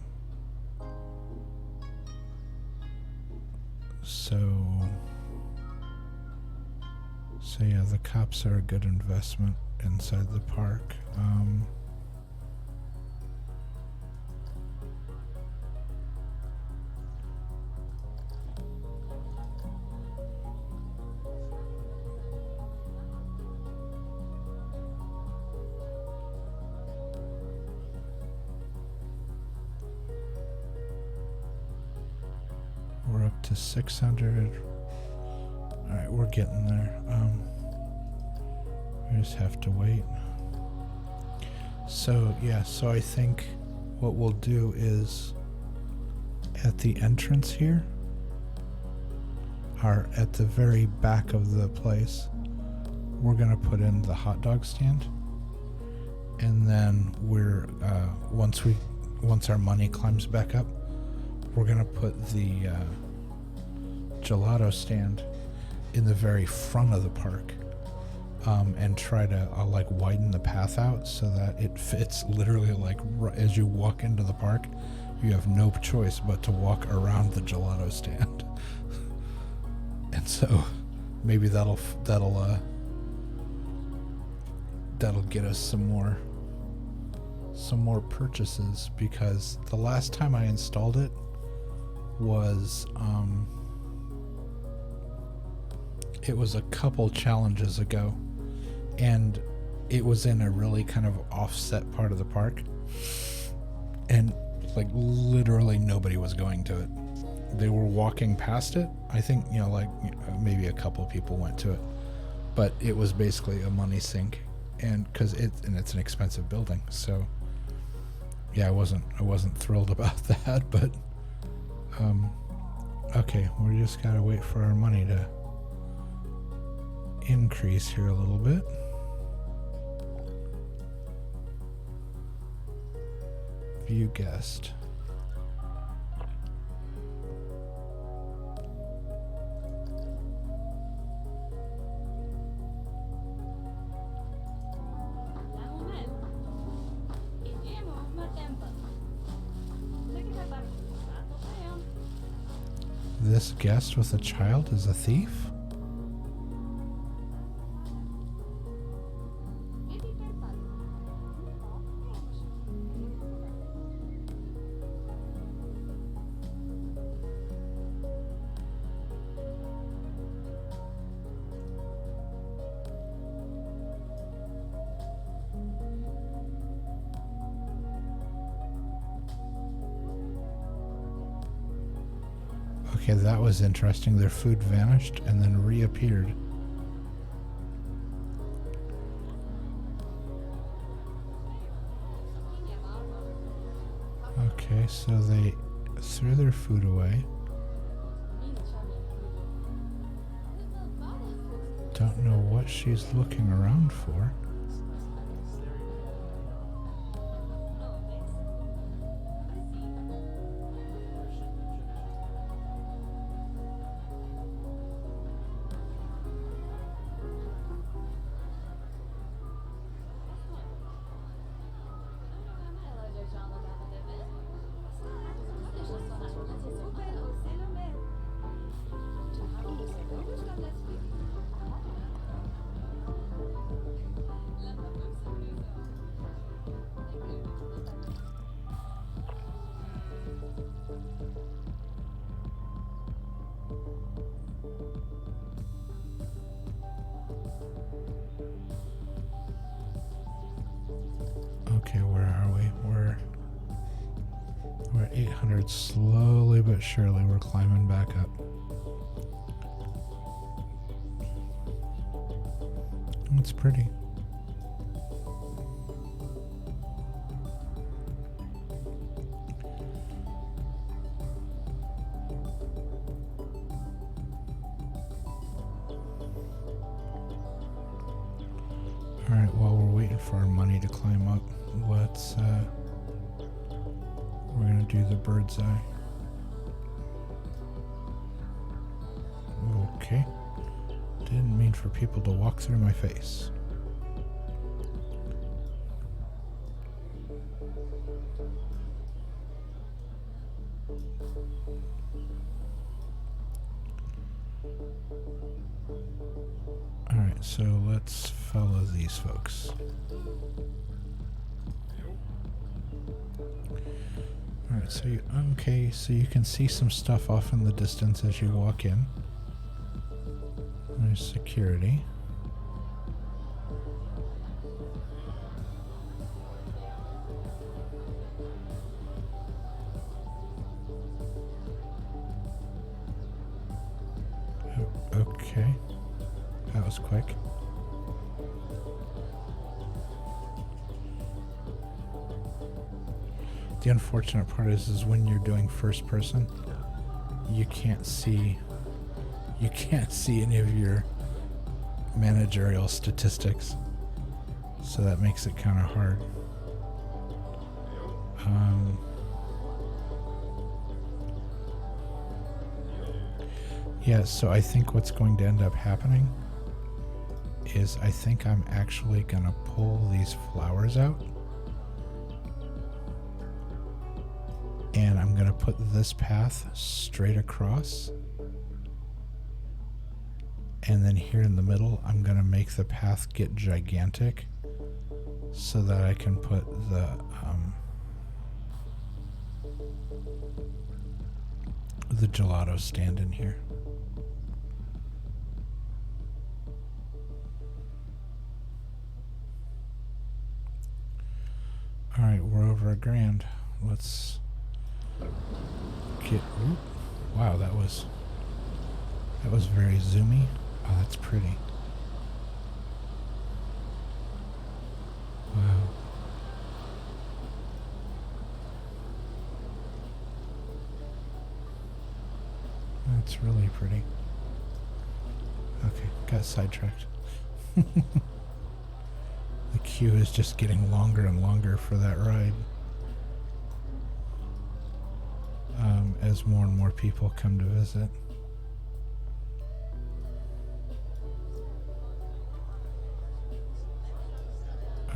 So yeah, the cops are a good investment inside the park. We're up to 600. Alright, we're getting there. We just have to wait. So, yeah, so I think what we'll do is at the entrance here, or at the very back of the place, we're going to put in the hot dog stand. And then we're, once we once our money climbs back up, we're gonna put the gelato stand in the very front of the park, and try to like widen the path out so that it fits literally like as you walk into the park. You have no choice but to walk around the gelato stand. And so maybe that'll get us some more purchases, because the last time I installed it was it was a couple challenges ago, and it was in a really kind of offset part of the park, and like literally nobody was going to it. They were walking past it. I think, maybe a couple people went to it, but it was basically a money sink, and because it's an expensive building. So yeah, I wasn't thrilled about that, but okay, we just gotta wait for our money to increase here a little bit. View guest. This guest with a child is a thief? Okay, that was interesting. Their food vanished and then reappeared. Okay, so they threw their food away. Don't know what she's looking around for. Okay, where are we? We're at 800. Slowly but surely we're climbing back up. It's pretty. Alright, while we're waiting for our money to climb up, we're gonna do the bird's eye. Okay. Didn't mean for people to walk through my face. Alright, so let's follow these folks. Alright, so you can see some stuff off in the distance as you walk in. There's security. Okay. That was quick. The unfortunate part is when you're doing first person, you can't see any of your managerial statistics, so that makes it kind of hard. Yeah, so I think what's going to end up happening is I think I'm actually going to pull these flowers out. And I'm going to put this path straight across. And then here in the middle, I'm going to make the path get gigantic so that I can put the gelato stand in here. All right, we're over $1,000. Let's get. Ooh, wow, that was very zoomy. Oh, that's pretty. Wow. That's really pretty. Okay, got sidetracked. The queue is just getting longer and longer for that ride. As more and more people come to visit.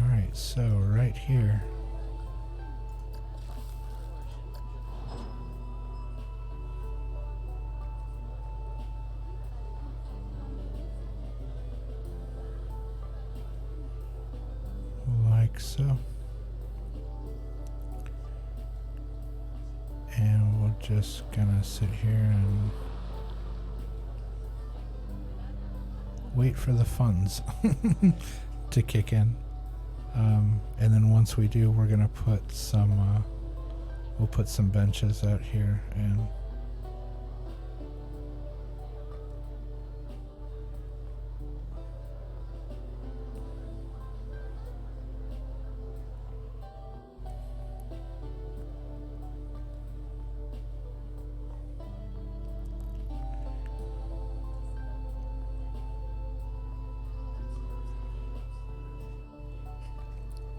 Alright, so right here. Like so. And we're just gonna sit here and wait for the funds to kick in. And then once we do, we're gonna put some we'll put some benches out here and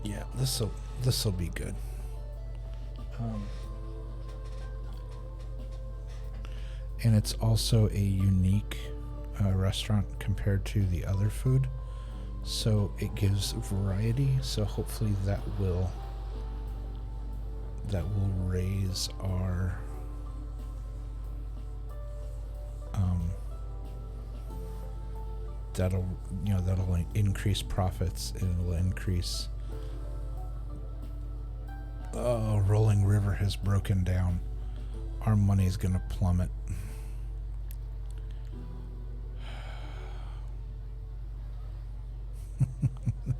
yeah, this'll be good. And it's also a unique restaurant compared to the other food, so it gives variety. So hopefully that will raise our that'll increase profits. It'll increase. Oh, Rolling River has broken down. Our money's gonna plummet.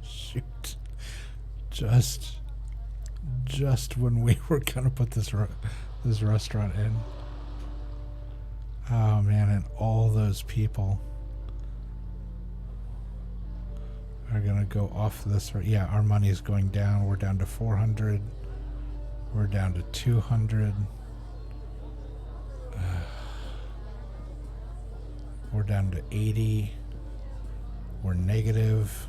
Shoot. Just when we were gonna put this restaurant in. Oh man, and all those people are gonna go off this. Yeah, our money is going down. We're down to 400. We're down to 200. We're down to 80. We're negative.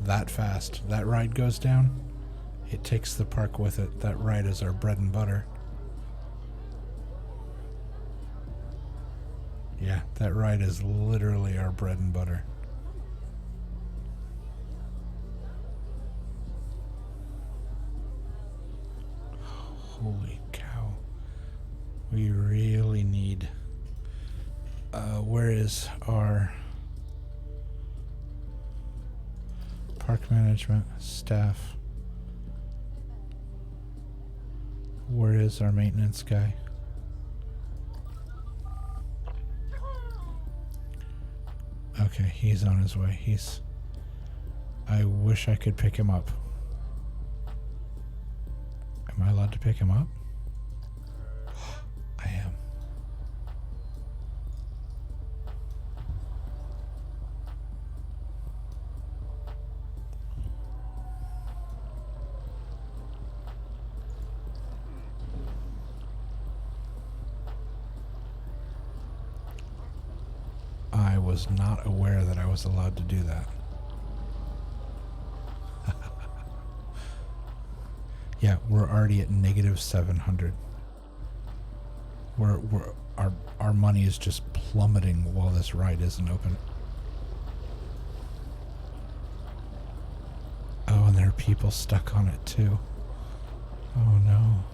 That fast. That ride goes down. It takes the park with it. That ride is our bread and butter. Yeah, that ride is literally our bread and butter. Holy cow. We really need... where is our park management staff? Where is our maintenance guy? Okay, he's on his way. I wish I could pick him up. Am I allowed to pick him up? I am. I was not aware that I was allowed to do that. Yeah, we're already at negative 700. Our money is just plummeting while this ride isn't open. Oh, and there are people stuck on it too. Oh no.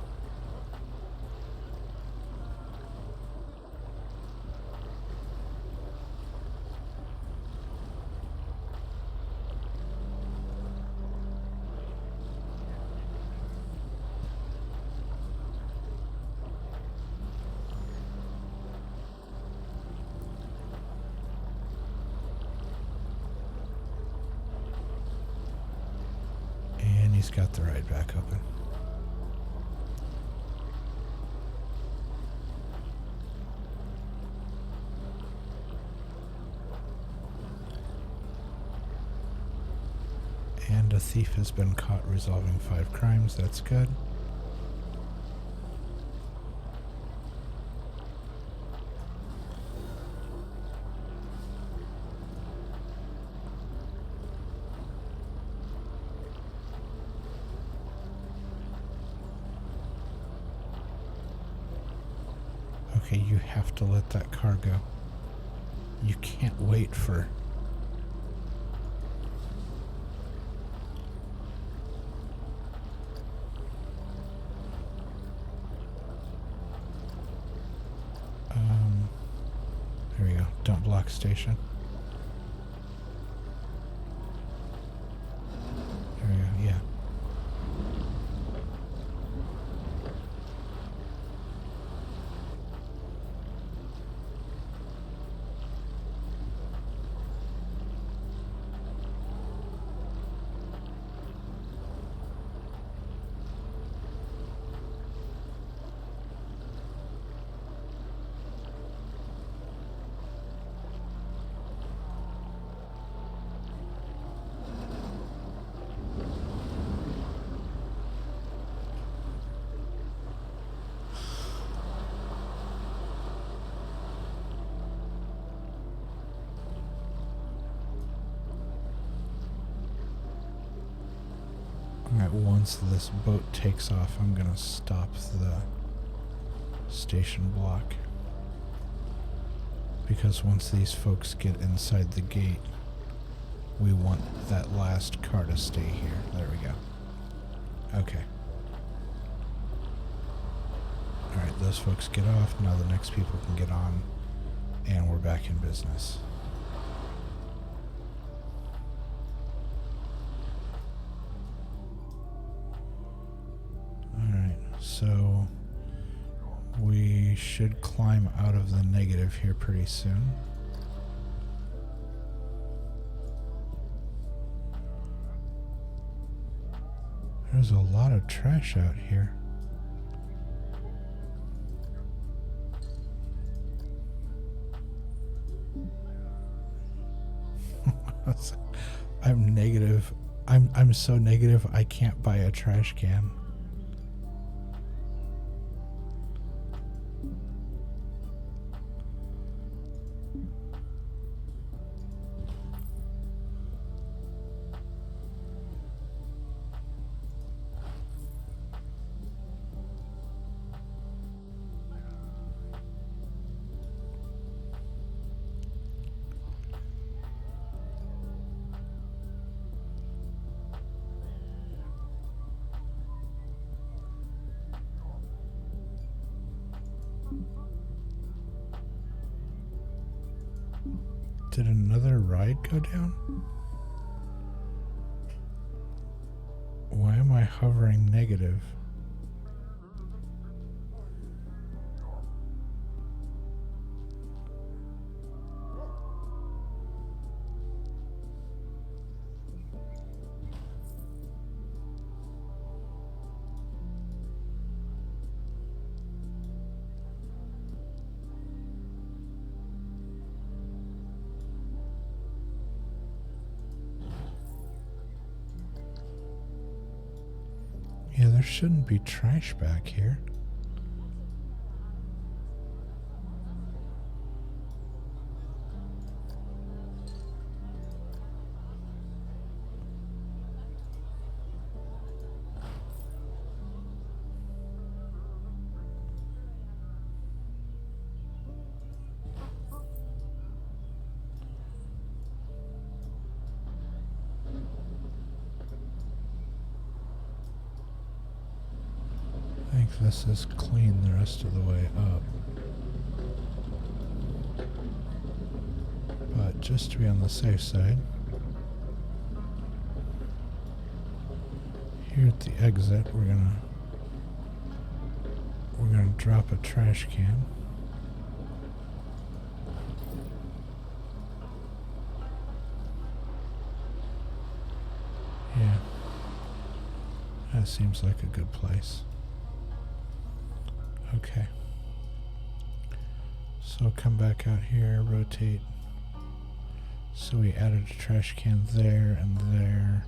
And he's got the ride back open. And a thief has been caught resolving 5 crimes. That's good. Okay, you have to let that car go. You can't wait for... Here we go. Don't block station. There we go, yeah. Alright, once this boat takes off, I'm gonna stop the station block. Because once these folks get inside the gate, we want that last car to stay here. There we go. Okay. Alright, those folks get off. Now the next people can get on. And we're back in business. Alright, so we should climb out of the negative here pretty soon. There's a lot of trash out here. I'm negative. I'm so negative I can't buy a trash can. Did another ride go down? Why am I hovering negative? Yeah, there shouldn't be trash back here. this is clean the rest of the way up. But just to be on the safe side, here at the exit, we're gonna drop a trash can. Yeah, that seems like a good place. Okay, so come back out here, rotate. So we added a trash can there and there.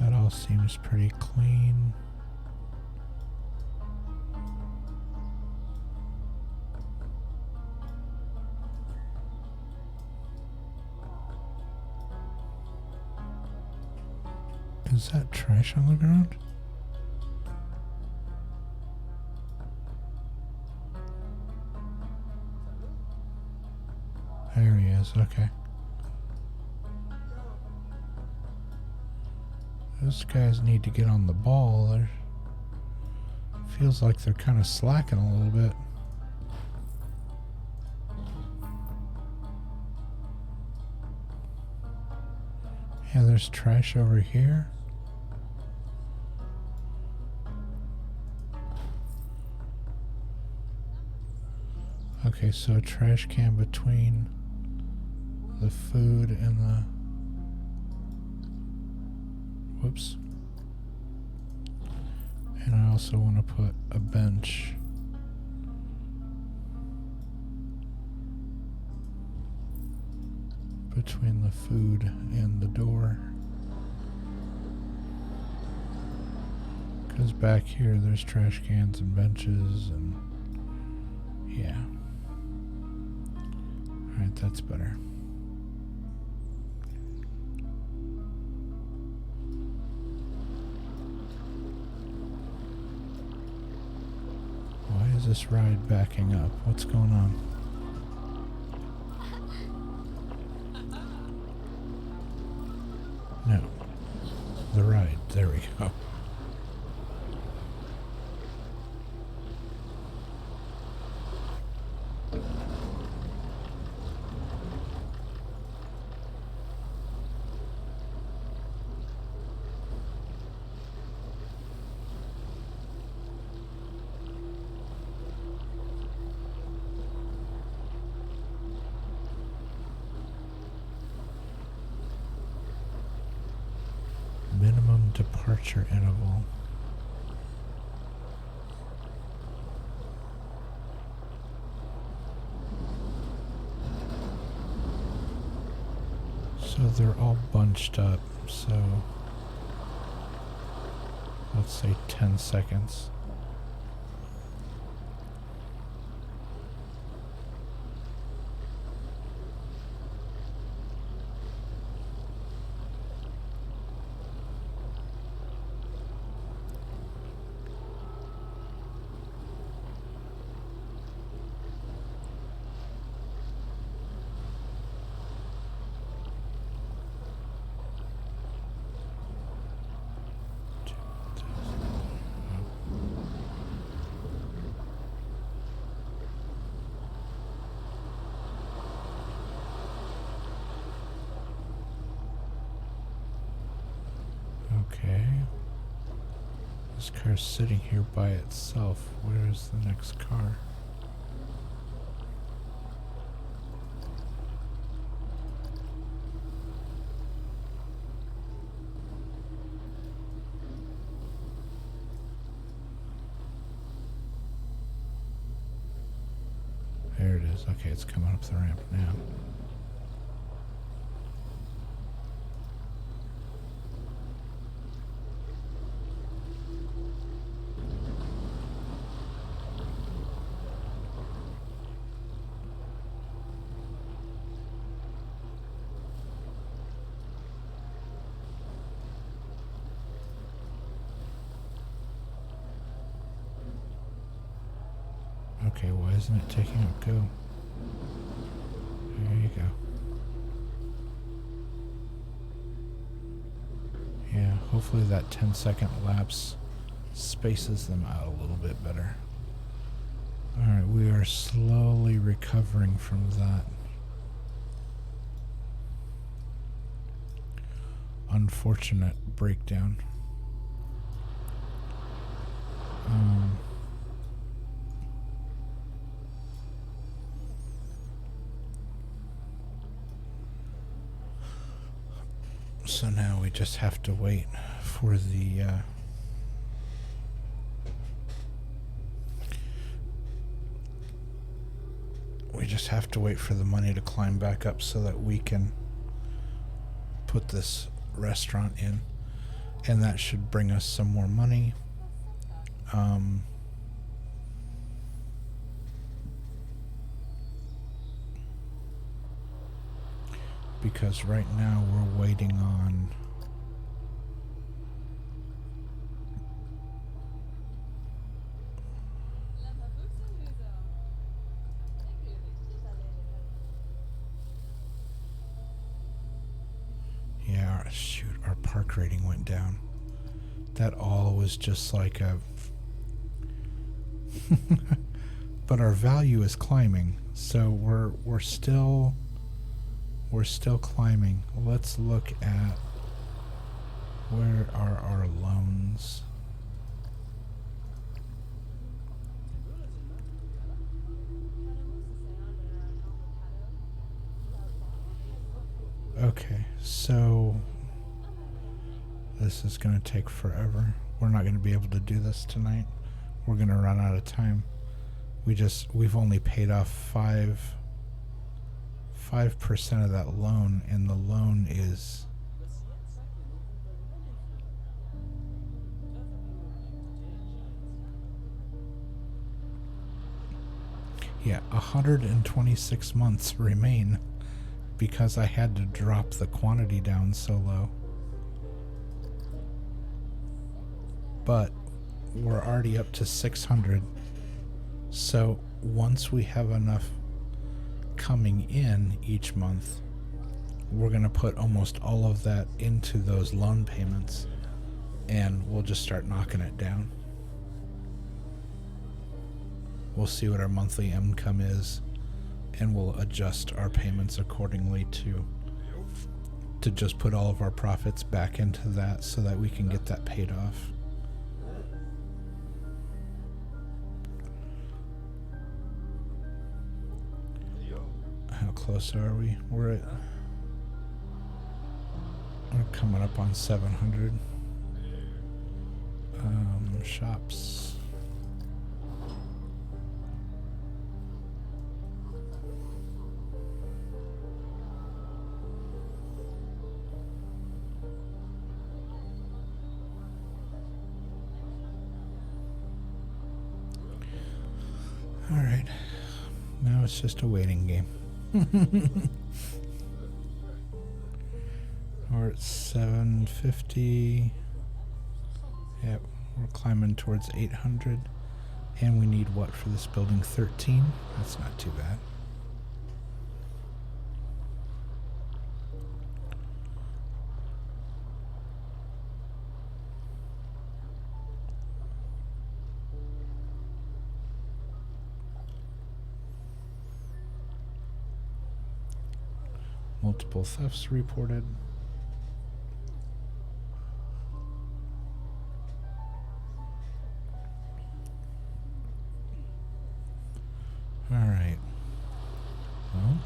That all seems pretty clean. Is that trash on the ground? There he is, okay. Those guys need to get on the ball. There feels like they're kind of slacking a little bit. Yeah, there's trash over here. Okay, so a trash can between the food and the... Whoops. And I also want to put a bench between the food and the door. Because back here there's trash cans and benches and... yeah. Alright, that's better. Why is this ride backing up? What's going on? No. The ride. There we go. Minimum departure interval. So they're all bunched up, so let's say 10 seconds. Okay. This car's sitting here by itself. Where is the next car? There it is. Okay, it's coming up the ramp now. Okay, why isn't it taking a go? There you go. Yeah, hopefully that 10-second lapse spaces them out a little bit better. Alright, we are slowly recovering from that unfortunate breakdown. So now we just have to wait for the money to climb back up so that we can put this restaurant in, and that should bring us some more money. Because right now we're waiting on shoot, our park rating went down. That all was just like a but our value is climbing, so we're still climbing. Let's look at where are our loans. Okay, so this is going to take forever. We're not going to be able to do this tonight. We're going to run out of time. We've only paid off 5% of that loan, and the loan is yeah, 126 months remain because I had to drop the quantity down so low. But we're already up to 600. So once we have enough coming in each month, we're going to put almost all of that into those loan payments, and we'll just start knocking it down. We'll see what our monthly income is, and we'll adjust our payments accordingly to just put all of our profits back into that so that we can get that paid off. How close are we? We're coming up on 700. Shops. All right. Now it's just a waiting game. We're at 750. Yep, we're climbing towards 800. And we need what for this building? 13? That's not too bad. Multiple thefts reported. All right. Well,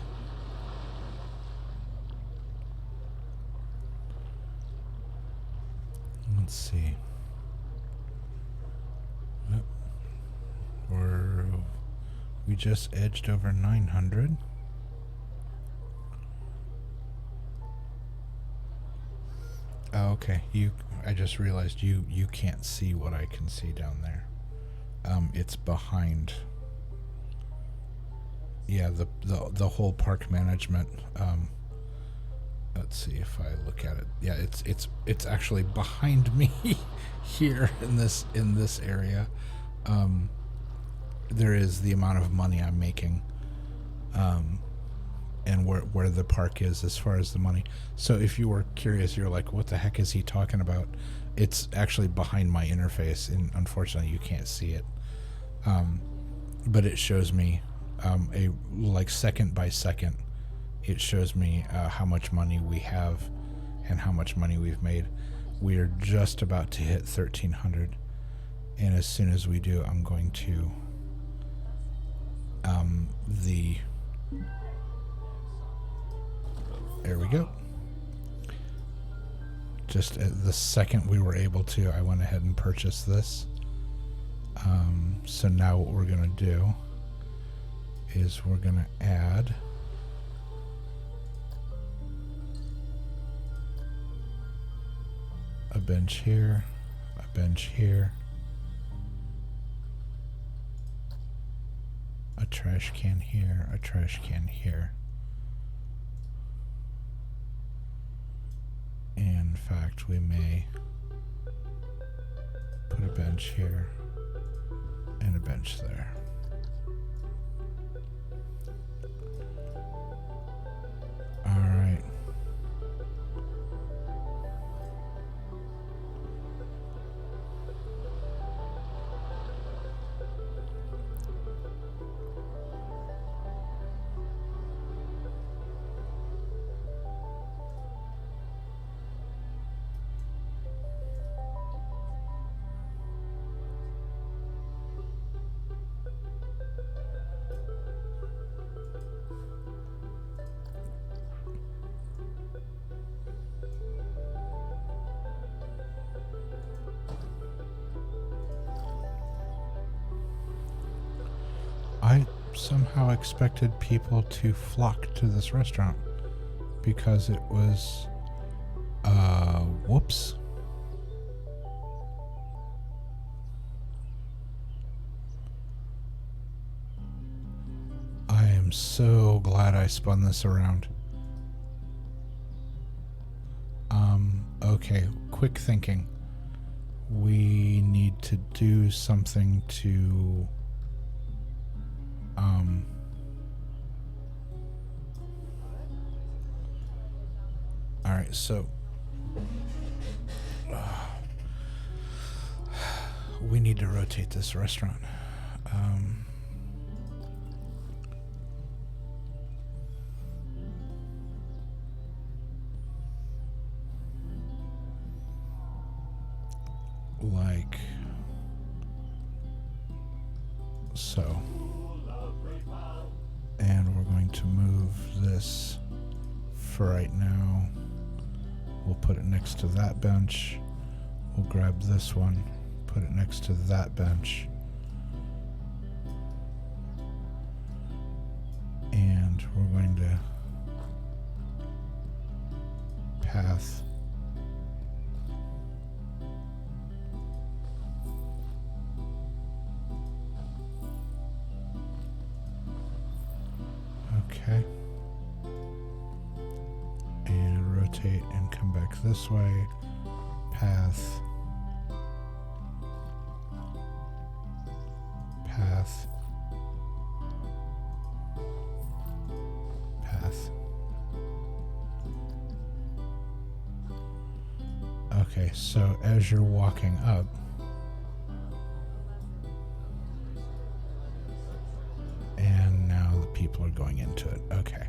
let's see. Yep. We just edged over 900. Oh, okay. I just realized you can't see what I can see down there. It's behind. Yeah, the whole park management. Let's see if I look at it. Yeah, it's actually behind me here in this area. there is the amount of money I'm making, and where the park is as far as the money. So if you were curious, you're like, what the heck is he talking about? It's actually behind my interface, and unfortunately you can't see it. But it shows me a like second by second. It shows me how much money we have and how much money we've made. We are just about to hit 1,300, and as soon as we do, I'm going to there we go. Just at the second we were able to, I went ahead and purchased this. So now what we're going to do is we're going to add a bench here, a bench here, a trash can here, a trash can here. And in fact, we may put a bench here and a bench there. All right. I somehow expected people to flock to this restaurant because it was, whoops. I am so glad I spun this around. Okay, quick thinking. We need to do something to all right, so we need to rotate this restaurant. Like so. And we're going to move this for right now. We'll put it next to that bench. We'll grab this one, put it next to that bench. And we're going to path okay. And rotate and come back this way. Path. Path. Path. Okay, so as you're walking up, and now the people are going into it. Okay.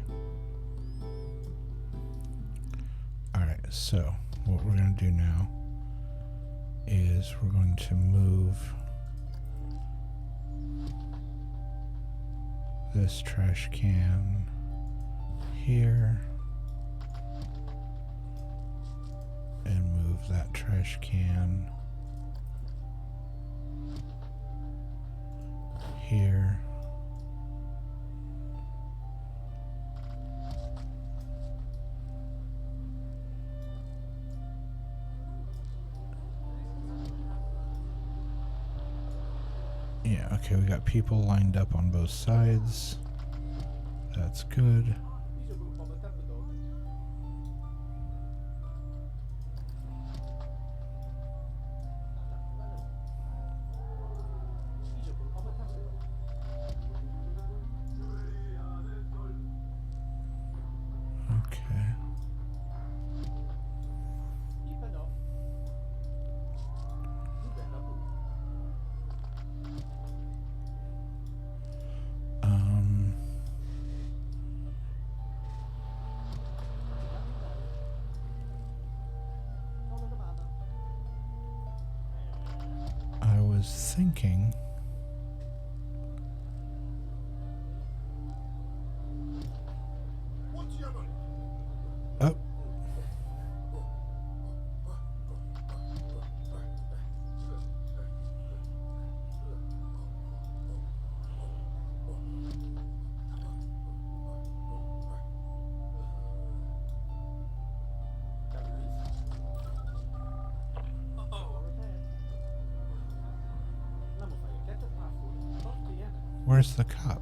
Alright, so what we're going to do now is we're going to move this trash can here and move that trash can here. Yeah, okay, we got people lined up on both sides. That's good. was thinking... Oh. Where's the cop?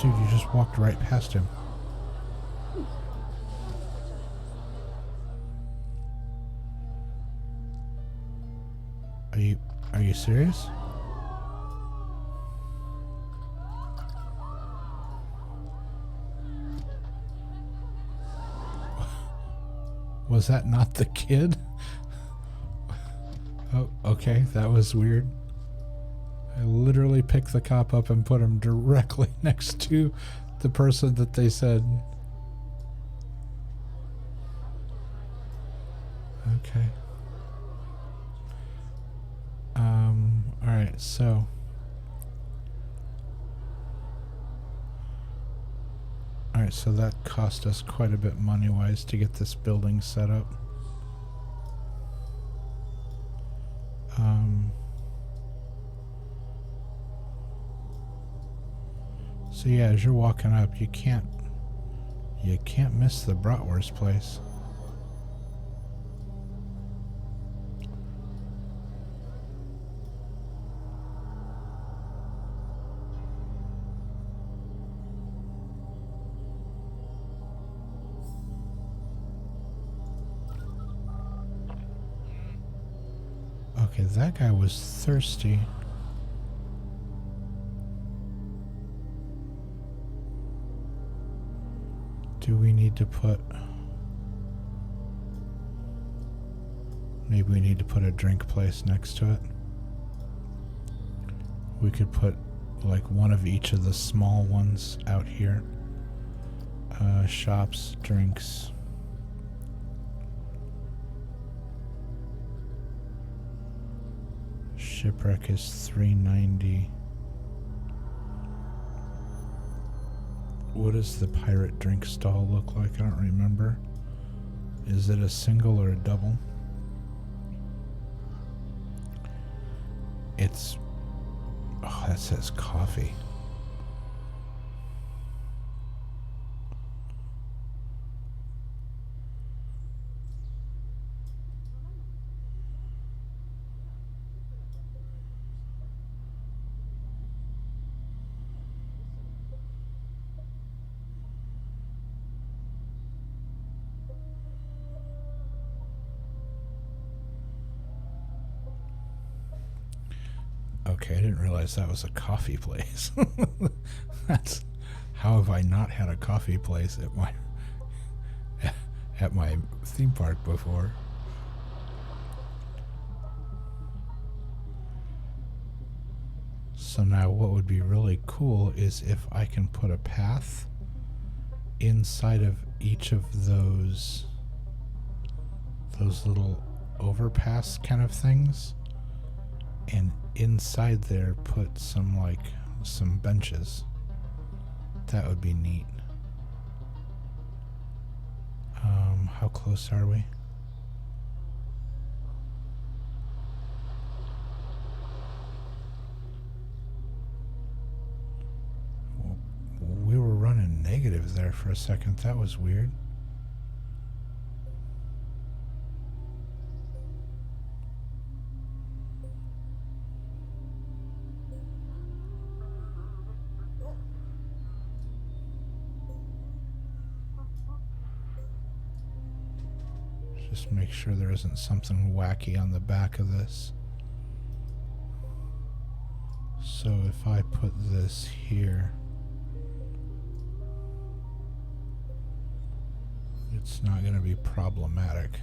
Dude, you just walked right past him. Are you serious? Was that not the kid? Oh, okay, that was weird. I literally picked the cop up and put him directly next to the person that they said. Okay. Alright, so. Alright, so that cost us quite a bit money-wise to get this building set up. So yeah, as you're walking up, you can't miss the bratwurst place. Okay, that guy was thirsty. Do we need to put... Maybe we need to put a drink place next to it. We could put like one of each of the small ones out here. Shops, drinks. Shipwreck is $3.90. What does the pirate drink stall look like? I don't remember. Is it a single or a double? It's... Oh, that says coffee. Okay, I didn't realize that was a coffee place. That's... How have I not had a coffee place at my theme park before? So now what would be really cool is if I can put a path inside of each of those little overpass kind of things, and inside there put some benches. That would be neat. How close are we? We were running negative there for a second. That was weird. Just make sure there isn't something wacky on the back of this. So if I put this here, it's not going to be problematic.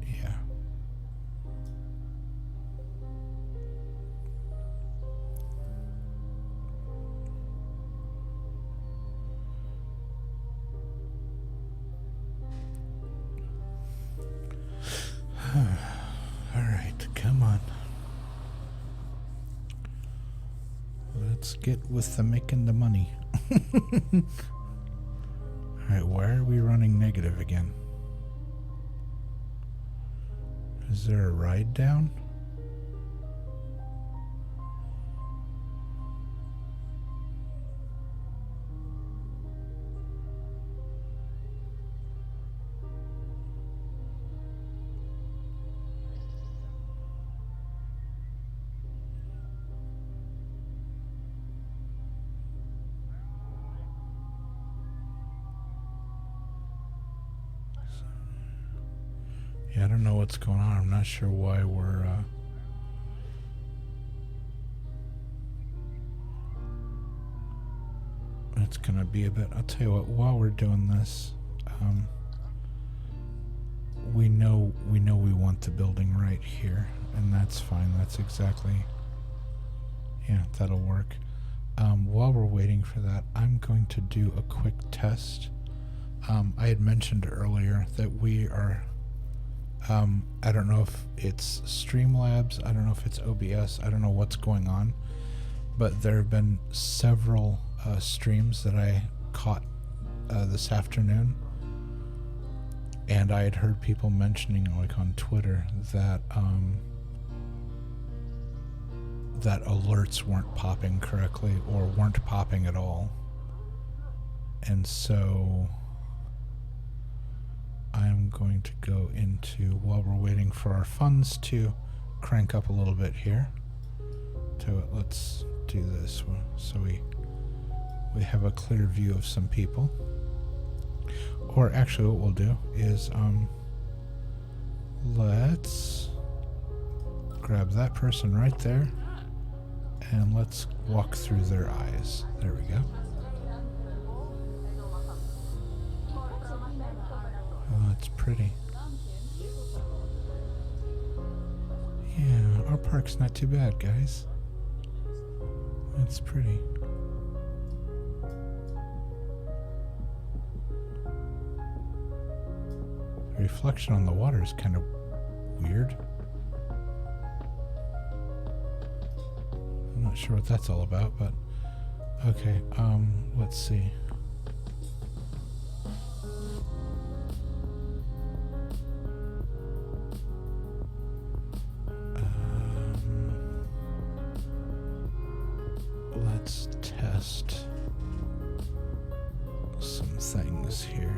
Yeah. All right, come on. Let's get with the making the money. Alright, why are we running negative again? Is there a ride down? Yeah, I don't know what's going on. I'm not sure why we're it's gonna be a bit. I'll tell you what, while we're doing this, we know we want the building right here, and that's fine. That's exactly, yeah, that'll work. While we're waiting for that, I'm going to do a quick test. I had mentioned earlier that we are, I don't know if it's Streamlabs, I don't know if it's OBS, I don't know what's going on, but there have been several streams that I caught this afternoon, and I had heard people mentioning, like on Twitter, that that alerts weren't popping correctly or weren't popping at all. And so I'm going to go into, while we're waiting for our funds to crank up a little bit here, let's do this so we have a clear view of some people. Or actually what we'll do is let's grab that person right there and let's walk through their eyes. There we go. Oh, that's pretty. Yeah, our park's not too bad, guys. That's pretty. The reflection on the water is kind of weird. I'm not sure what that's all about, but okay, let's see. Let's test some things here.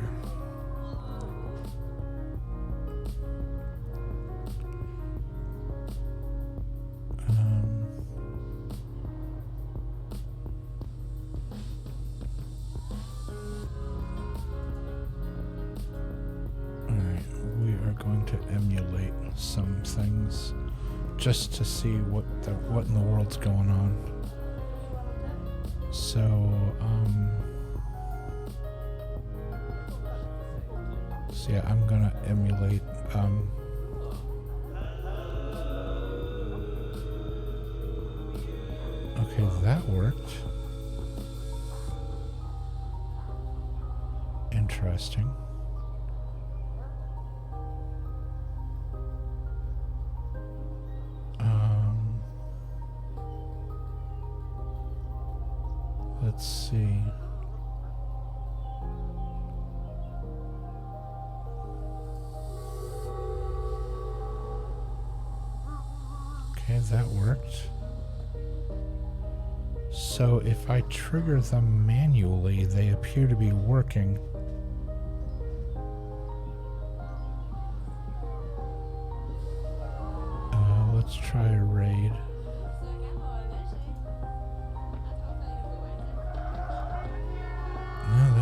Emulate some things just to see what in the world's going on. So yeah, I'm gonna emulate okay, that worked. Interesting. Let's see. Okay, that worked. So if I trigger them manually, they appear to be working. Let's try a raid.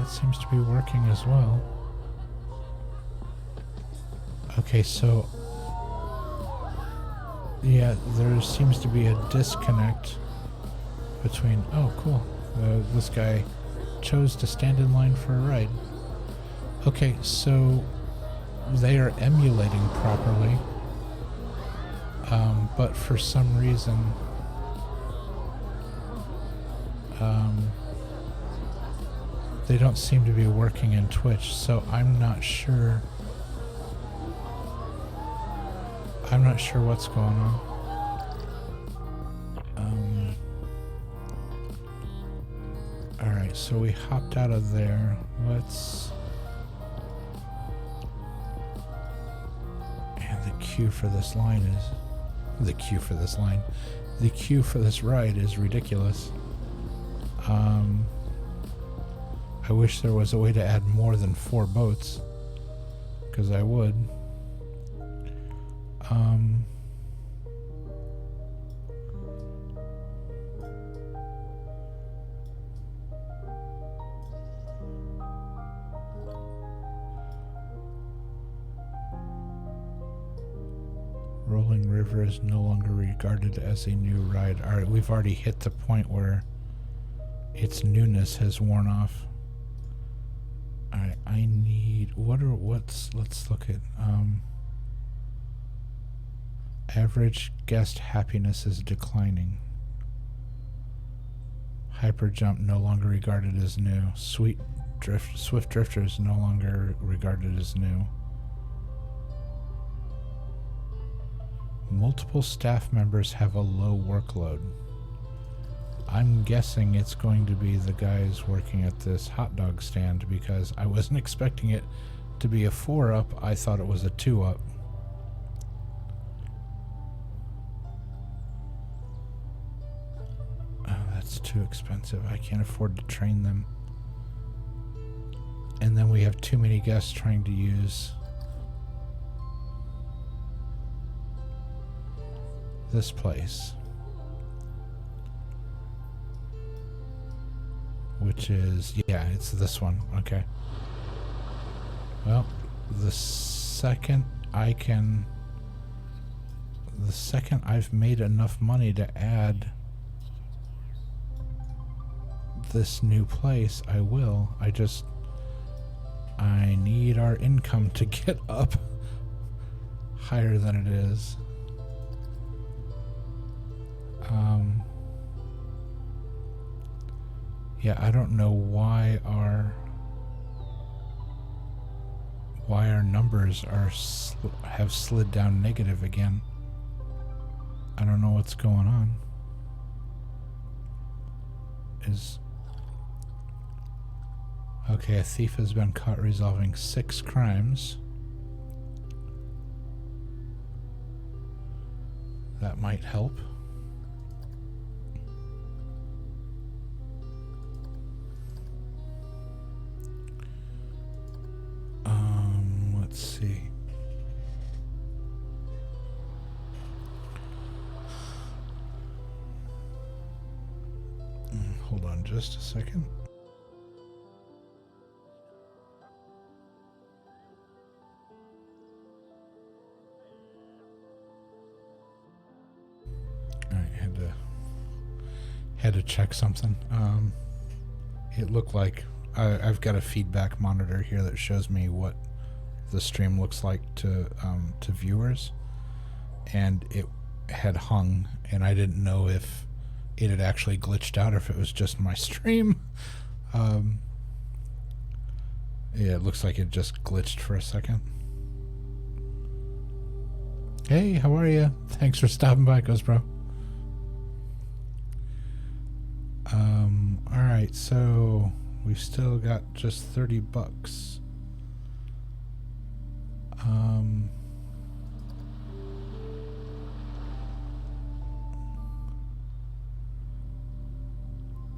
that seems to be working as well. Okay, so yeah, there seems to be a disconnect between... Oh, cool. This guy chose to stand in line for a ride. Okay, so they are emulating properly, but for some reason, they don't seem to be working in Twitch, so I'm not sure. I'm not sure what's going on. Alright, so we hopped out of there. Let's... And the queue for this line is... The queue for this line. The queue for this ride is ridiculous. I wish there was a way to add more than 4 boats. Because I would. Rolling River is no longer regarded as a new ride. Alright, we've already hit the point where its newness has worn off. Alright, I need... let's look at... average guest happiness is declining. Hyper Jump no longer regarded as new. Swift Drifter is no longer regarded as new. Multiple staff members have a low workload. I'm guessing it's going to be the guys working at this hot dog stand, because I wasn't expecting it to be a 4-up. I thought it was a 2-up. Oh, that's too expensive. I can't afford to train them. And then we have too many guests trying to use this place, which is, yeah, it's this one. Okay. Well, the second I've made enough money to add this new place, I will. I need our income to get up higher than it is. Yeah, I don't know why our numbers have slid down negative again. I don't know what's going on. Okay, a thief has been caught resolving 6 crimes. That might help. Let's see. Hold on just a second. Had to check something. It looked like I've got a feedback monitor here that shows me what the stream looks like to viewers, and it had hung, and I didn't know if it had actually glitched out or if it was just my stream. Yeah, it looks like it just glitched for a second. Hey, how are you? Thanks for stopping by, Ghost Bro. Alright, so we've still got just 30 bucks.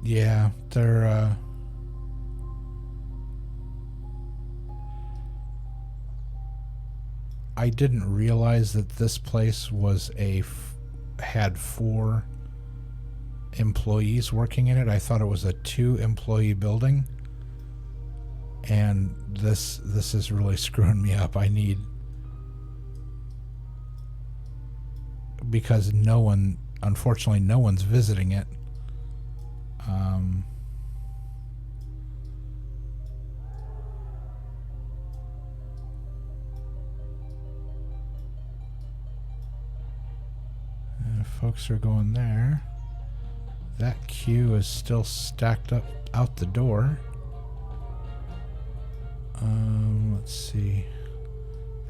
Yeah, they're, I didn't realize that this place was had 4 employees working in it. I thought it was a 2-employee building. And this is really screwing me up. I need, because unfortunately no one's visiting it. And folks are going there. That queue is still stacked up out the door. Let's see.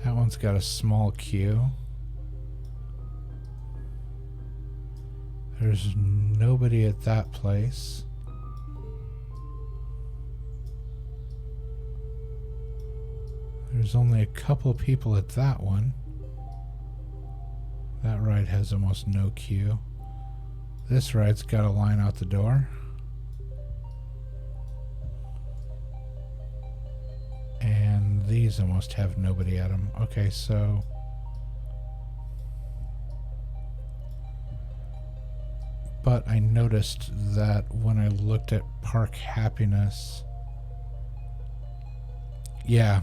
That one's got a small queue. There's nobody at that place. There's only a couple people at that one. That ride has almost no queue. This ride's got a line out the door. And these almost have nobody at them. Okay, so but I noticed that when I looked at Park Happiness, yeah,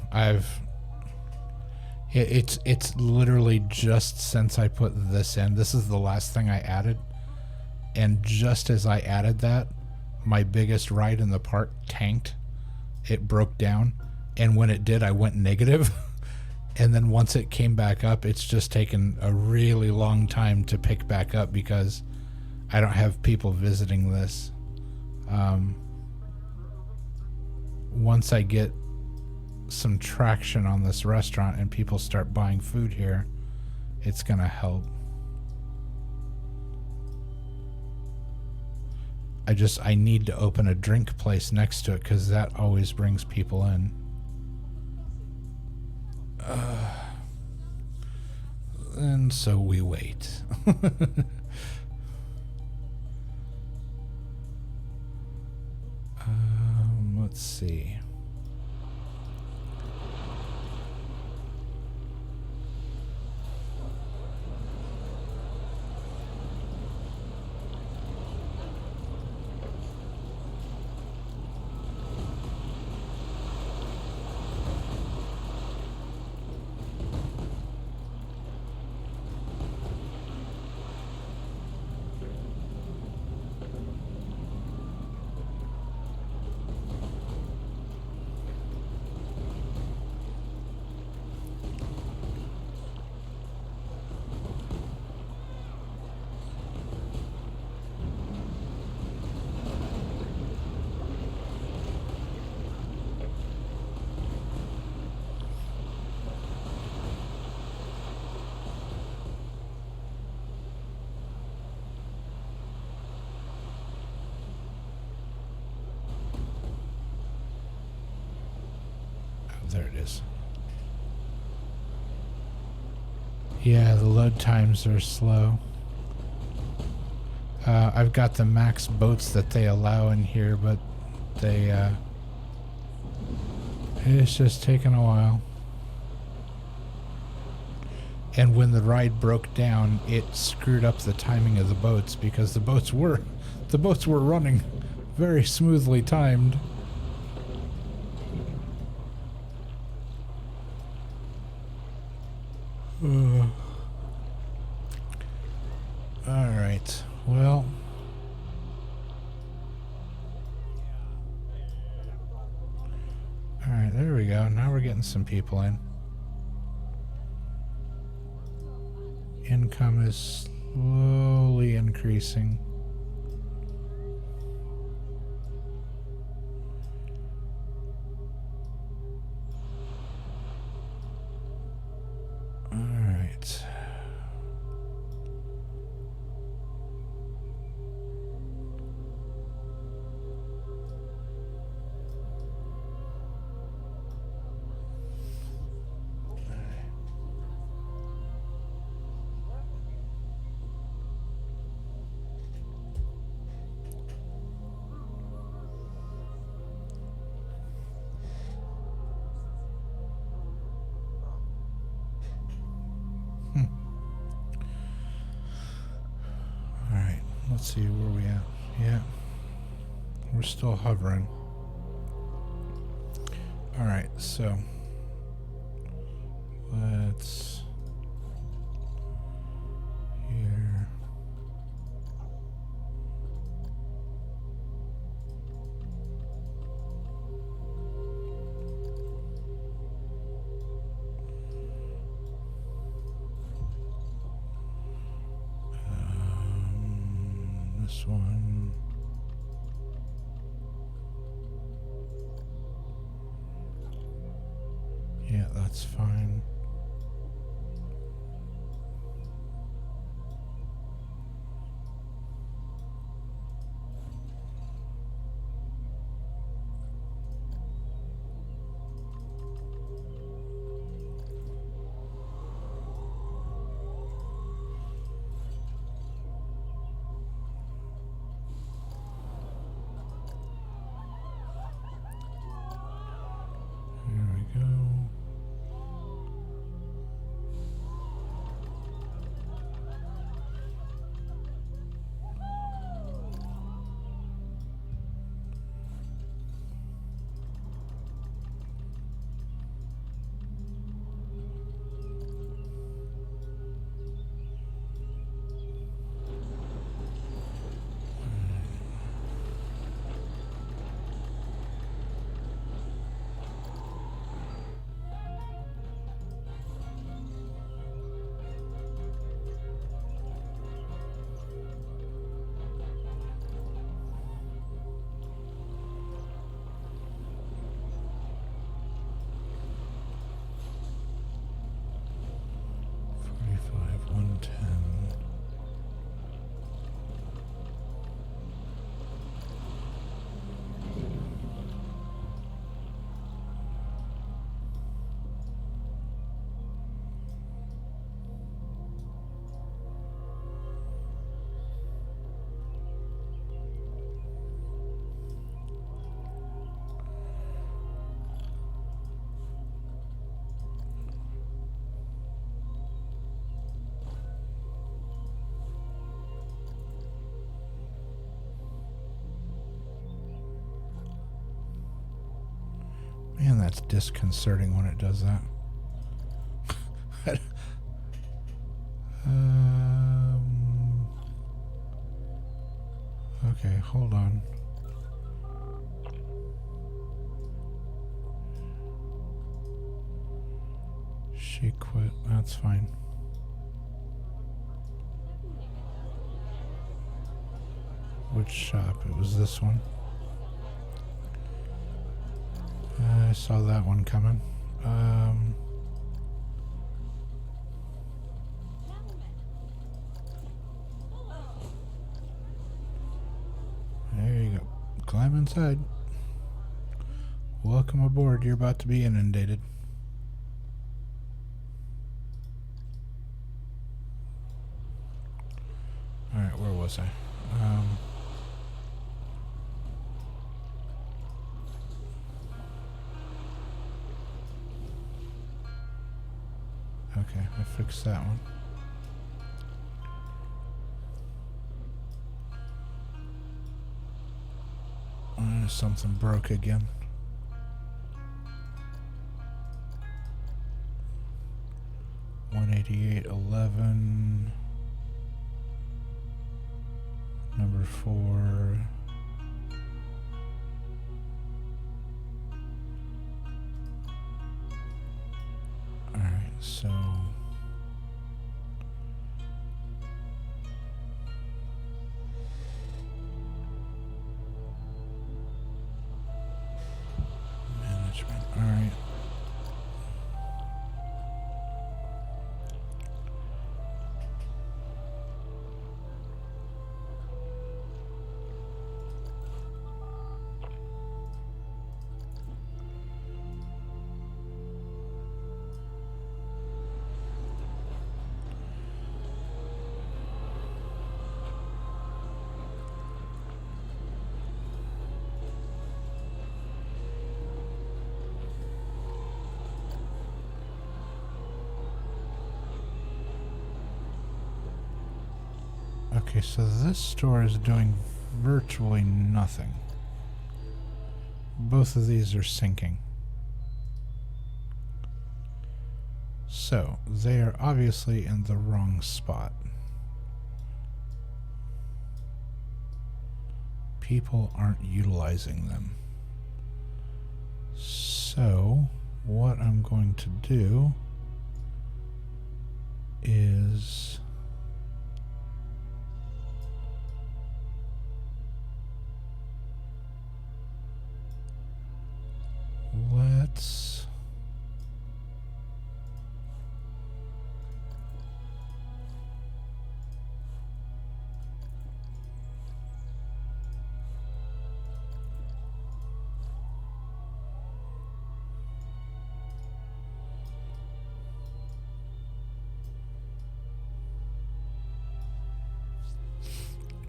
it's literally just since I put this in. This is the last thing I added, and just as I added that, my biggest ride in the park tanked. It broke down, and when it did, I went negative. And then once it came back up, it's just taken a really long time to pick back up because I don't have people visiting this. Once I get some traction on this restaurant and people start buying food here, it's gonna help. I need to open a drink place next to it because that always brings people in. And so we wait. Let's see. There it is. Yeah, the load times are slow. I've got the max boats that they allow in here, but it's just taking a while. And when the ride broke down, it screwed up the timing of the boats because the boats were running very smoothly timed. Alright, well. Alright, there we go. Now we're getting some people in. Income is slowly increasing. Alright. Let's see where we at. Yeah, we're still hovering. Alright, so let's here. This one. Yeah, that's fine. There we go. Man, that's disconcerting when it does that. Okay, hold on. She quit. That's fine. Which shop? It was this one. I saw that one coming. There you go. Climb inside. Welcome aboard. You're about to be inundated. Alright, where was I? Okay, I fixed that one. Something broke again. $188.11. Number 4. Alright, so management. Alright. Okay, so this store is doing virtually nothing. Both of these are sinking. So they are obviously in the wrong spot. People aren't utilizing them. So what I'm going to do is let's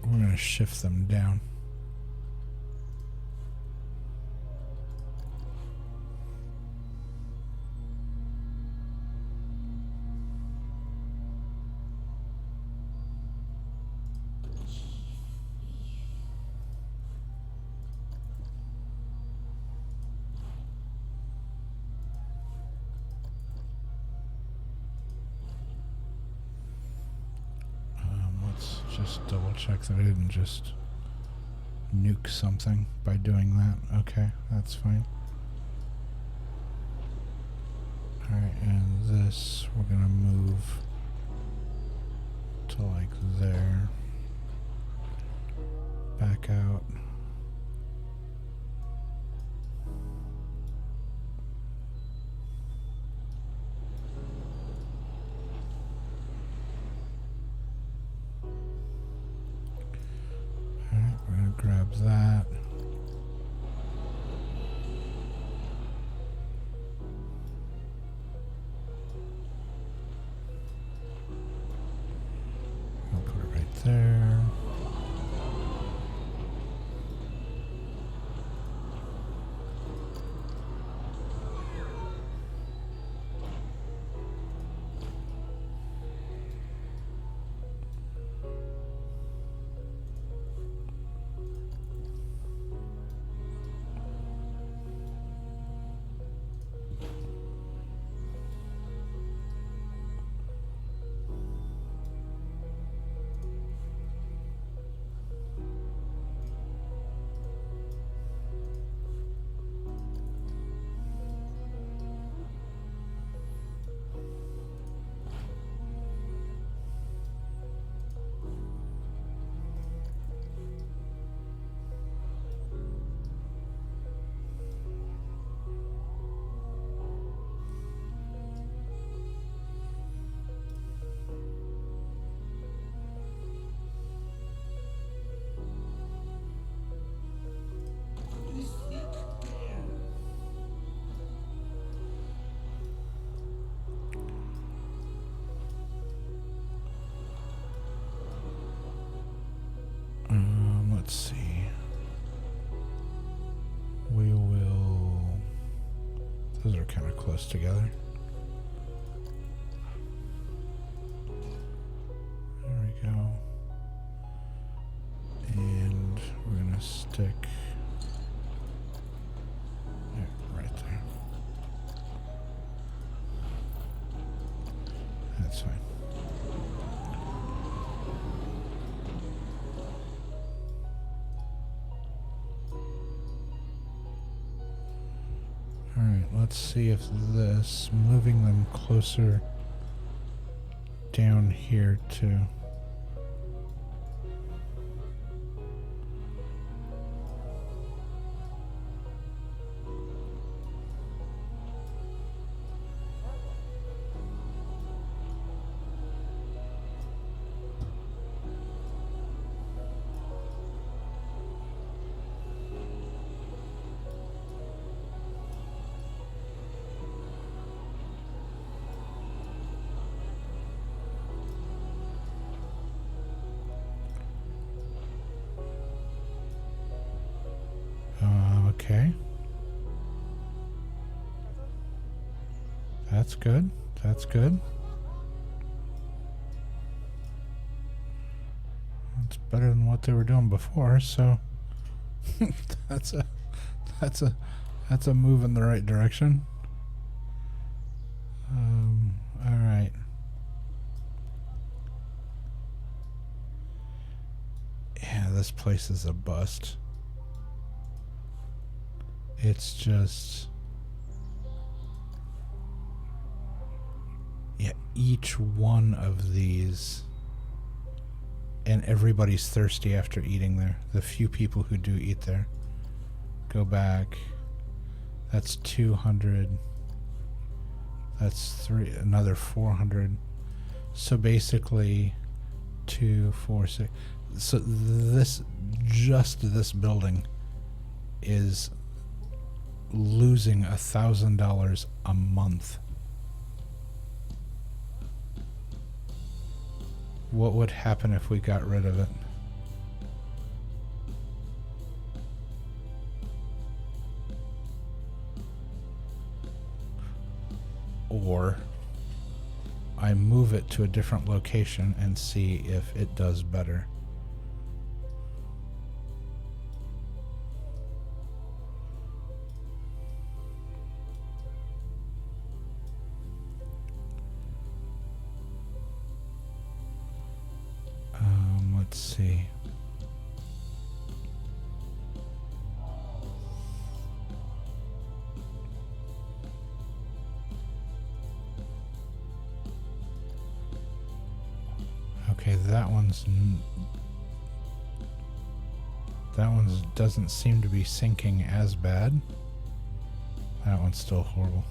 we're going to shift them down. Let's just double check that I didn't just nuke something by doing that. Okay, that's fine. Alright, and this we're going to move to like there. Back out. Alright, we're going to grab that. I'll put it right there. Let's see. We will... Those are kind of close together. There we go. And we're going to stick... Yeah, right there. That's fine. Alright, let's see if this, moving them closer down here too. Okay. That's good. That's good. That's better than what they were doing before, so that's a move in the right direction. Yeah, this place is a bust. It's just... Yeah, each one of these... And everybody's thirsty after eating there. The few people who do eat there. Go back. That's 200. That's another 400. So basically 2, 4, 6. So just this building is losing $1,000 a month. What would happen if we got rid of it? Or I move it to a different location and see if it does better. Let's see. Okay, that one's doesn't seem to be sinking as bad. That one's still horrible.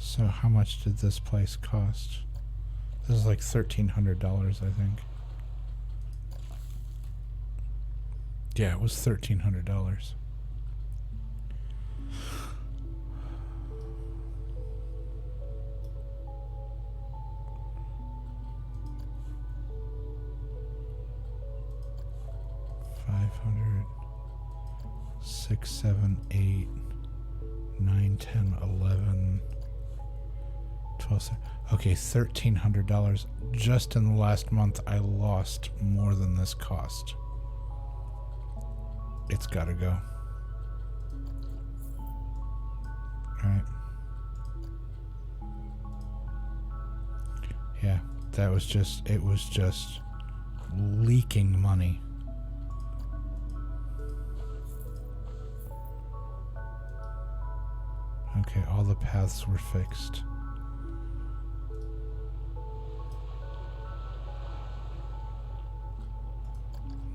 So how much did this place cost? This is like $1,300, I think. Yeah, it was $1,300. $500, 6, 7, 8, 9, 10, 11, 12. Okay, $1,300. Just in the last month, I lost more than this cost. It's gotta go. Alright. Yeah, that was just, it was just leaking money. Okay, all the paths were fixed.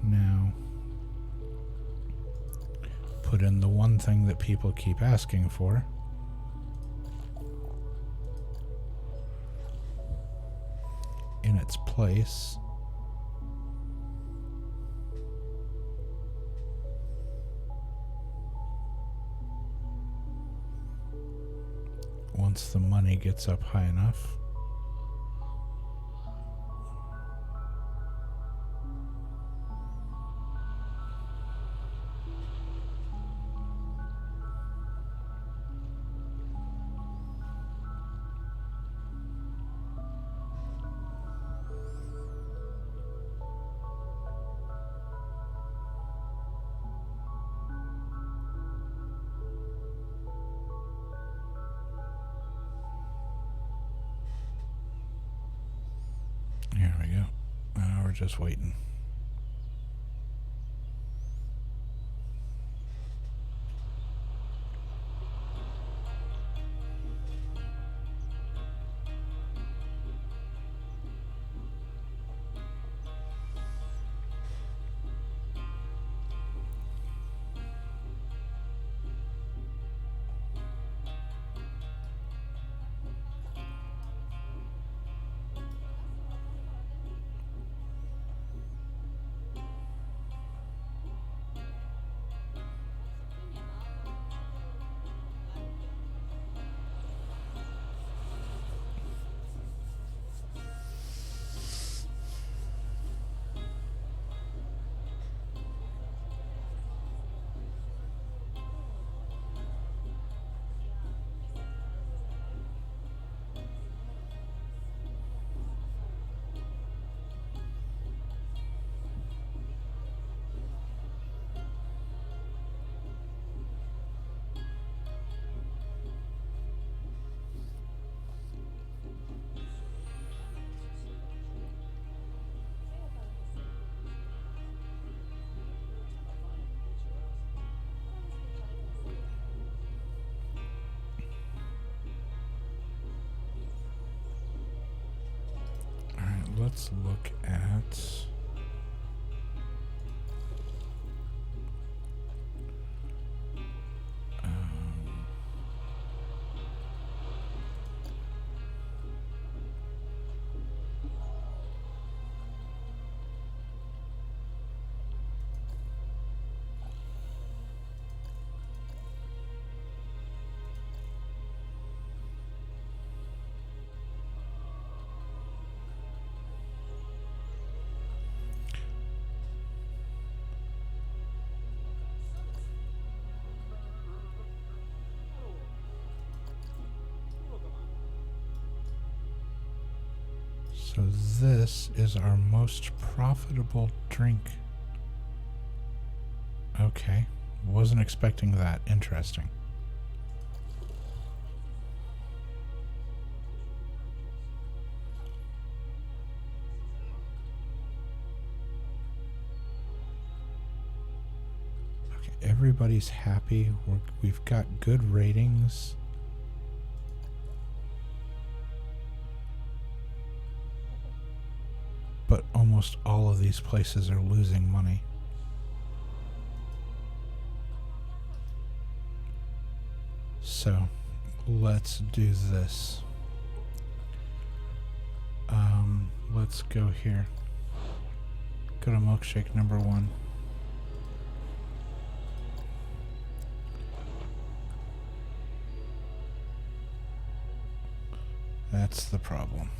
Now, put in the one thing that people keep asking for. In its place. Once the money gets up high enough. Here we go. Now we're just waiting. let's look at... So this is our most profitable drink. Okay, wasn't expecting that. Interesting. Okay, everybody's happy. We've got good ratings. But almost all of these places are losing money. So let's do this. Let's go here. Go to milkshake number 1. That's the problem.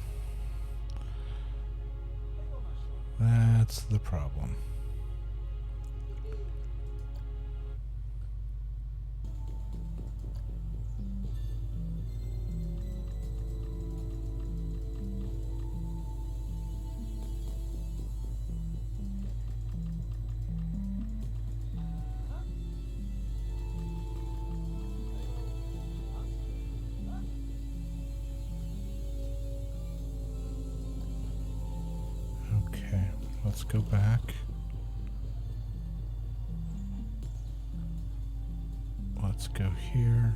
That's the problem. Let's go back. Let's go here.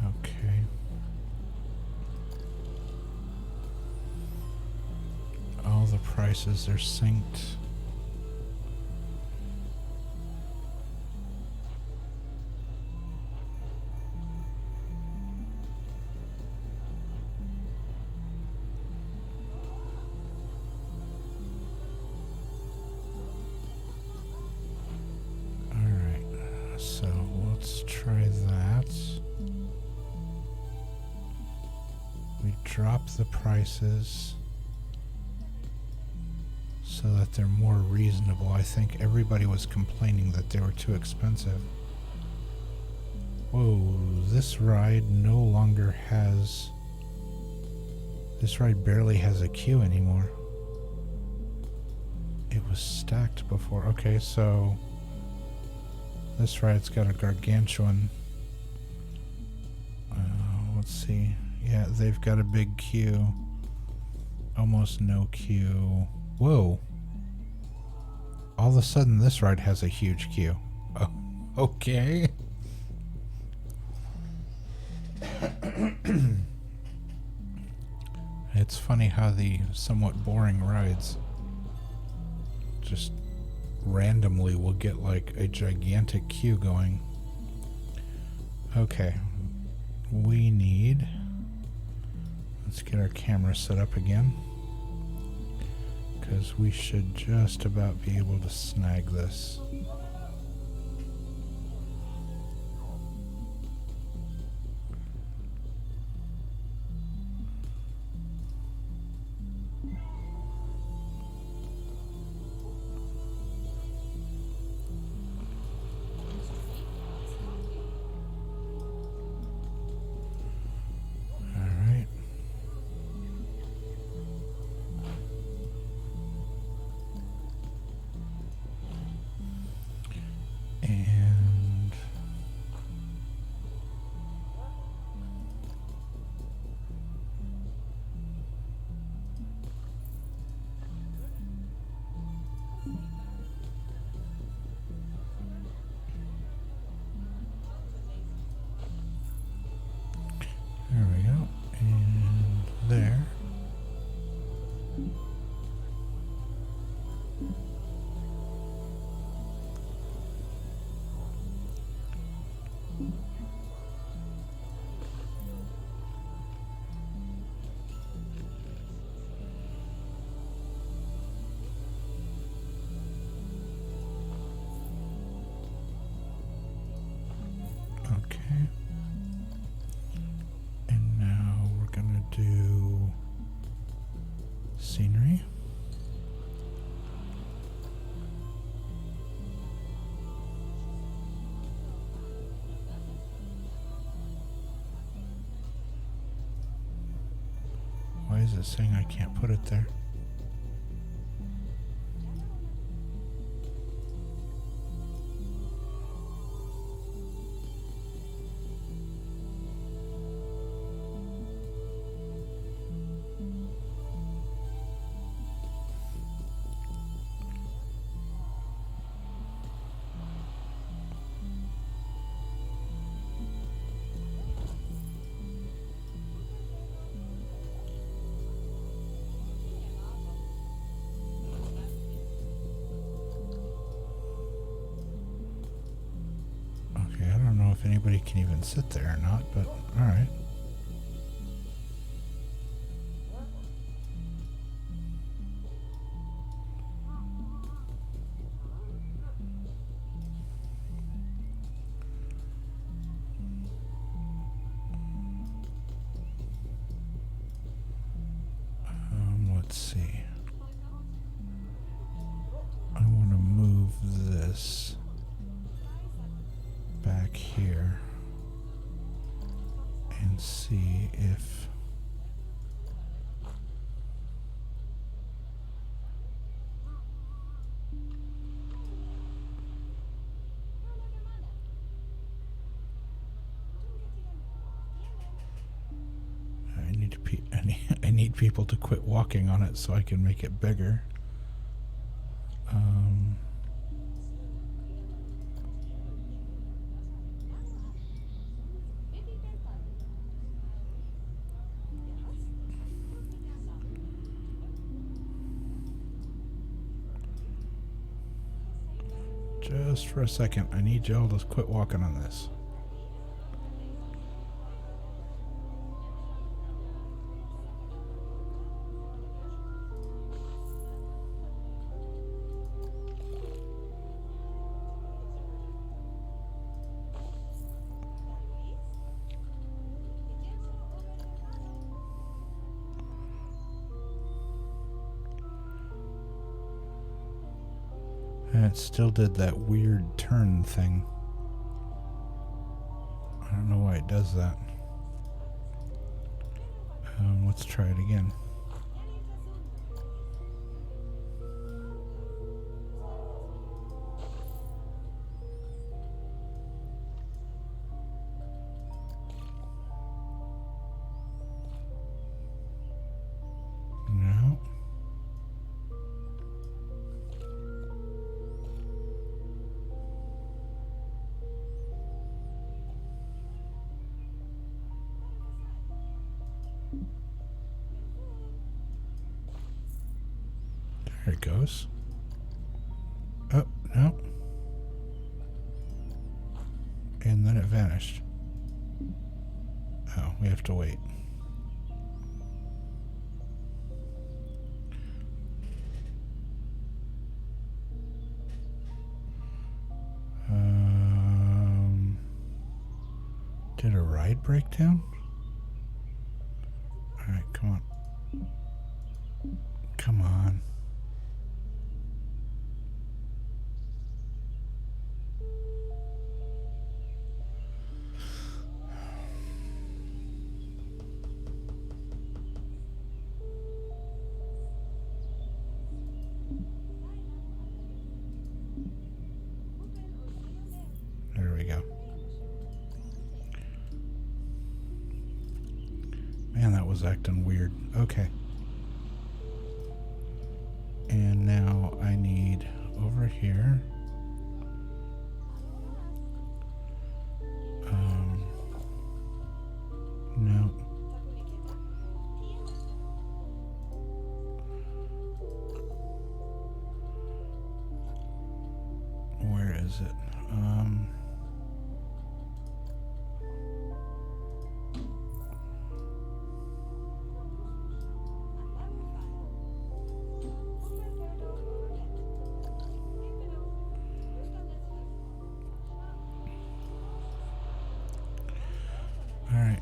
Okay. All the prices are synced. So let's try that. We drop the prices so that they're more reasonable. I think everybody was complaining that they were too expensive. Whoa, this ride no longer has... This ride barely has a queue anymore. It was stacked before. Okay, so... This ride's got a gargantuan. Let's see. Yeah, they've got a big queue. Almost no queue. Whoa. All of a sudden, this ride has a huge queue. Oh, okay. It's funny how the somewhat boring rides just randomly we'll get like a gigantic queue going. Okay. We need... Let's get our camera set up again, because we should just about be able to snag this. There we go, and there. Okay. And now we're gonna do scenery. Why is it saying I can't put it there? If anybody can even sit there or not, but alright. Let's see. I want to move this back here and see if I need people to quit walking on it so I can make it bigger. Just for a second, I need y'all to quit walking on this. And it still did that weird turn thing. I don't know why it does that. Let's try it again. No. There it goes. Oh, No. And then it vanished. Oh, we have to wait. Did a ride break down? Alright, come on. Come on. There we go. Man, that was acting weird. Okay. And now I need over here. No. Where is it? All right.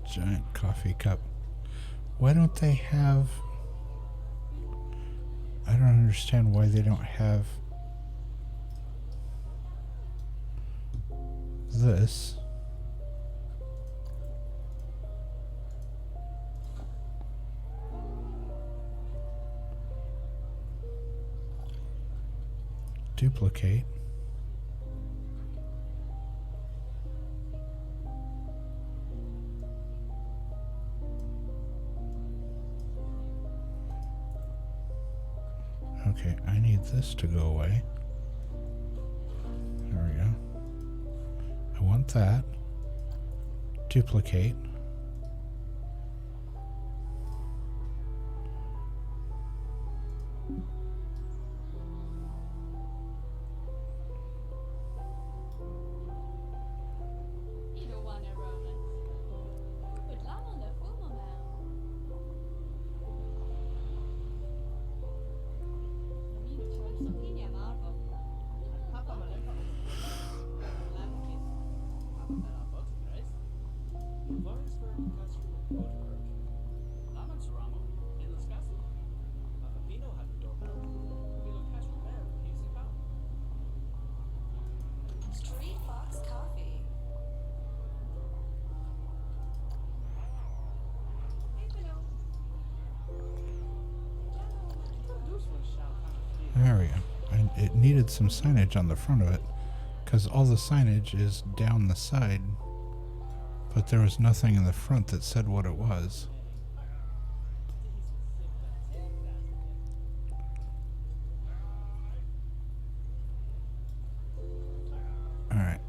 Giant coffee cup. Why don't they have... I don't understand why they don't have this. Duplicate. Okay, I need this to go away. There we go. I want that. Duplicate. Street Fox Coffee. There we go. And it needed some signage on the front of it, because all the signage is down the side, but there was nothing in the front that said what it was. Alright.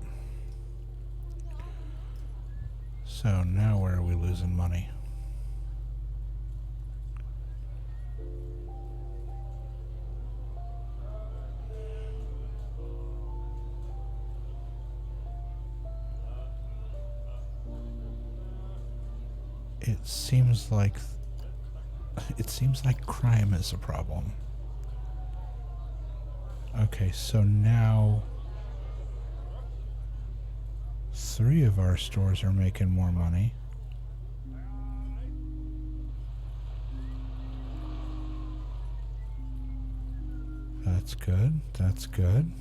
So now where are we losing money? It seems like crime is a problem. Okay, so now 3 of our stores are making more money. That's good. That's good.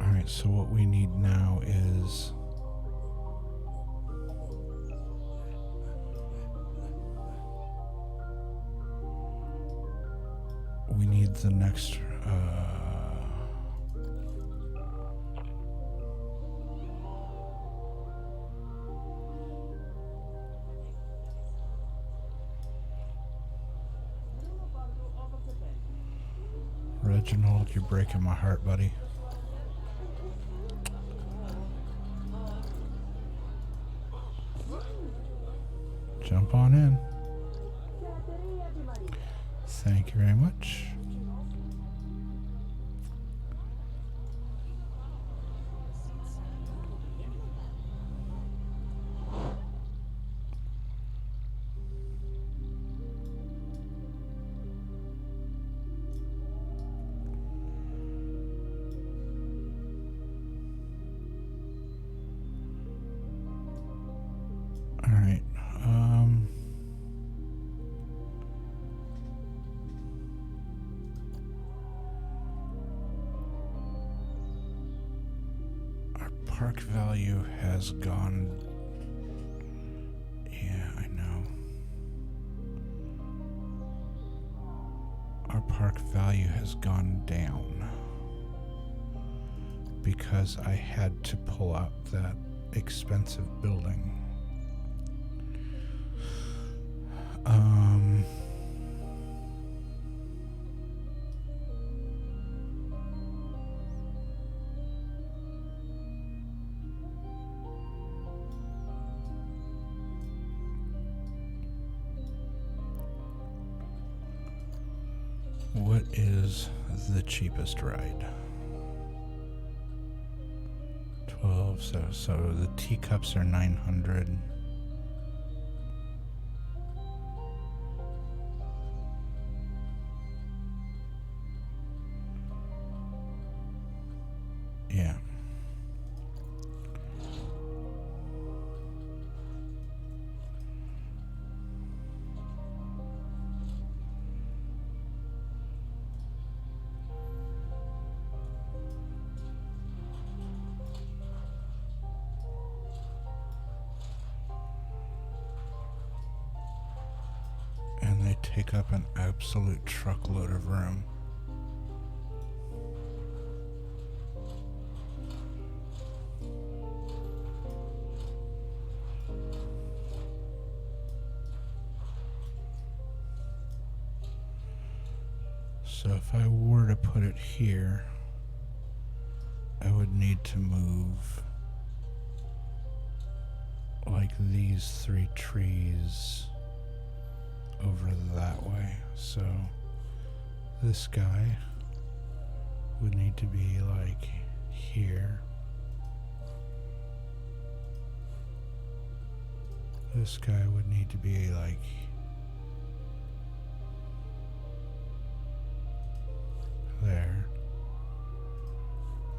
Alright, so what we need now is we need the next Reginald, you're breaking my heart, buddy. Jump on in. Thank you very much. All right. Our park value has gone. Yeah, I know. Our park value has gone down because I had to pull out that expensive building. What is the cheapest ride? 12, so the teacups are 900. Yeah. And they take up an absolute truckload of room. So if I were to put it here, I would need to move like these 3 trees over that way. So this guy would need to be like here. This guy would need to be like there.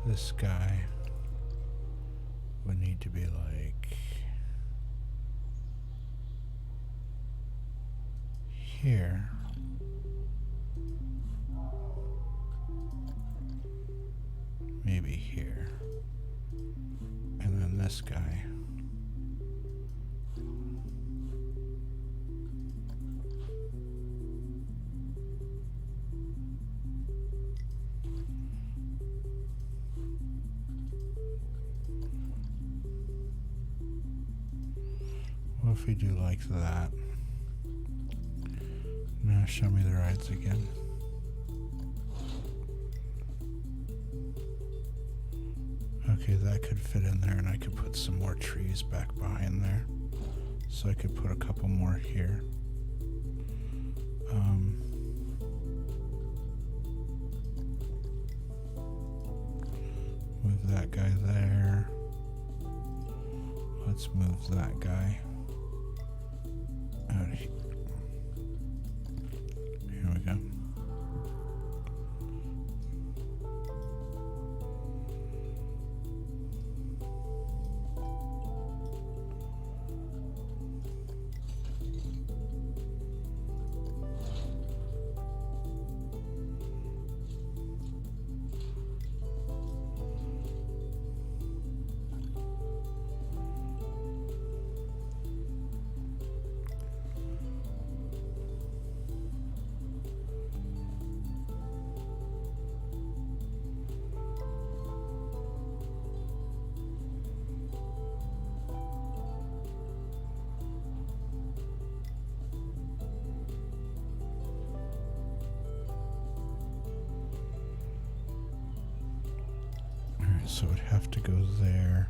This guy would need to be like here. Maybe here. And then this guy. What if we do like that? Now show me the rides again. Okay, that could fit in there, and I could put some more trees back behind there. So I could put a couple more here. Move that guy there. Let's move that guy out here. Here we go. So it would have to go there.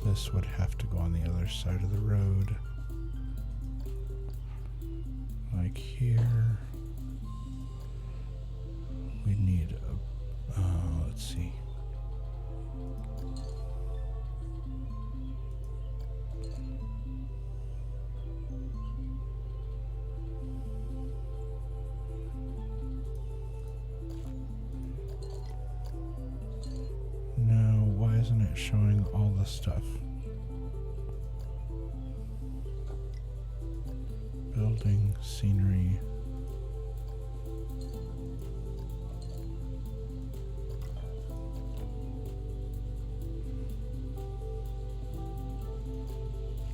This would have to go on the other side of the road. Like here. We need a, let's see. Isn't it showing all the stuff? Building, scenery.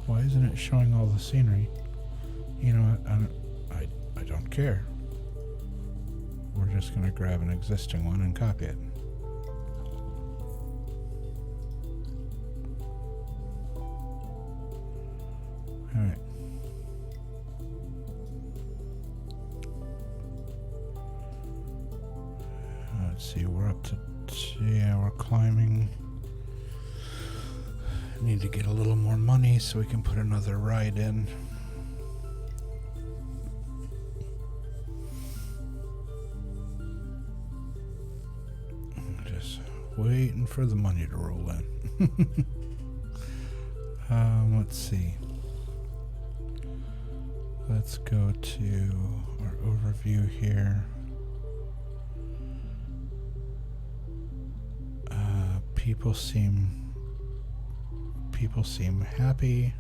Why isn't it showing all the scenery? You know what? I don't care. We're just going to grab an existing one and copy it. Alright. Let's see, we're up to, yeah, we're climbing. Need to get a little more money so we can put another ride in. Just waiting for the money to roll in. Let's see. Let's go to our overview here. People seem happy.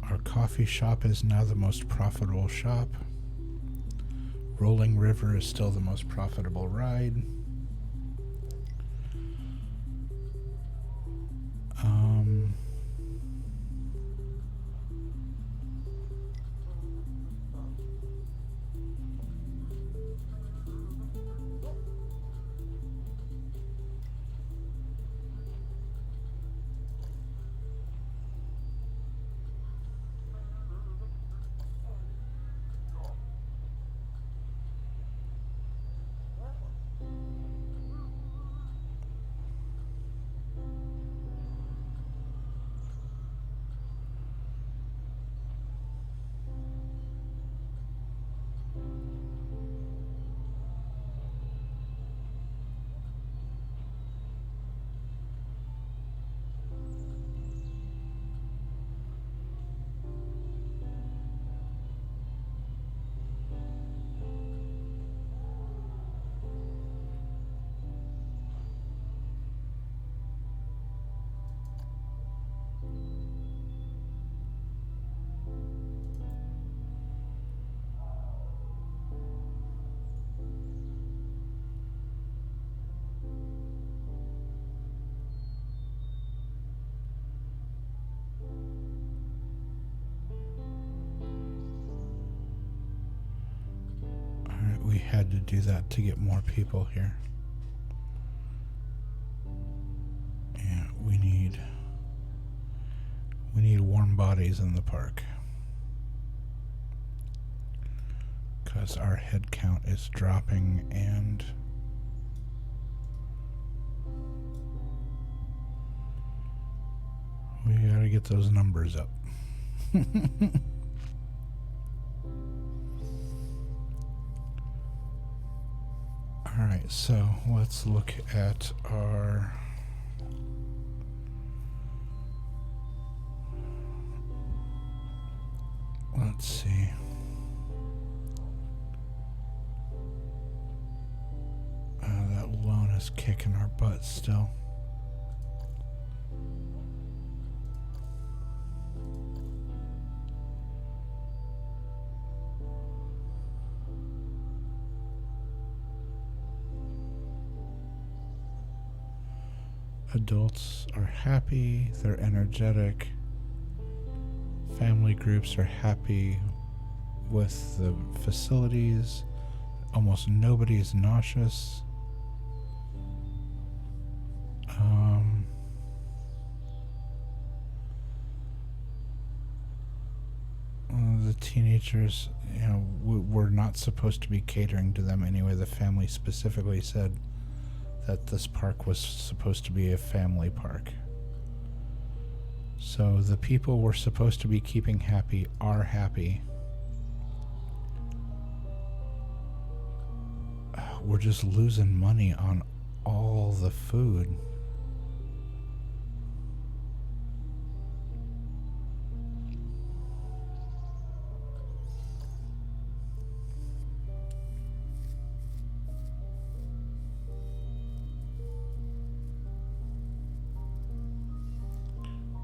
Our coffee shop is now the most profitable shop. Rolling River is still the most profitable ride. had to do that to get more people here. Yeah, we need warm bodies in the park. Because our head count is dropping and we gotta get those numbers up. Alright, so let's look at our let's see. That loan is kicking our butt still. Adults are happy, they're energetic. Family groups are happy with the facilities. Almost nobody is nauseous. The teenagers, you know, we're not supposed to be catering to them anyway. The family specifically said that this park was supposed to be a family park. So the people we're supposed to be keeping happy are happy. We're just losing money on all the food.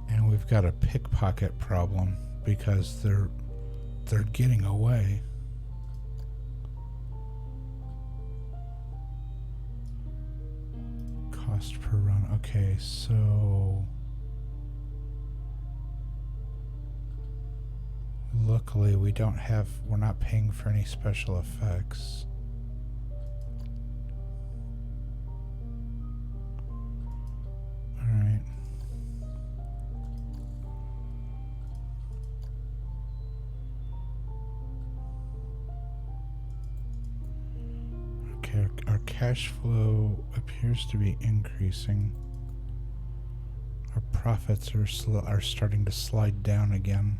And we've got a pickpocket problem because they're getting away. Cost per run. Okay, so luckily we're not paying for any special effects. Alright. Okay, our cash flow appears to be increasing. Our profits are starting to slide down again.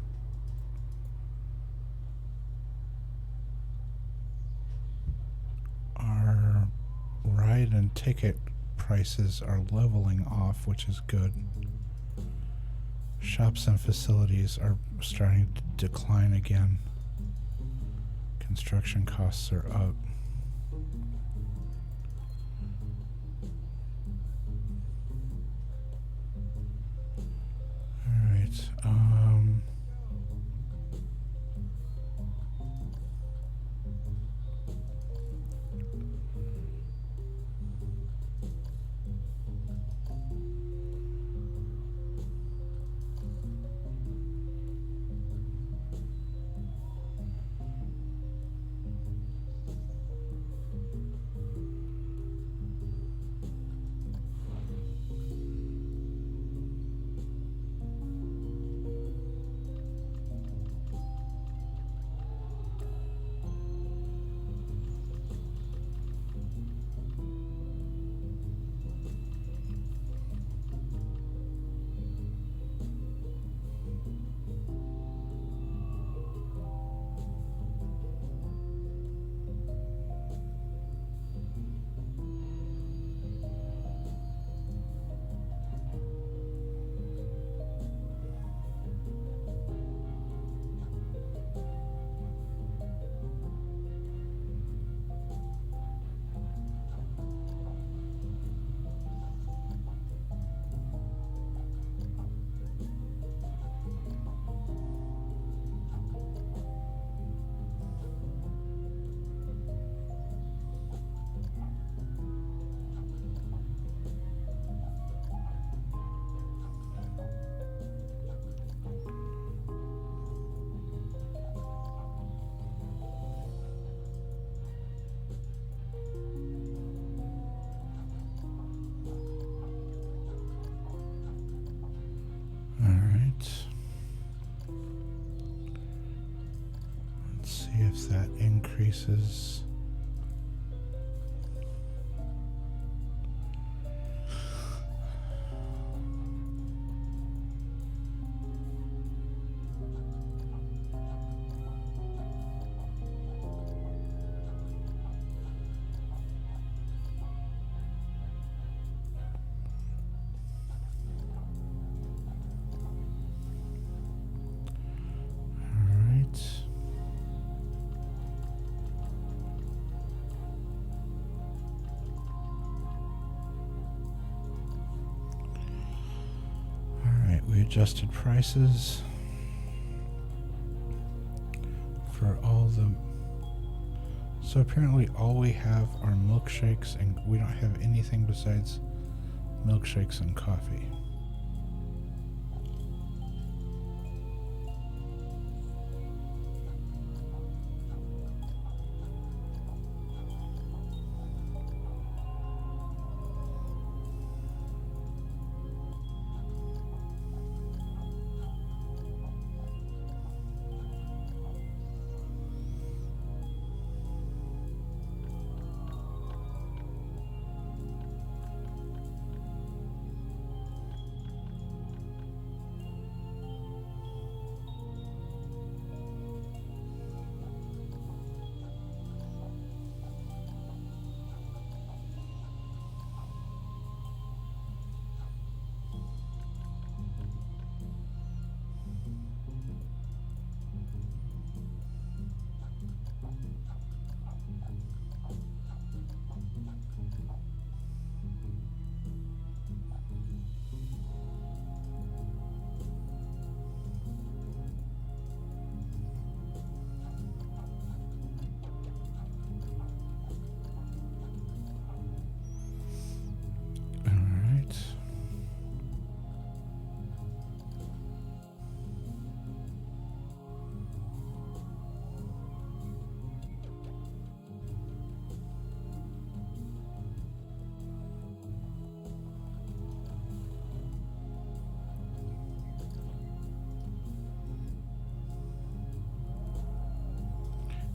Our ride and ticket prices are leveling off, which is good. Shops and facilities are starting to decline again. Construction costs are up. Alright, increases. We adjusted prices for all the... So apparently all we have are milkshakes, and we don't have anything besides milkshakes and coffee.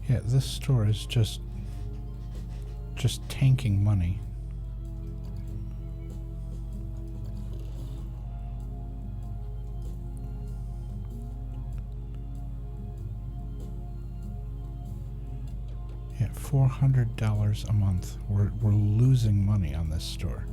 Yeah, this store is just tanking money. Yeah, $400 a month. We're losing money on this store.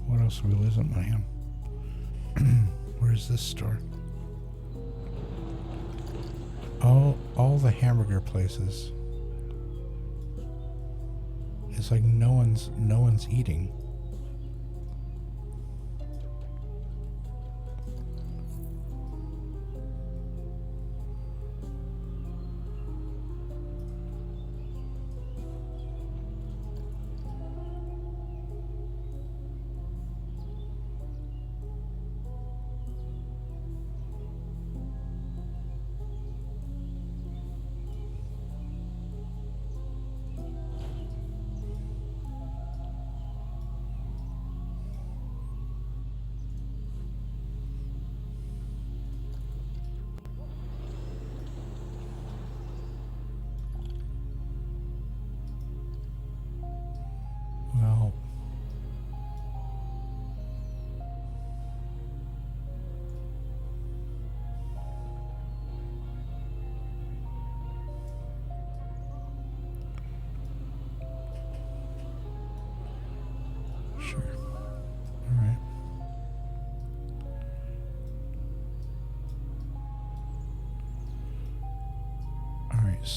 What else are we losing money on? Where's this store? All the hamburger places. It's like no one's eating.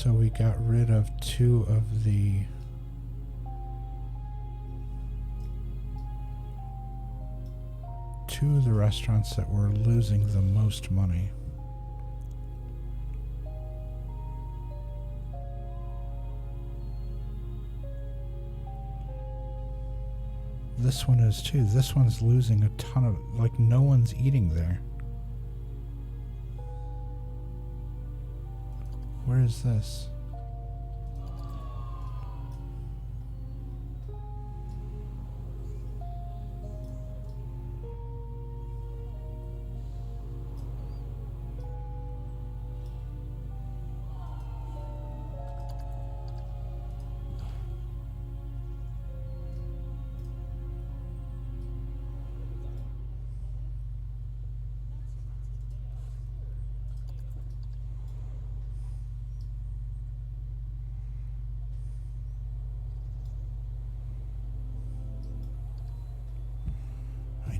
So we got rid of two of the restaurants that were losing the most money. This one is too. This one's losing a ton of, like, no one's eating there. Where is this?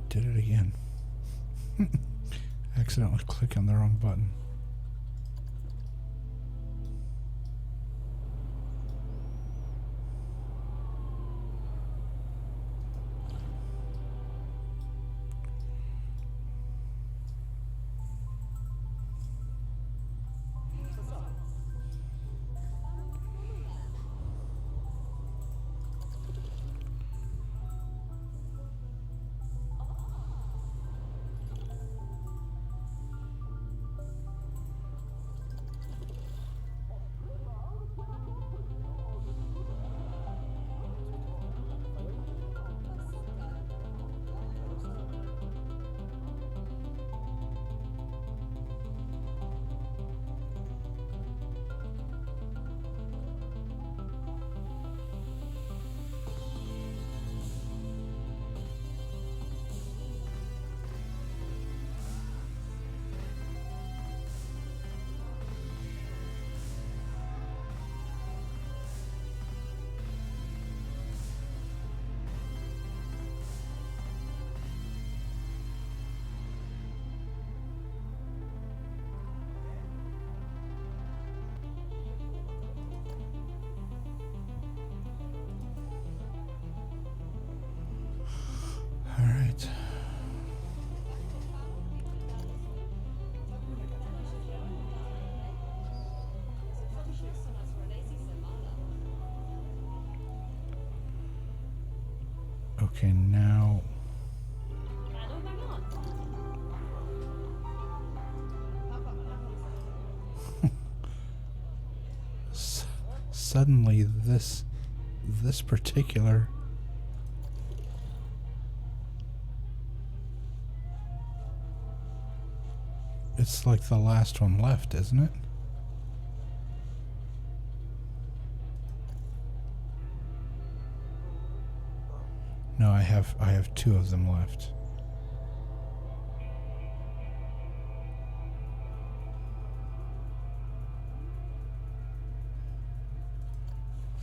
Did it again. Accidentally click on the wrong button. All right. Okay, now suddenly this particular it's like the last one left, isn't it? No, I have two of them left.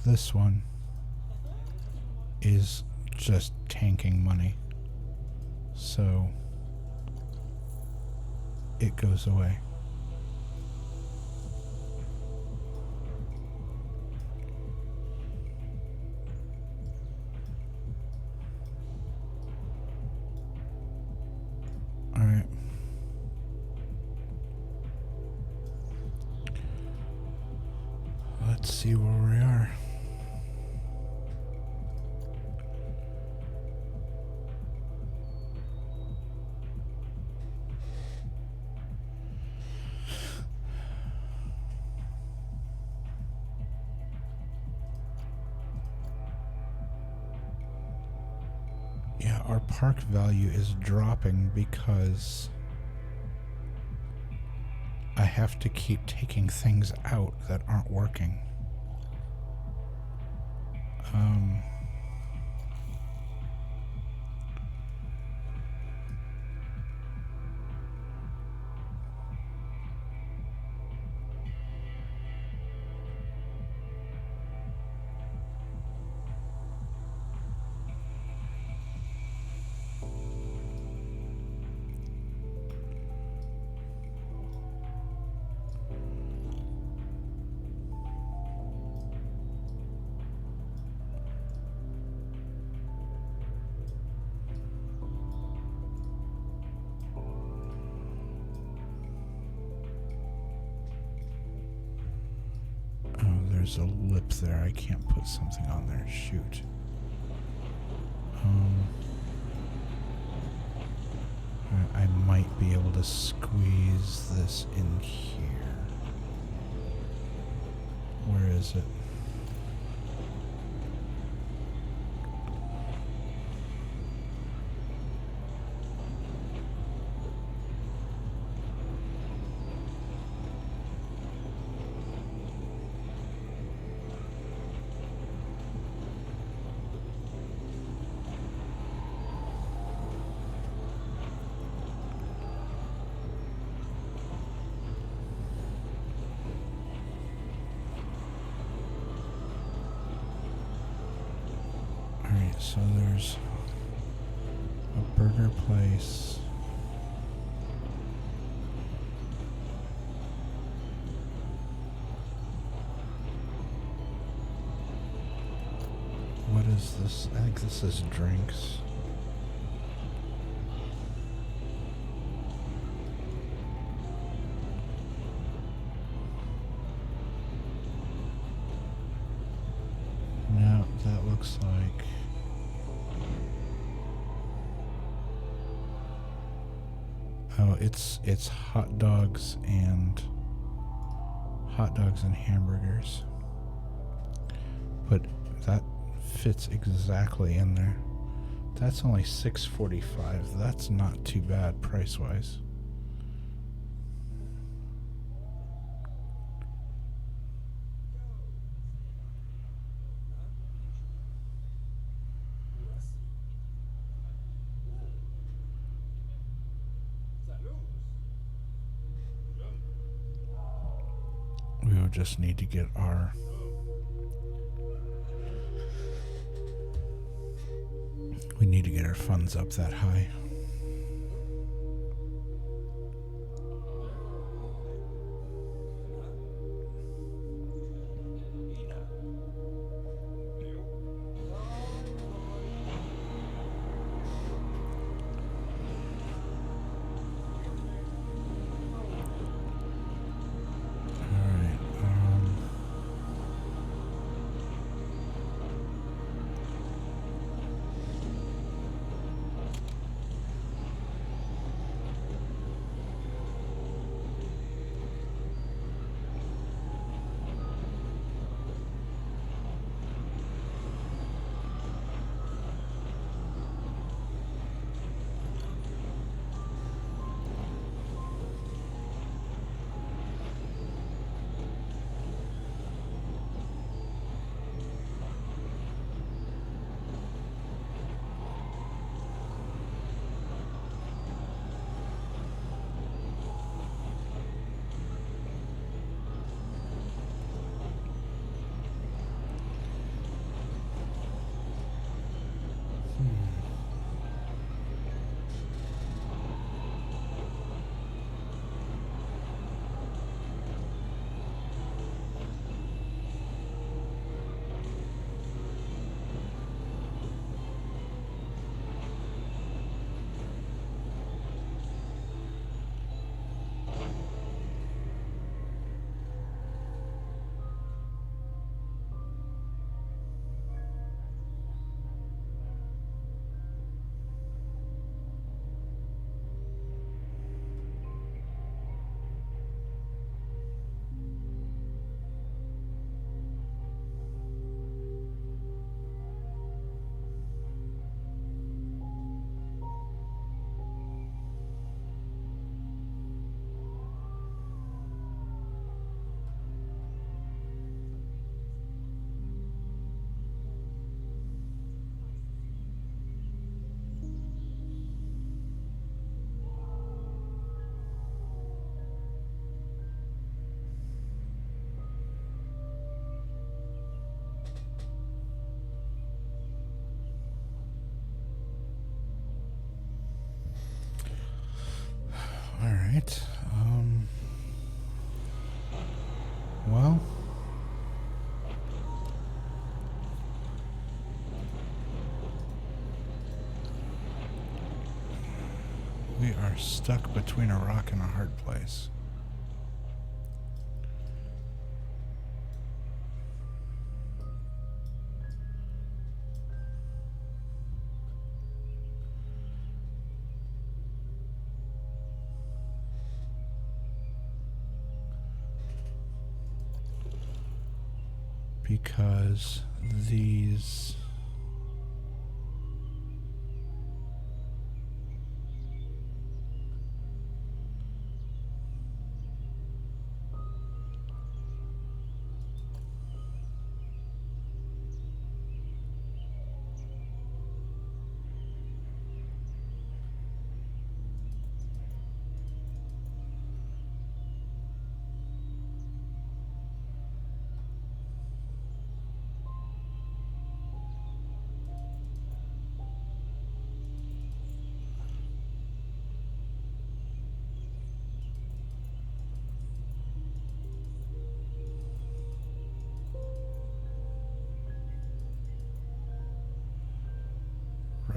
This one is just tanking money, so it goes away. All right. Let's see where we are. Yeah, our park value is dropping because I have to keep taking things out that aren't working. there's a lip there. I can't put something on there. Shoot. I might be able to squeeze this in here. Where is it? So there's a burger place. What is this? I think this is drinks. No, that looks like... Oh, it's hot dogs and hamburgers. But that fits exactly in there. That's only $6.45. That's not too bad price-wise. We would just need to get our funds up that high. right. Well, we are stuck between a rock and a hard place. because these...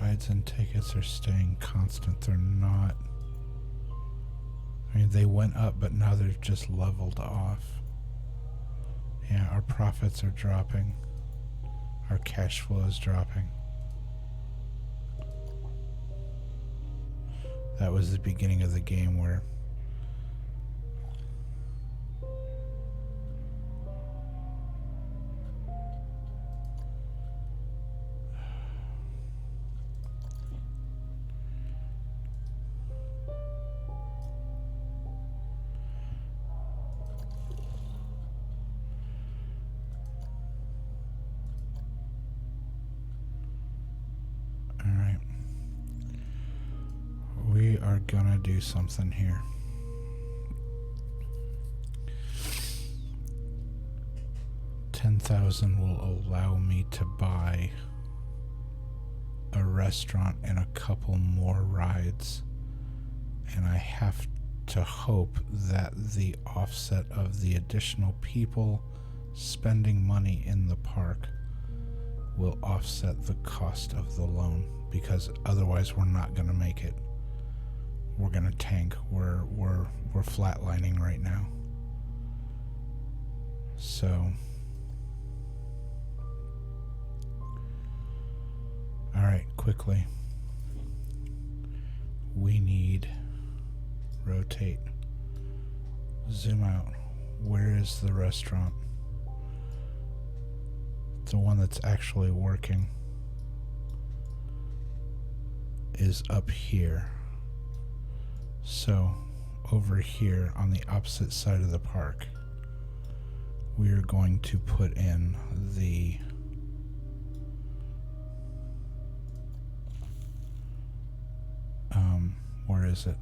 Rides and tickets are staying constant. They're not. I mean, they went up, but now they've just leveled off. Yeah, our profits are dropping. Our cash flow is dropping. That was the beginning of the game where we are gonna do something here. $10,000 will allow me to buy a restaurant and a couple more rides, and I have to hope that the offset of the additional people spending money in the park will offset the cost of the loan, because otherwise we're not going to make it. We're going to tank. We're flatlining right now. So, all right, quickly. We need rotate. Zoom out. Where is the restaurant? The one that's actually working is up here. So, over here on the opposite side of the park, we are going to put in the where is it?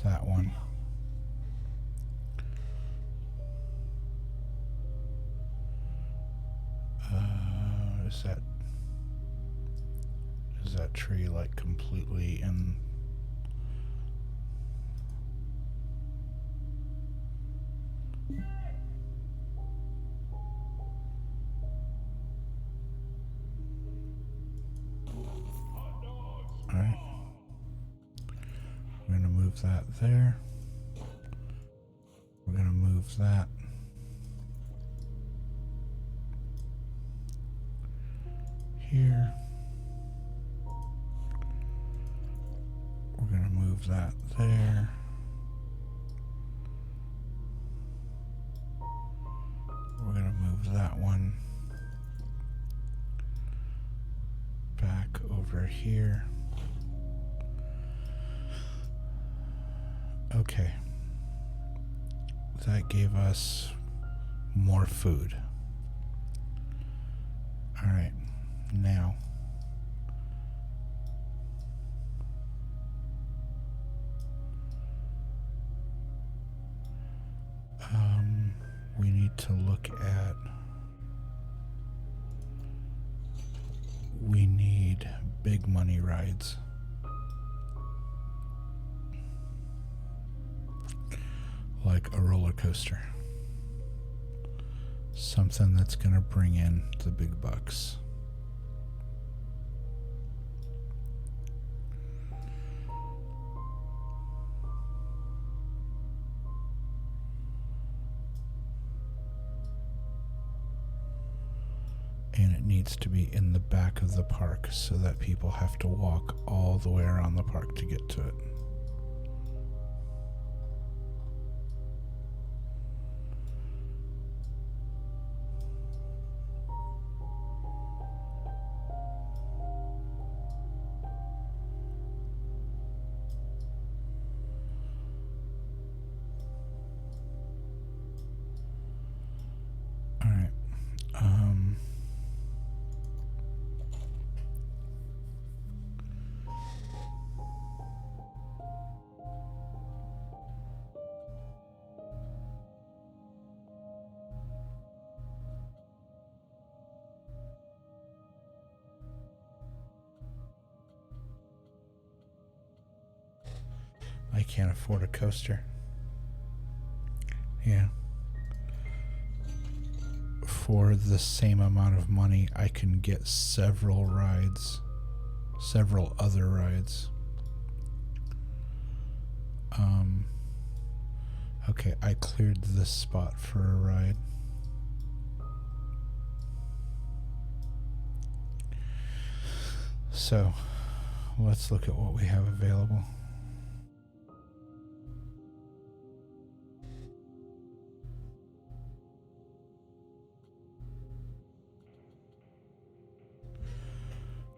That one. Is that tree like completely in? All right. We're going to move that there. We're going to move that here. We're going to move that there. We're going to move that one back over here. Okay. That gave us more food. All right. Now, we need to look at, we need big money rides. Like a roller coaster. Something that's going to bring in the big bucks. And it needs to be in the back of the park so that people have to walk all the way around the park to get to it. All right. I can't afford a coaster. Yeah. For the same amount of money, I can get several rides, several other rides. Okay, I cleared this spot for a ride. So, let's look at what we have available.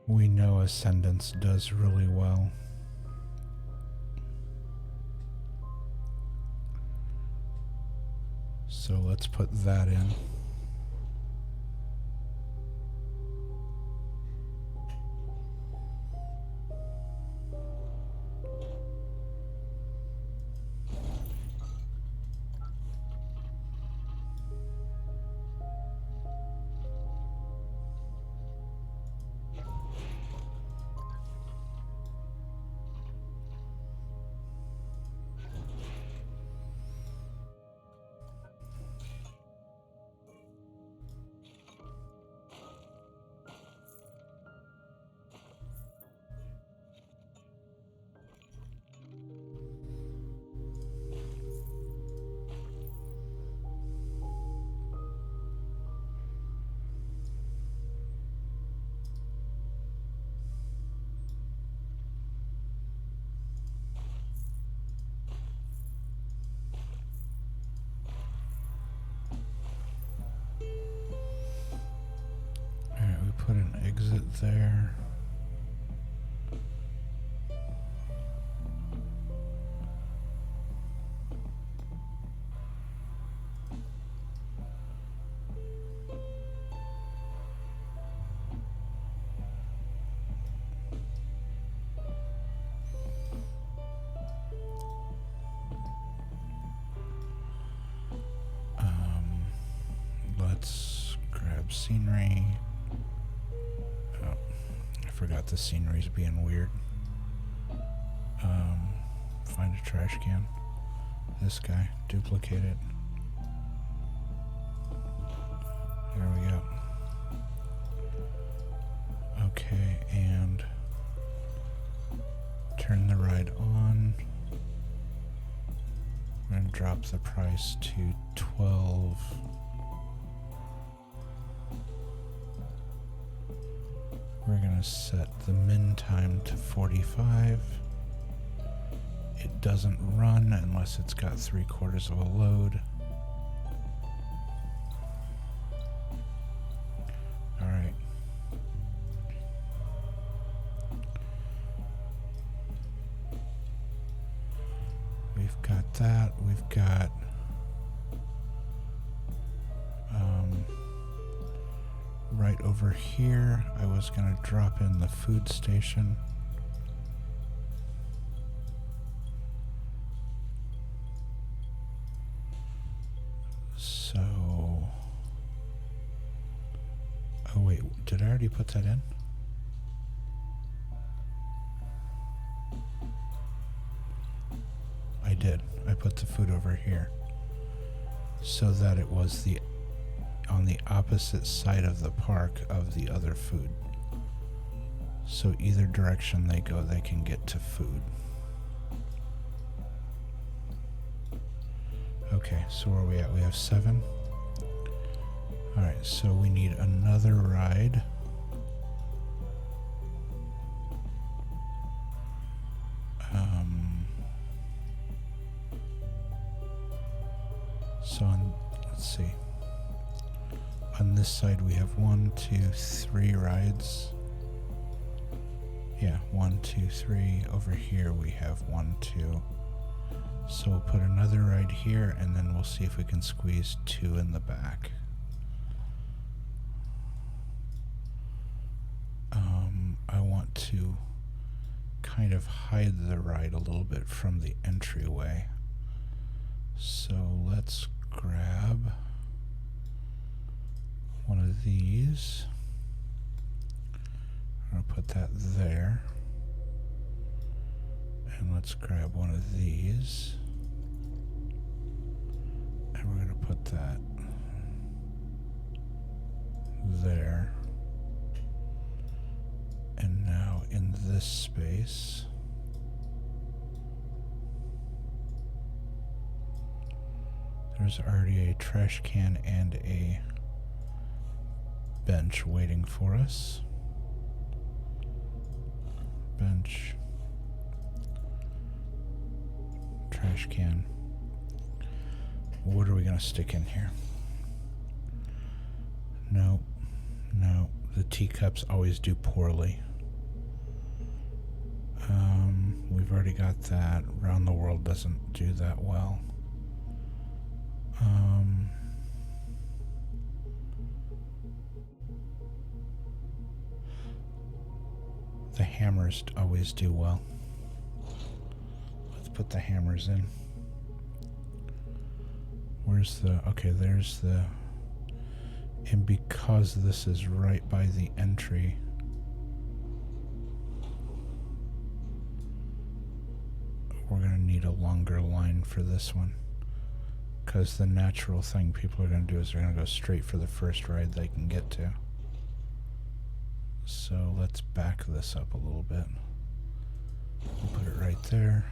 We know Ascendance does really well. So let's put that in. Put an exit there. Let's grab scenery. I forgot the scenery's being weird. Find a trash can. This guy. Duplicate it. There we go. Okay, and turn the ride on. We're going to drop the price to 12. We're going to set the min time to 45. It doesn't run unless it's got 3/4 of a load. All right. We've got that. We've got right over here, I was going to drop in the food station. So, oh wait, did I already put that in? I did. I put the food over here so that it was on the opposite side of the park of the other food. So either direction they go, they can get to food. Okay, so where are we at? We have 7. Alright, so we need another ride. Let's see. On this side we have 1, 2, 3 rides. Yeah, 1, 2, 3. Over here we have 1, 2. So we'll put another ride here and then we'll see if we can squeeze 2 in the back. kind of hide the ride a little bit from the entryway. So let's grab one of these. I'm going to put that there. And let's grab one of these. And we're going to put that there. And now in this space, there's already a trash can and a bench waiting for us. Bench. Trash can. What are we going to stick in here? No. No. The teacups always do poorly. We've already got that. Round the World doesn't do that well. The hammers always do well. Let's put the hammers in. Where's the... Okay, there's the... And because this is right by the entry, we're going to need a longer line for this one. Because the natural thing people are going to do is they're going to go straight for the first ride they can get to. So let's back this up a little bit. We'll put it right there.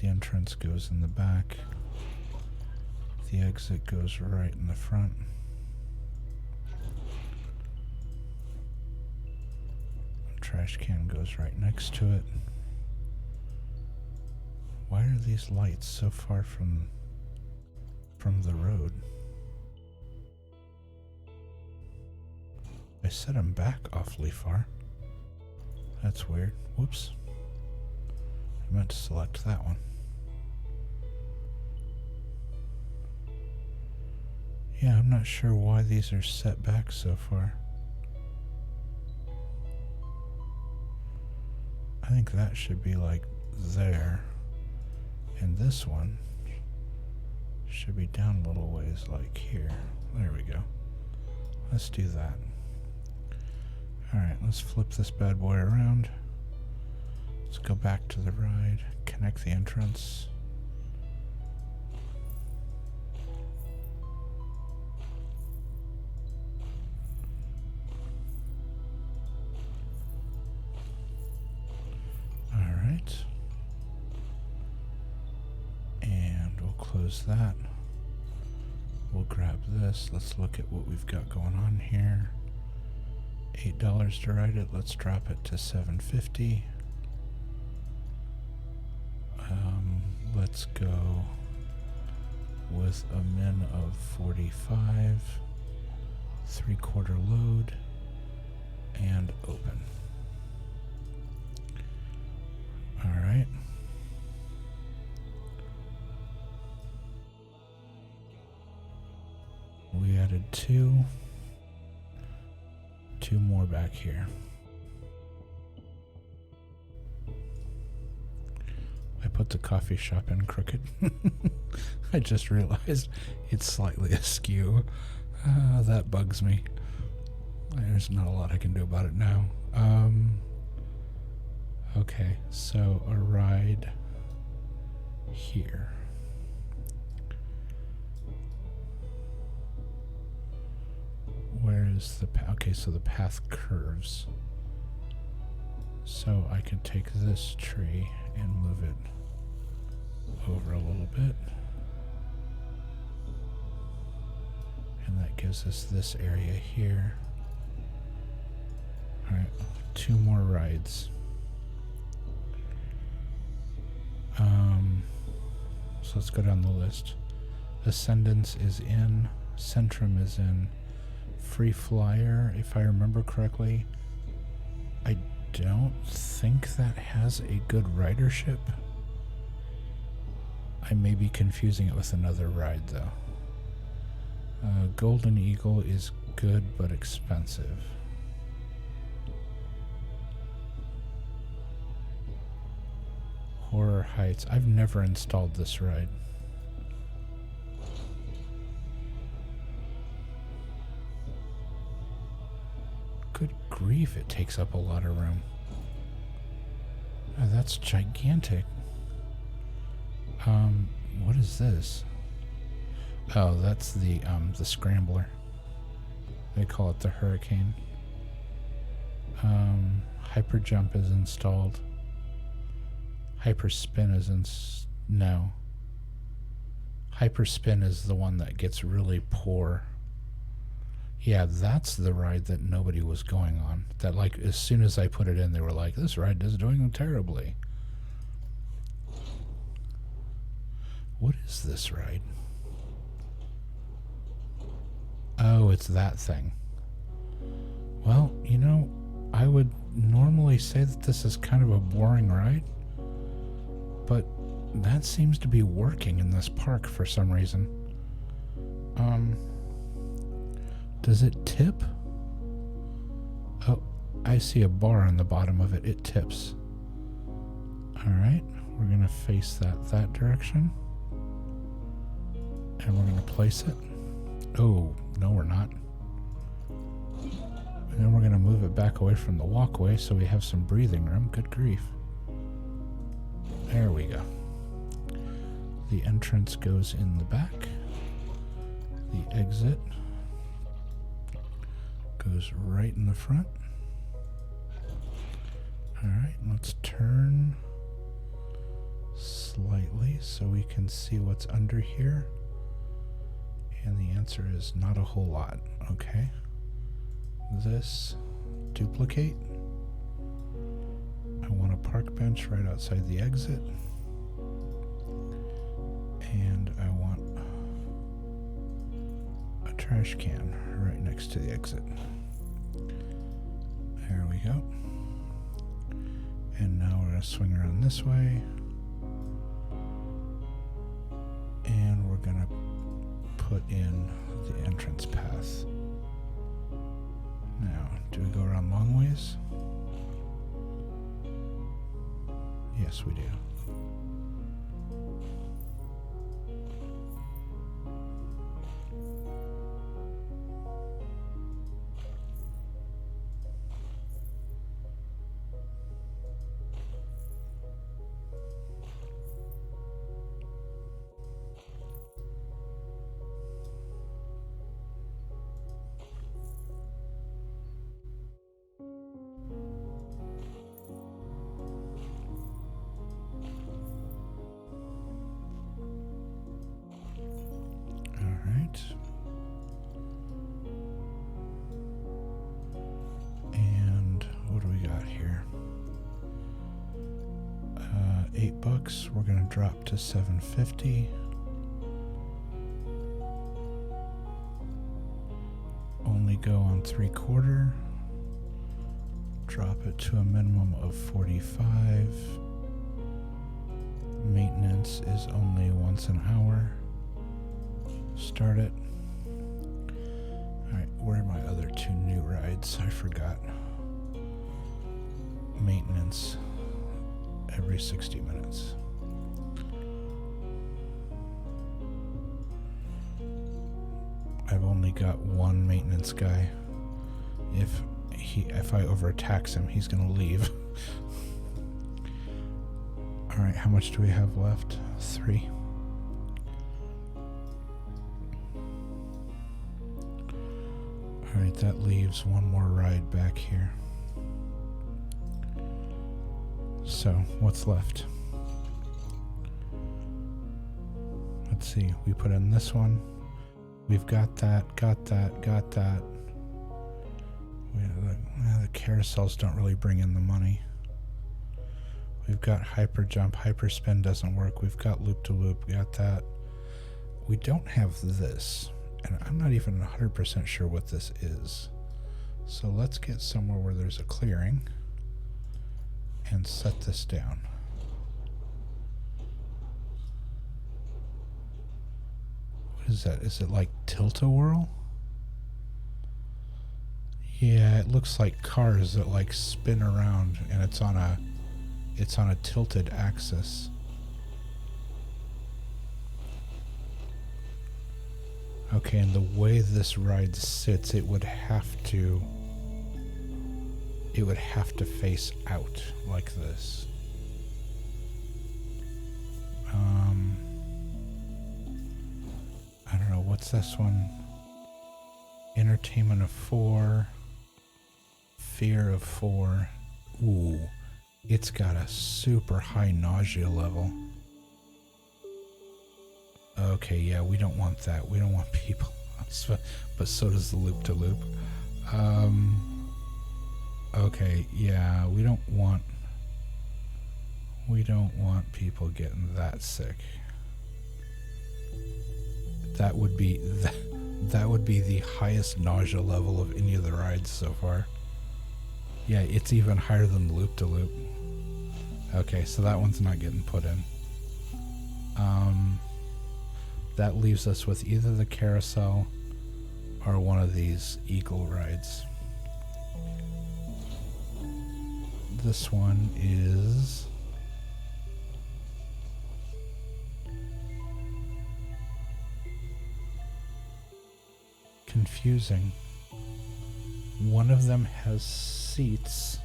The entrance goes in the back. The exit goes right in the front. The trash can goes right next to it. Why are these lights so far from the road? I set them back awfully far. That's weird. Whoops. I meant to select that one. Yeah, I'm not sure why these are set back so far. I think that should be like there. And this one should be down a little ways like here. There we go. Let's do that. Alright, let's flip this bad boy around. Let's go back to the ride, connect the entrance. Alright. And we'll close that. We'll grab this. Let's look at what we've got going on here. $8 to ride it. Let's drop it to $7.50. Let's go with a min of 45, 3/4 load, and open. All right. We added two more back here. I put the coffee shop in crooked. I just realized it's slightly askew. That bugs me. There's not a lot I can do about it now. Okay, so a ride here. Where is the path? Okay, so the path curves. So I can take this tree and move it over a little bit. And that gives us this area here. Alright, 2 more rides. So let's go down the list. Ascendance is in. Centrum is in. Free Flyer, if I remember correctly, I don't think that has a good ridership. I may be confusing it with another ride though. Golden Eagle is good but expensive. Horror Heights. I've never installed this ride. Good grief, it takes up a lot of room. Oh, that's gigantic. What is this? Oh, that's the scrambler. They call it the Hurricane. Hyper jump is installed. Hyper spin is no. Hyper spin is the one that gets really poor. Yeah, that's the ride that nobody was going on. That, like, as soon as I put it in, they were like, this ride is doing terribly. What is this ride? Oh, it's that thing. Well, you know, I would normally say that this is kind of a boring ride, but that seems to be working in this park for some reason. Does it tip? Oh, I see a bar on the bottom of it. It tips. Alright, we're going to face that direction. And we're going to place it. Oh, no we're not. And then we're going to move it back away from the walkway so we have some breathing room. Good grief. There we go. The entrance goes in the back. The exit goes right in the front. Alright, let's turn slightly so we can see what's under here. And the answer is not a whole lot. Okay. This, duplicate. I want a park bench right outside the exit. And I want a trash can right next to the exit. There we go. And now we're going to swing around this way. And we're going to put in the entrance path. Now, do we go around long ways? Yes, we do. And what do we got here? $8. We're going to drop to $7.50. Only go on 3/4. Drop it to a minimum of 45. Maintenance is only once an hour. Start it. Alright, where are my other two new rides? I forgot. Maintenance every 60 minutes. I've only got one maintenance guy. If I overtax him, he's gonna leave. Alright, how much do we have left? 3. Alright, that leaves one more ride back here. So, what's left? Let's see, we put in this one. We've got that, got that, got that. The carousels don't really bring in the money. We've got hyper jump, hyper spin doesn't work. We've got loop to loop, got that. We don't have this, and I'm not even 100% sure what this is. So let's get somewhere where there's a clearing and set this down. What is that? Is it like tilt-a-whirl? Yeah, it looks like cars that like spin around, and it's on a It's on a tilted axis. Okay, and the way this ride sits, it would have to face out like this. I don't know, what's this one? Entertainment of 4, fear of 4. Ooh, it's got a super high nausea level. Okay, yeah, we don't want that. We don't want people. But so does the loop-to-loop. Okay, yeah, we don't want people getting that sick. That would be the highest nausea level of any of the rides so far. Yeah, it's even higher than the loop-to-loop. Okay, so that one's not getting put in. That leaves us with either the carousel or one of these eagle rides. This one is confusing. One of them has seats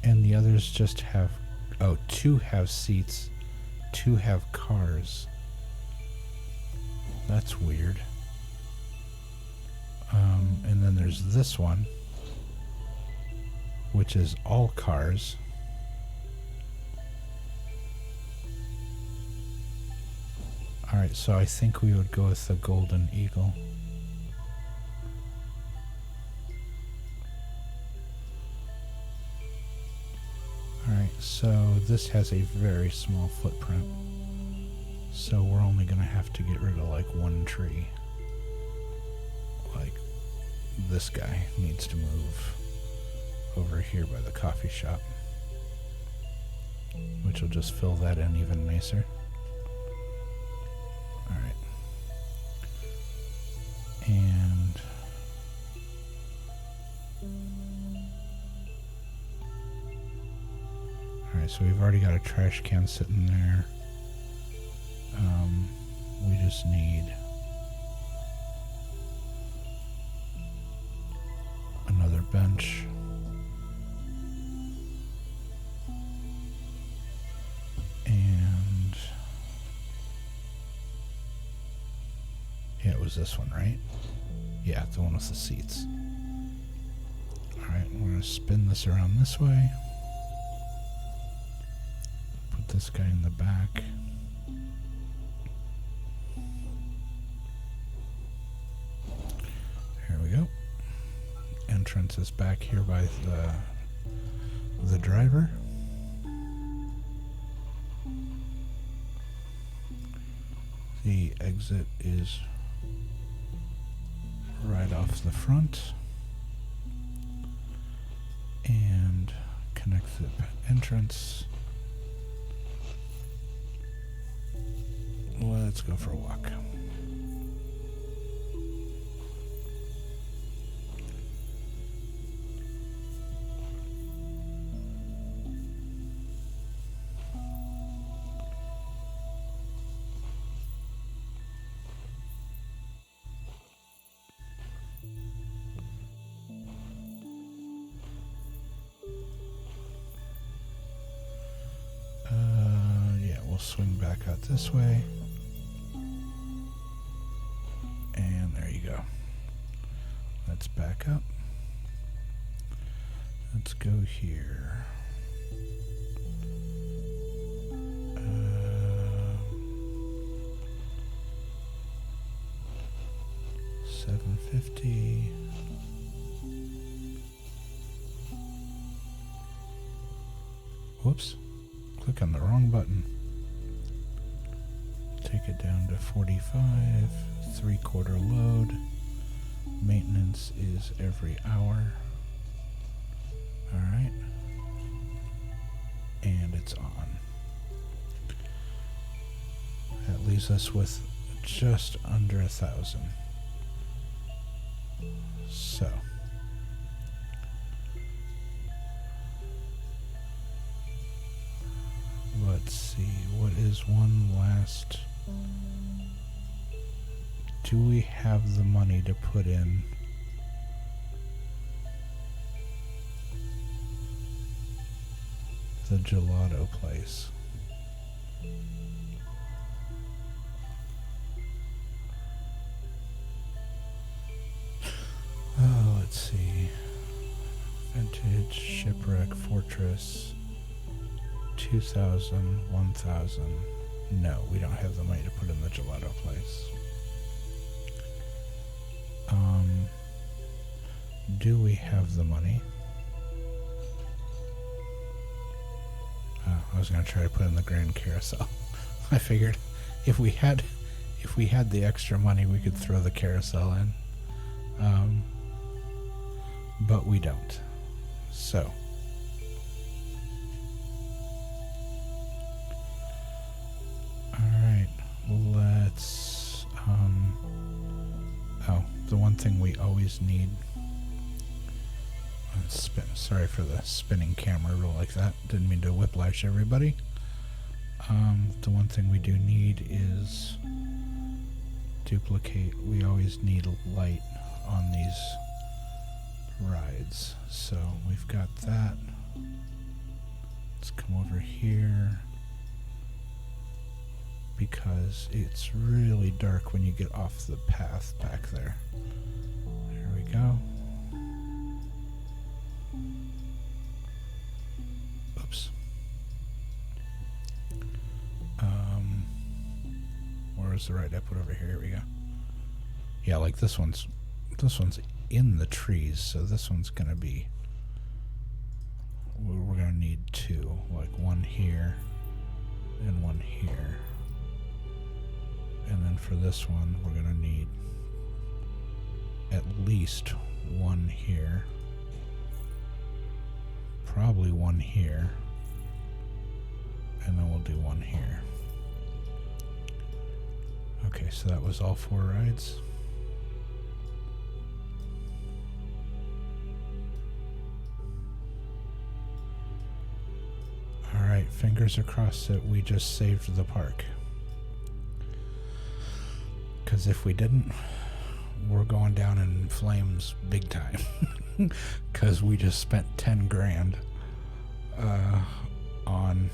and the others just have, oh, 2 have seats, 2 have cars. That's weird. And then there's this one, which is all cars. Alright, so I think we would go with the Golden Eagle. Alright, so this has a very small footprint. So we're only going to have to get rid of like one tree. Like this guy needs to move over here by the coffee shop, which will just fill that in even nicer. Alright. And alright, so we've already got a trash can sitting there. We just need another bench. And yeah, it was this one, right? Yeah, the one with the seats. Alright, we're going to spin this around this way. Put this guy in the back. Here we go. Entrance is back here by the driver. The exit is right off the front. And connect the entrance. Let's go for a walk. Yeah, we'll swing back out this way. And there you go. Let's back up. Let's go here. 750. Whoops. Click on the wrong button. Take it down to 45. 3/4 load. Maintenance is every hour. Alright. And it's on. That leaves us with just under 1,000. So Let's see, what is one last... Do we have the money to put in? The gelato place. Oh, let's see. Vintage, Shipwreck, Fortress, 2,000, 1,000. No, we don't have the money to put in the gelato place. Do we have the money? I was going to try to put in the Grand Carousel. I figured if we had the extra money, we could throw the carousel in. But we don't. So. Alright, let's, oh, the one thing we always need, sorry for the spinning camera roll like that, didn't mean to whiplash everybody. The one thing we do need is duplicate. We always need light on these rides, so we've got that. Let's come over here because it's really dark when you get off the path back there. There we go. Oops. Where's the right I put over here? Here we go. Yeah, like this one's in the trees, so this one's gonna be, we're gonna need two, like one here and one here. And then for this one, we're gonna need at least one here, probably one here, and then we'll do one here. Okay, so that was all 4 rides. Alright, fingers across that we just saved the park. Because if we didn't, we're going down in flames big time. Because we just spent 10 grand on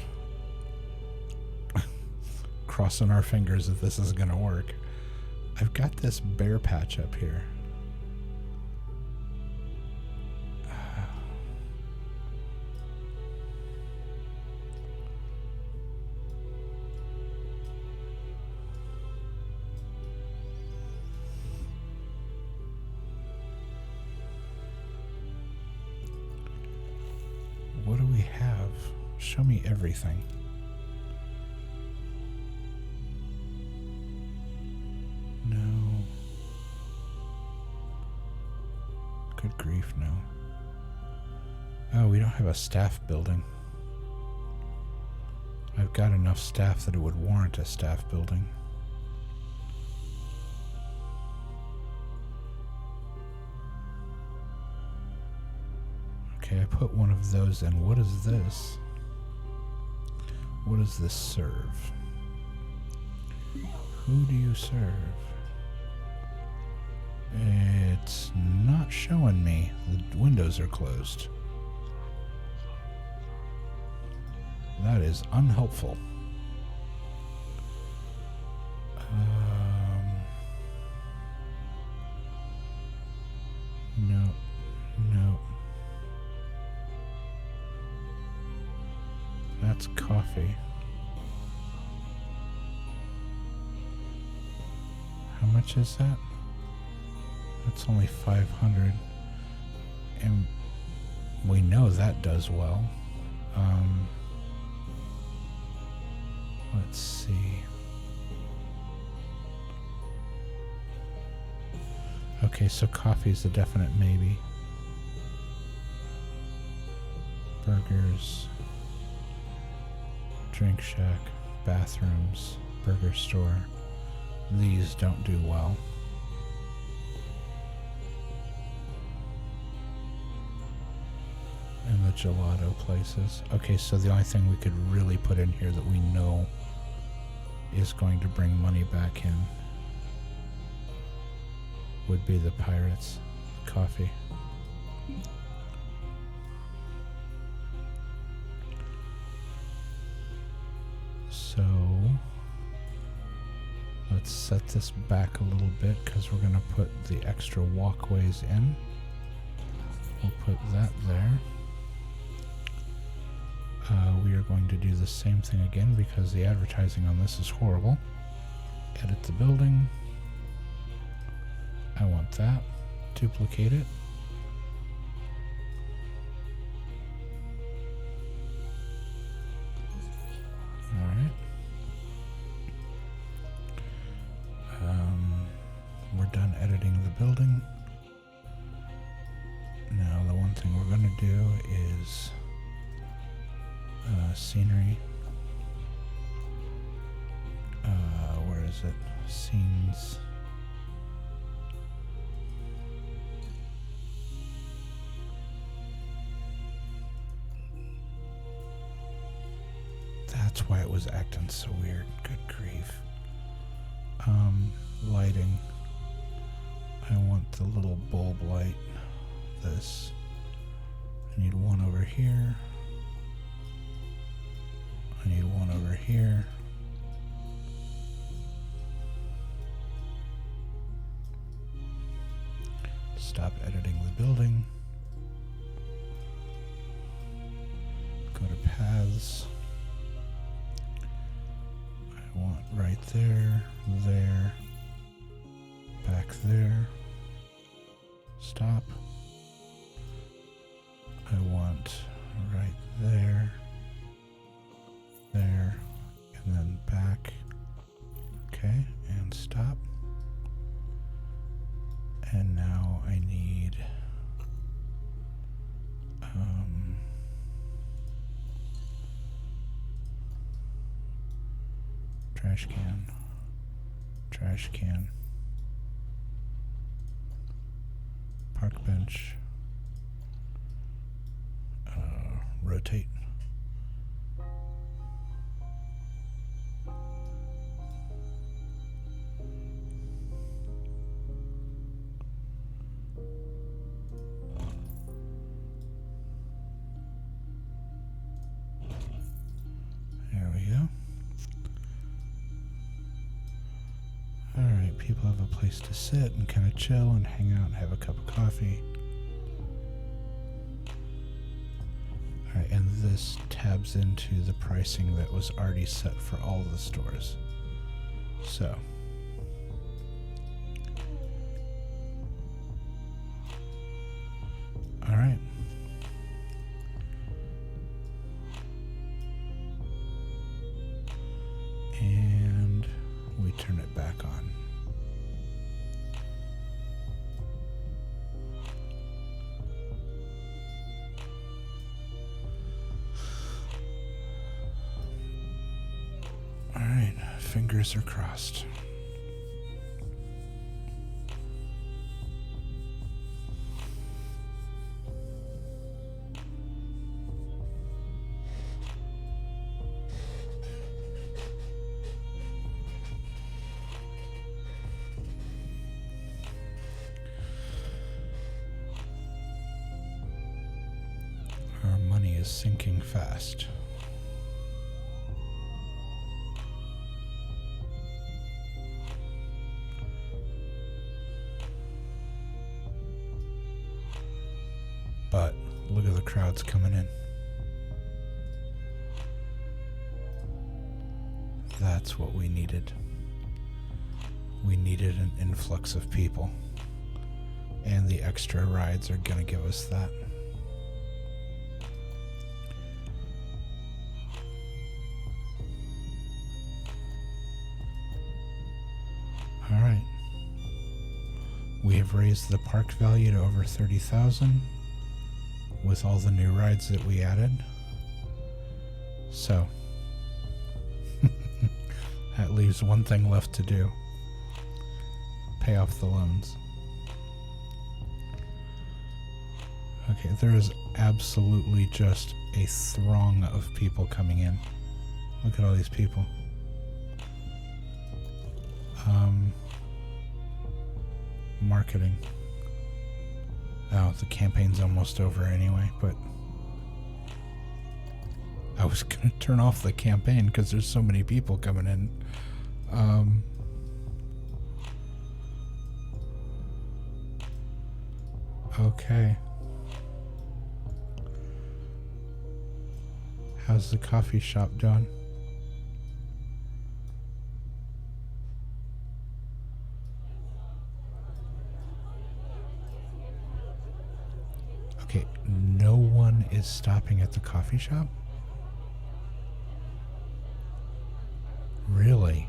crossing our fingers that this is going to work. I've got this bear patch up here. What do we have? Show me everything. No. Good grief, no. Oh, we don't have a staff building. I've got enough staff that it would warrant a staff building. Okay, I put one of those in. What is this? What does this serve? Who do you serve? It's not showing me. The windows are closed. That is unhelpful. No. No. That's coffee. How much is that? That's only 500. And we know that does well. Let's see. Okay, so coffee is a definite maybe. Burgers. Drink shack. Bathrooms. Burger store. These don't do well. And the gelato places. Okay, so the only thing we could really put in here that we know is going to bring money back in would be the Pirates coffee. So let's set this back a little bit because we're going to put the extra walkways in. We'll put that there. We are going to do the same thing again because the advertising on this is horrible. Edit the building. I want that. Duplicate it. Alright. We're done editing the building. Now the one thing we're going to do is scenery. Where is it? Scenes. That's why it was acting so weird. Good grief. Lighting. I want the little bulb light. This. I need one over here. I need one over here. Stop editing the building. Go to paths. I want right there, there, back there. Stop. I want right there, there, and then back. Okay, and stop. And now I need trash can, trash can, park bench, rotate. There we go. Alright, people have a place to sit and kind of chill and hang out and have a cup of coffee. Alright, and this tabs into the pricing that was already set for all of the stores. So, alright. And we turn it back on. All right, fingers are crossed. Our money is sinking fast. But look at the crowds coming in. That's what we needed. We needed an influx of people. And the extra rides are going to give us that. All right. We have raised the park value to over 30,000 with all the new rides that we added. So that leaves one thing left to do. Pay off the loans. Okay, there is absolutely just a throng of people coming in. Look at all these people. Marketing. Oh, the campaign's almost over anyway, but I was gonna turn off the campaign because there's so many people coming in. Okay. How's the coffee shop doing? Okay, no one is stopping at the coffee shop? Really?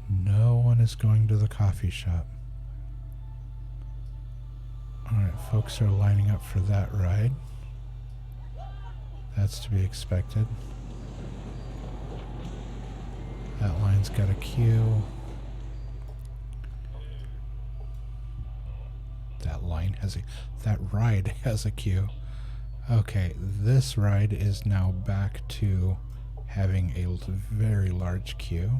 No one is going to the coffee shop. Alright, folks are lining up for that ride. That's to be expected. That line's got a queue. That ride has a queue. Okay, this ride is now back to having a very large queue.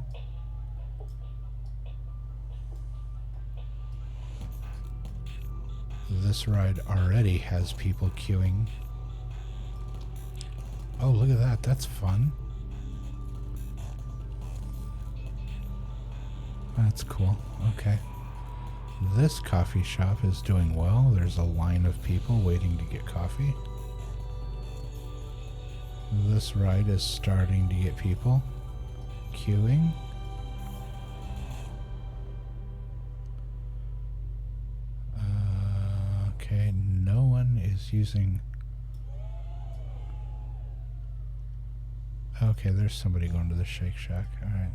This ride already has people queuing. Oh, look at that. That's fun. That's cool. Okay. This coffee shop is doing well. There's a line of people waiting to get coffee. This ride is starting to get people queuing. Okay, no one is using... Okay, there's somebody going to the Shake Shack. Alright.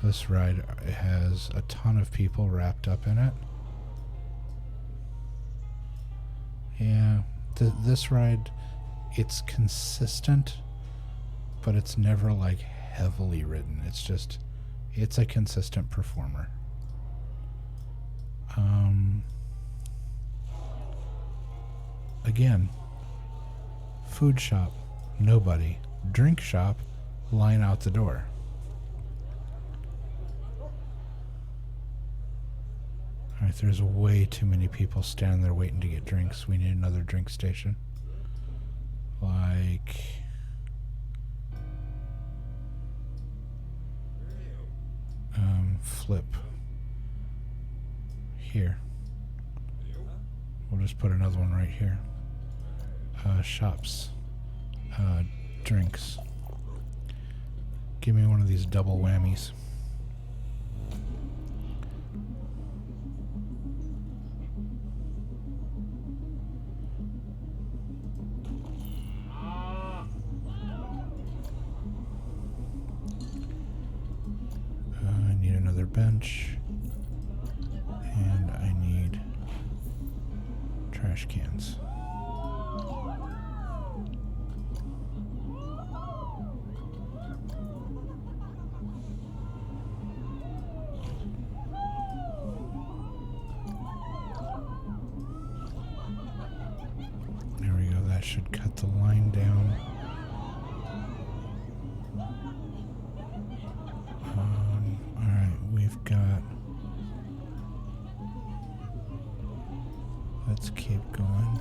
This ride has a ton of people wrapped up in it. Yeah, this ride, it's consistent, but it's never like heavily ridden. It's just, it's a consistent performer. Again, food shop, nobody. Drink shop, line out the door. Alright, there's way too many people standing there waiting to get drinks. We need another drink station. Like... flip. Here. We'll just put another one right here. Shops. Drinks. Give me one of these double whammies. I need another bench. And I need trash cans. There we go, that should cut the line down. Alright, we've got... Let's keep going.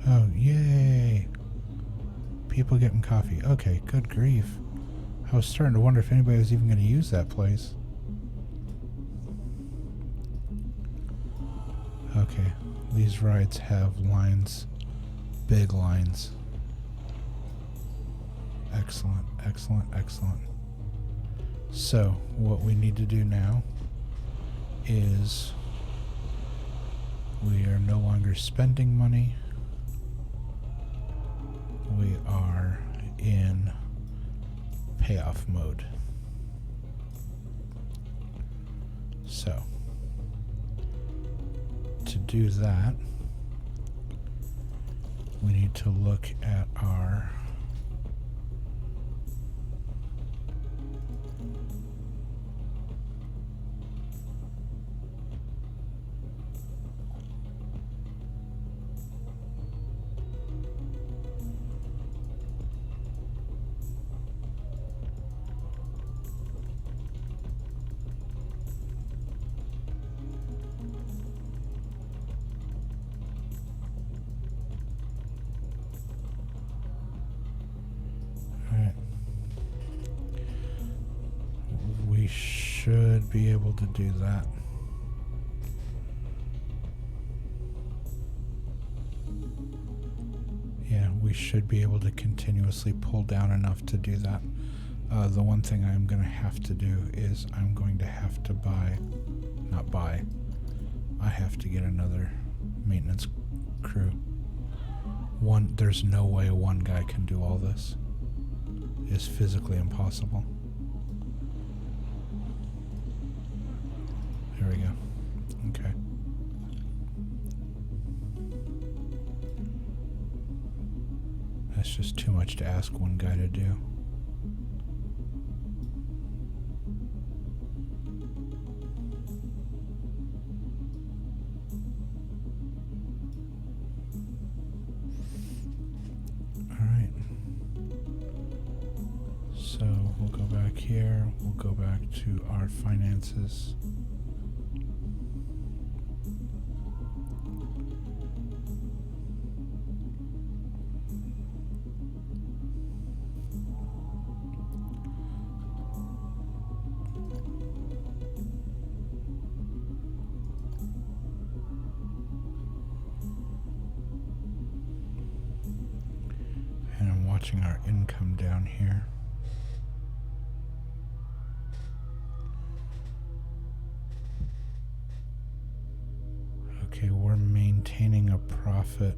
Oh, yay! People getting coffee. Okay, good grief. I was starting to wonder if anybody was even going to use that place. Okay, these rides have lines. Big lines. Excellent, excellent, excellent. So, what we need to do now is we are no longer spending money. We are payoff mode. So, to do that, we need to look at our we should be able to do that. Yeah, we should be able to continuously pull down enough to do that. The one thing I'm going to have to do is I'm going to have to I have to get another maintenance crew. There's no way one guy can do all this. It's physically impossible. There we go. Okay. That's just too much to ask one guy to do. Alright. So we'll go back here. We'll go back to our finances. And I'm watching our income down here. Okay, we're maintaining a profit.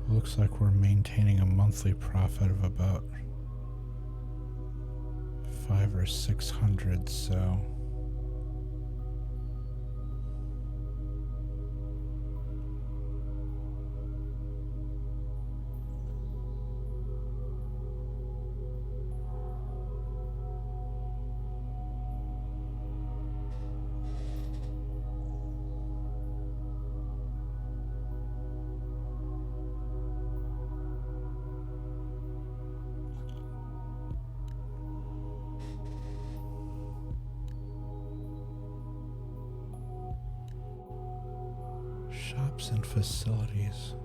Looks like we're maintaining a monthly profit of about 500 or 600, so shops and facilities.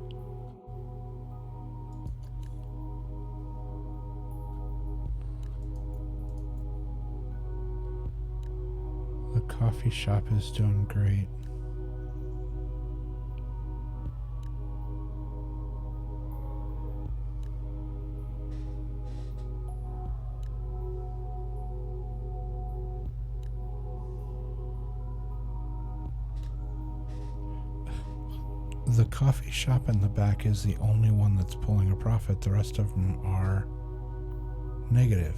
The coffee shop is doing great. The coffee shop in the back is the only one that's pulling a profit. The rest of them are negative.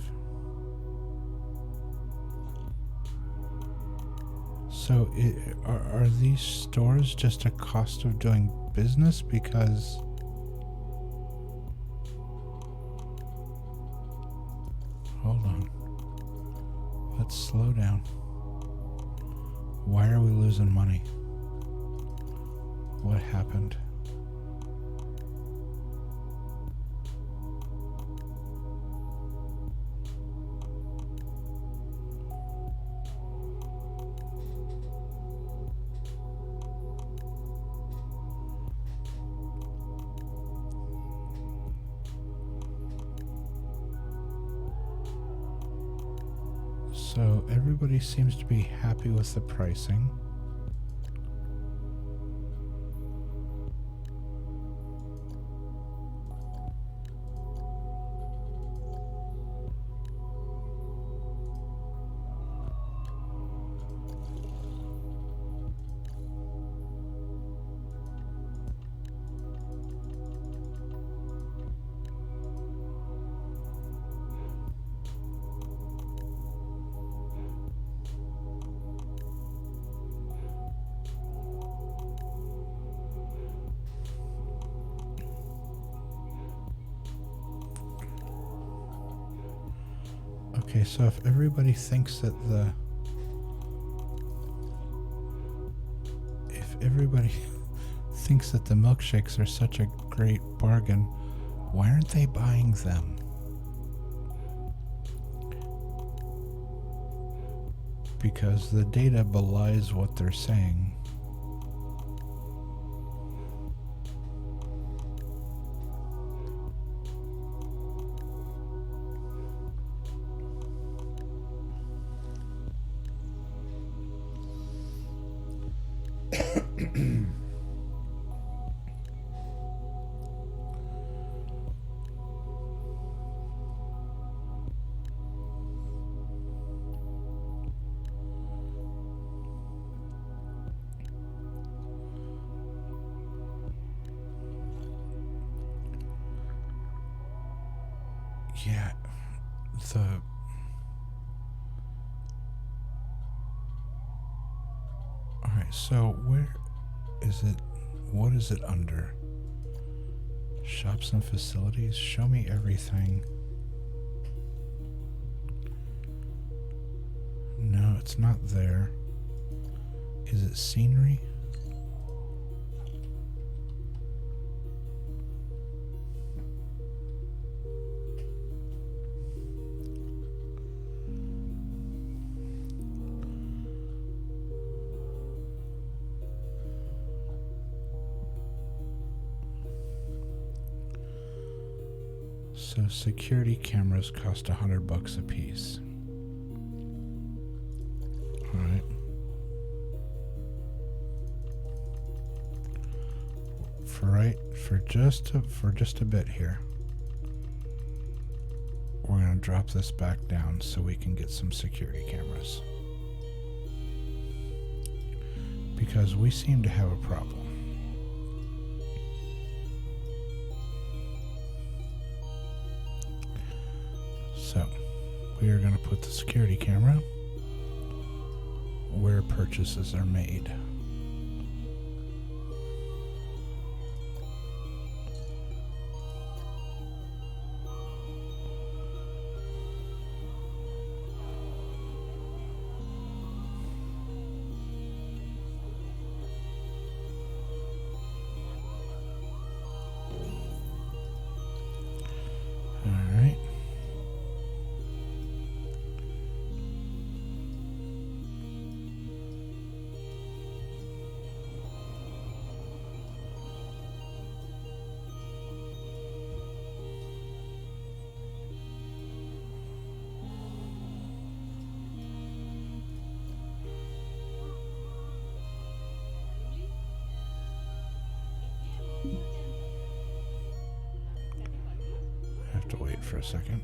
So are these stores just a cost of doing business? Because hold on. Let's slow down. Why are we losing money? What happened? So everybody seems to be happy with the pricing. Okay, so if everybody thinks that thinks that the milkshakes are such a great bargain, why aren't they buying them? Because the data belies what they're saying. Yeah, Alright, so where is it? What is it under? Shops and facilities? Show me everything. No, it's not there. Is it scenery? So security cameras cost $100 a piece. All right. For just a bit here. We're going to drop this back down so we can get some security cameras. Because we seem to have a problem. So, we are going to put the security camera where purchases are made. I have to wait for a second.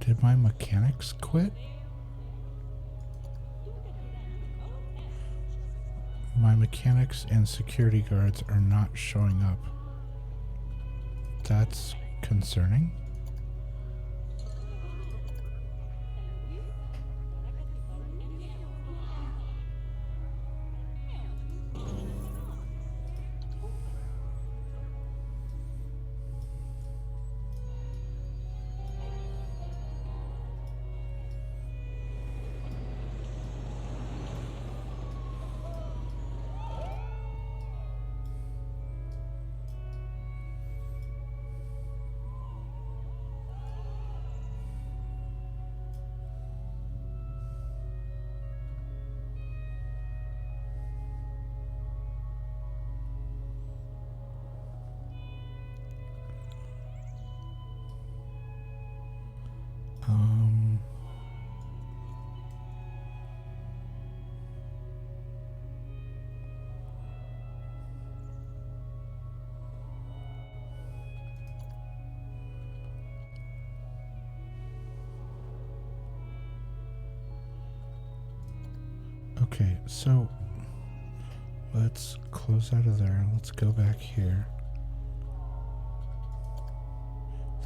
Did my mechanics quit? My mechanics and security guards are not showing up. That's concerning. Okay, so let's close out of there. Let's go back here.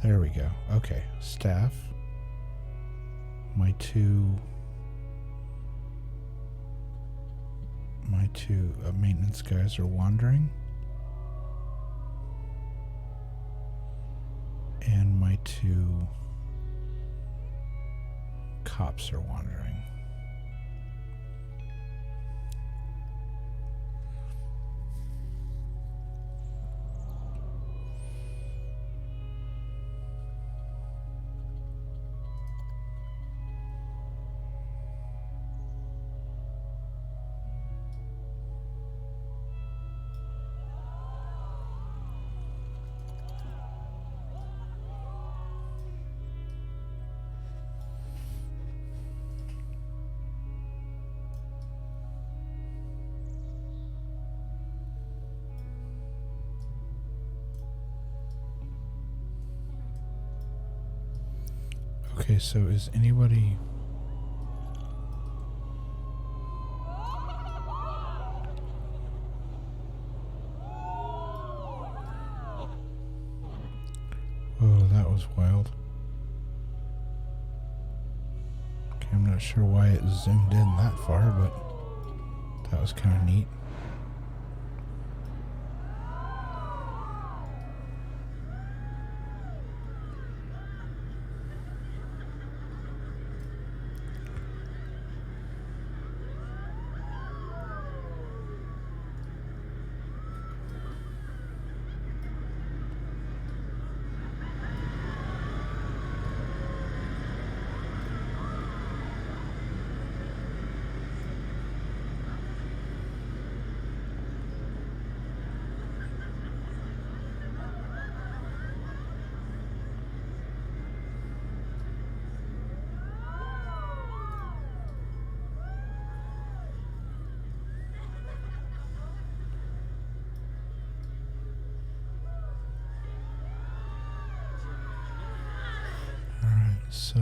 There we go. Okay, staff. My two maintenance guys are wandering. And my two cops are wandering. Okay, so is anybody... Whoa, that was wild. Okay, I'm not sure why it zoomed in that far, but that was kind of neat. So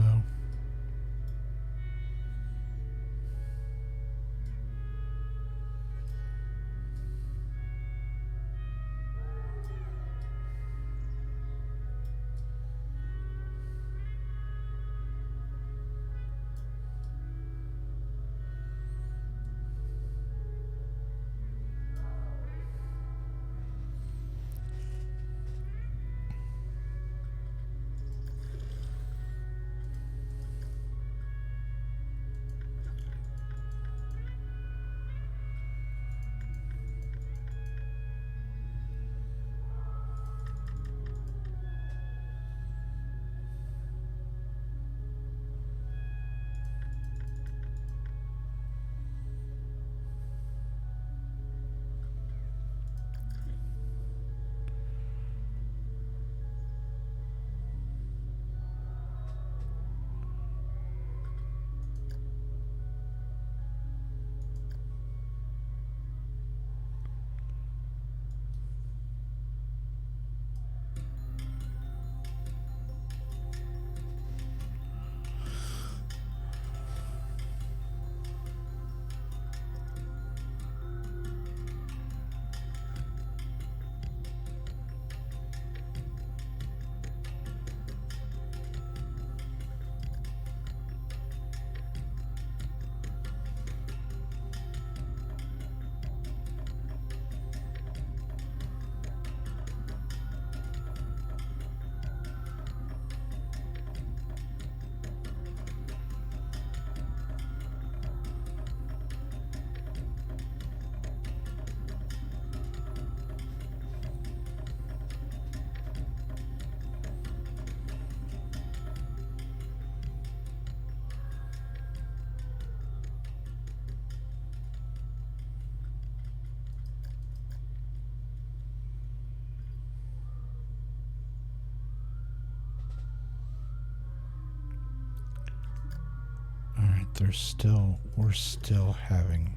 we're still having...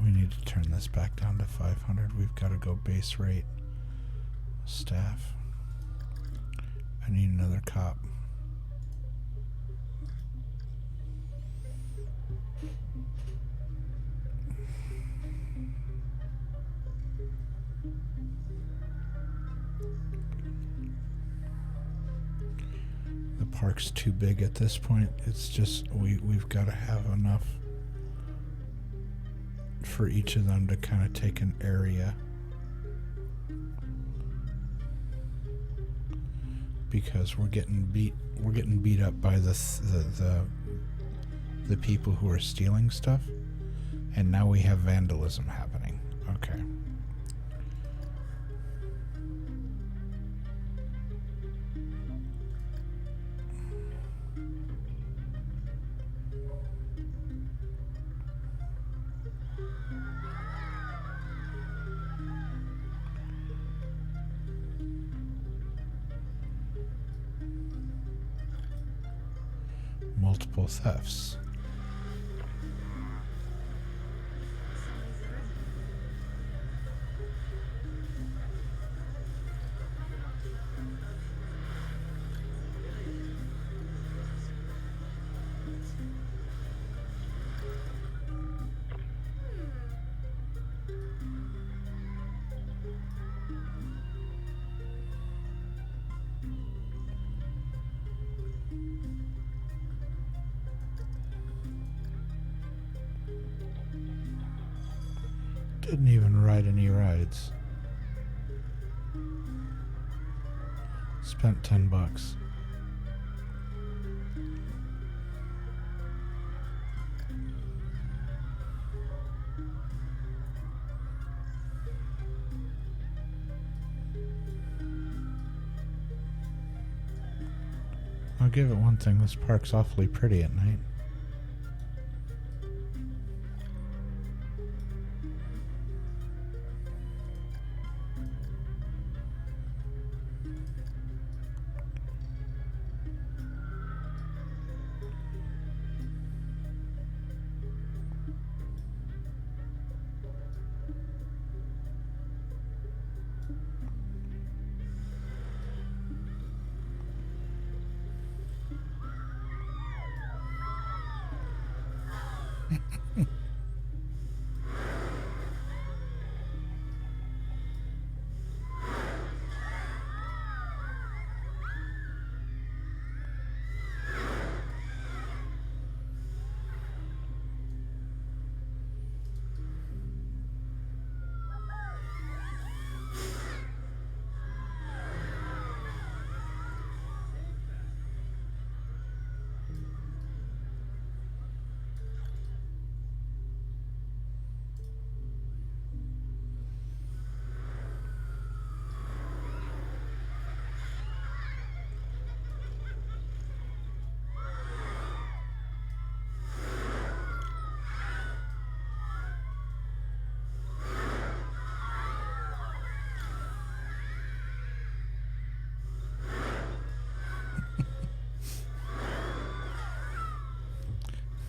we need to turn this back down to 500. We've got to go base rate. Staff. I need another cop. The park's too big at this point. It's just we've got to have enough for each of them to kind of take an area, because we're getting beat up by the people who are stealing stuff, and now we have vandalism happening. Okay. Multiple thefts. Didn't even ride any rides. Spent $10. I'll give it one thing, this park's awfully pretty at night.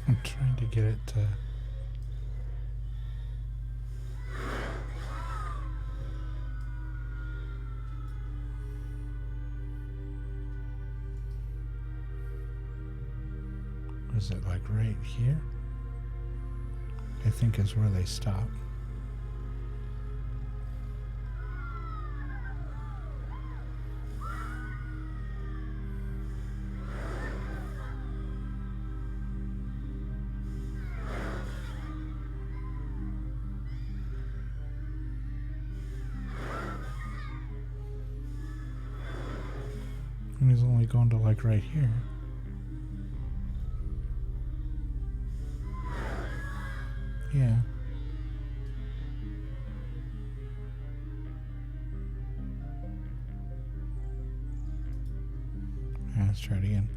I'm trying to get it to... Is it like right here? I think is where they stop. And he's only going to like right here. Yeah. Let's try it again.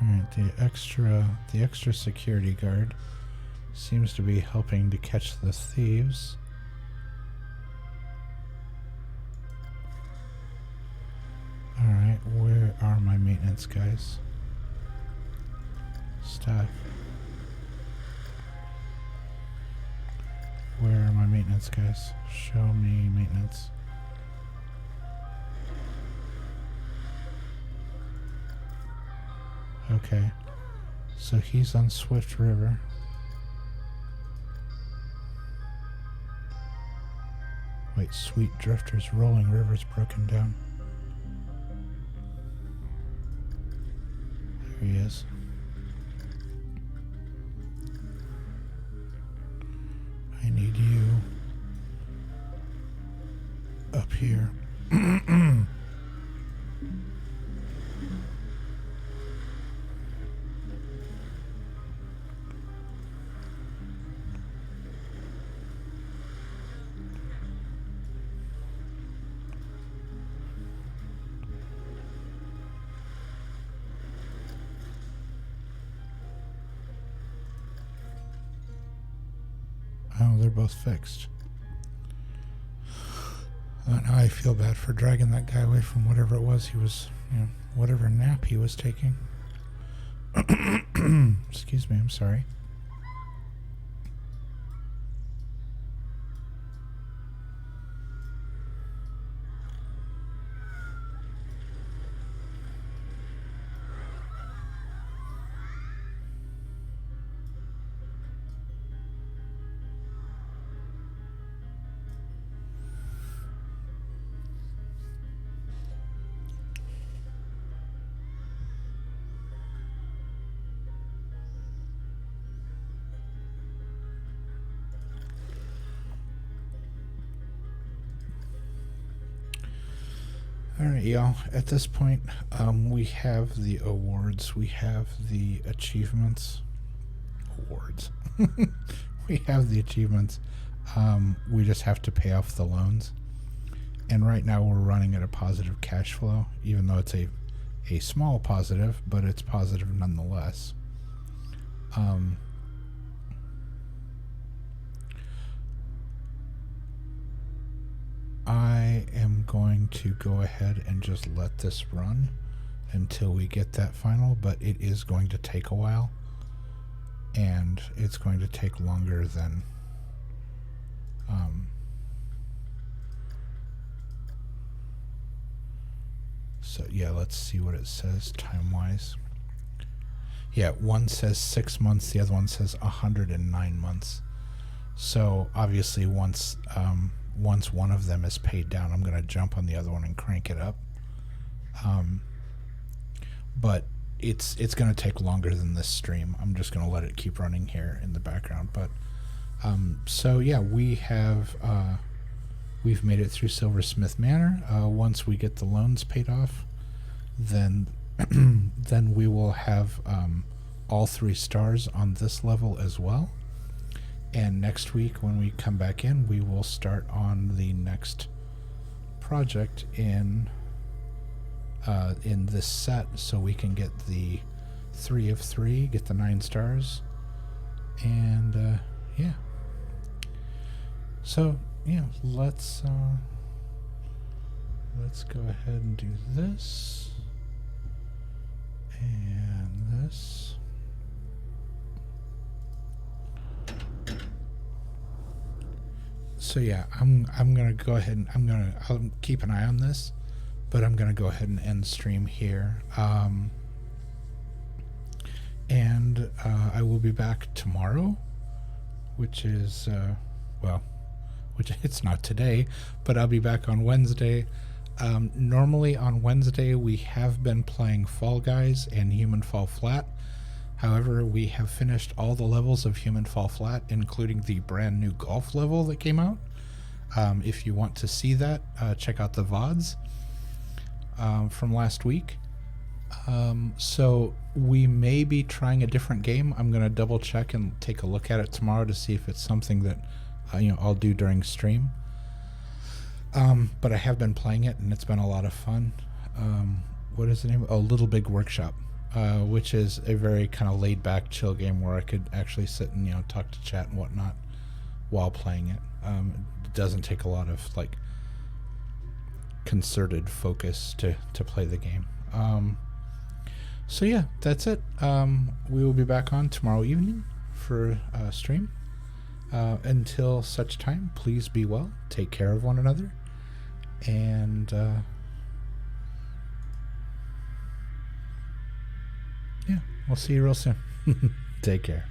Alright, the extra security guard seems to be helping to catch the thieves. Alright, where are my maintenance guys? Staff. Where are my maintenance guys? Show me maintenance. Okay, so he's on Swift River. Wait, Sweet Drifter's Rolling River's broken down. There he is. I need you up here. Oh, they're both fixed. Now I feel bad for dragging that guy away from whatever it was he was, whatever nap he was taking. Excuse me, I'm sorry. Alright, y'all. At this point, we have the awards. We have the achievements. Awards. We have the achievements. We just have to pay off the loans. And right now we're running at a positive cash flow, even though it's a small positive, but it's positive nonetheless. I am going to go ahead and just let this run until we get that final, but it is going to take a while, and it's going to take longer than so yeah, let's see what it says time-wise. Yeah, one says 6 months, the other one says 109 months. So obviously once one of them is paid down, I'm going to jump on the other one and crank it up. But it's going to take longer than this stream. I'm just going to let it keep running here in the background. But so yeah, we've made it through Silversmith Manor. Once we get the loans paid off, then then we will have all 3 stars on this level as well. And next week when we come back in, we will start on the next project in this set, so we can get the 3 of 3, get the 9 stars, and yeah. So yeah, let's go ahead and do this and this. So yeah, I'm gonna go ahead and I'll keep an eye on this, but I'm gonna go ahead and end stream here. And I will be back tomorrow, which is which it's not today, but I'll be back on Wednesday. Normally on Wednesday we have been playing Fall Guys and Human Fall Flat. However, we have finished all the levels of Human Fall Flat, including the brand new golf level that came out. If you want to see that, check out the VODs from last week. So we may be trying a different game. I'm going to double check and take a look at it tomorrow to see if it's something that I'll do during stream. But I have been playing it and it's been a lot of fun. What is the name? Oh, Little Big Workshop. which is a very kind of laid back, chill game where I could actually sit and talk to chat and whatnot while playing it. It doesn't take a lot of like concerted focus to play the game. So yeah, that's it. We will be back on tomorrow evening for stream. Until such time, please be well, take care of one another, and yeah, we'll see you real soon. Take care.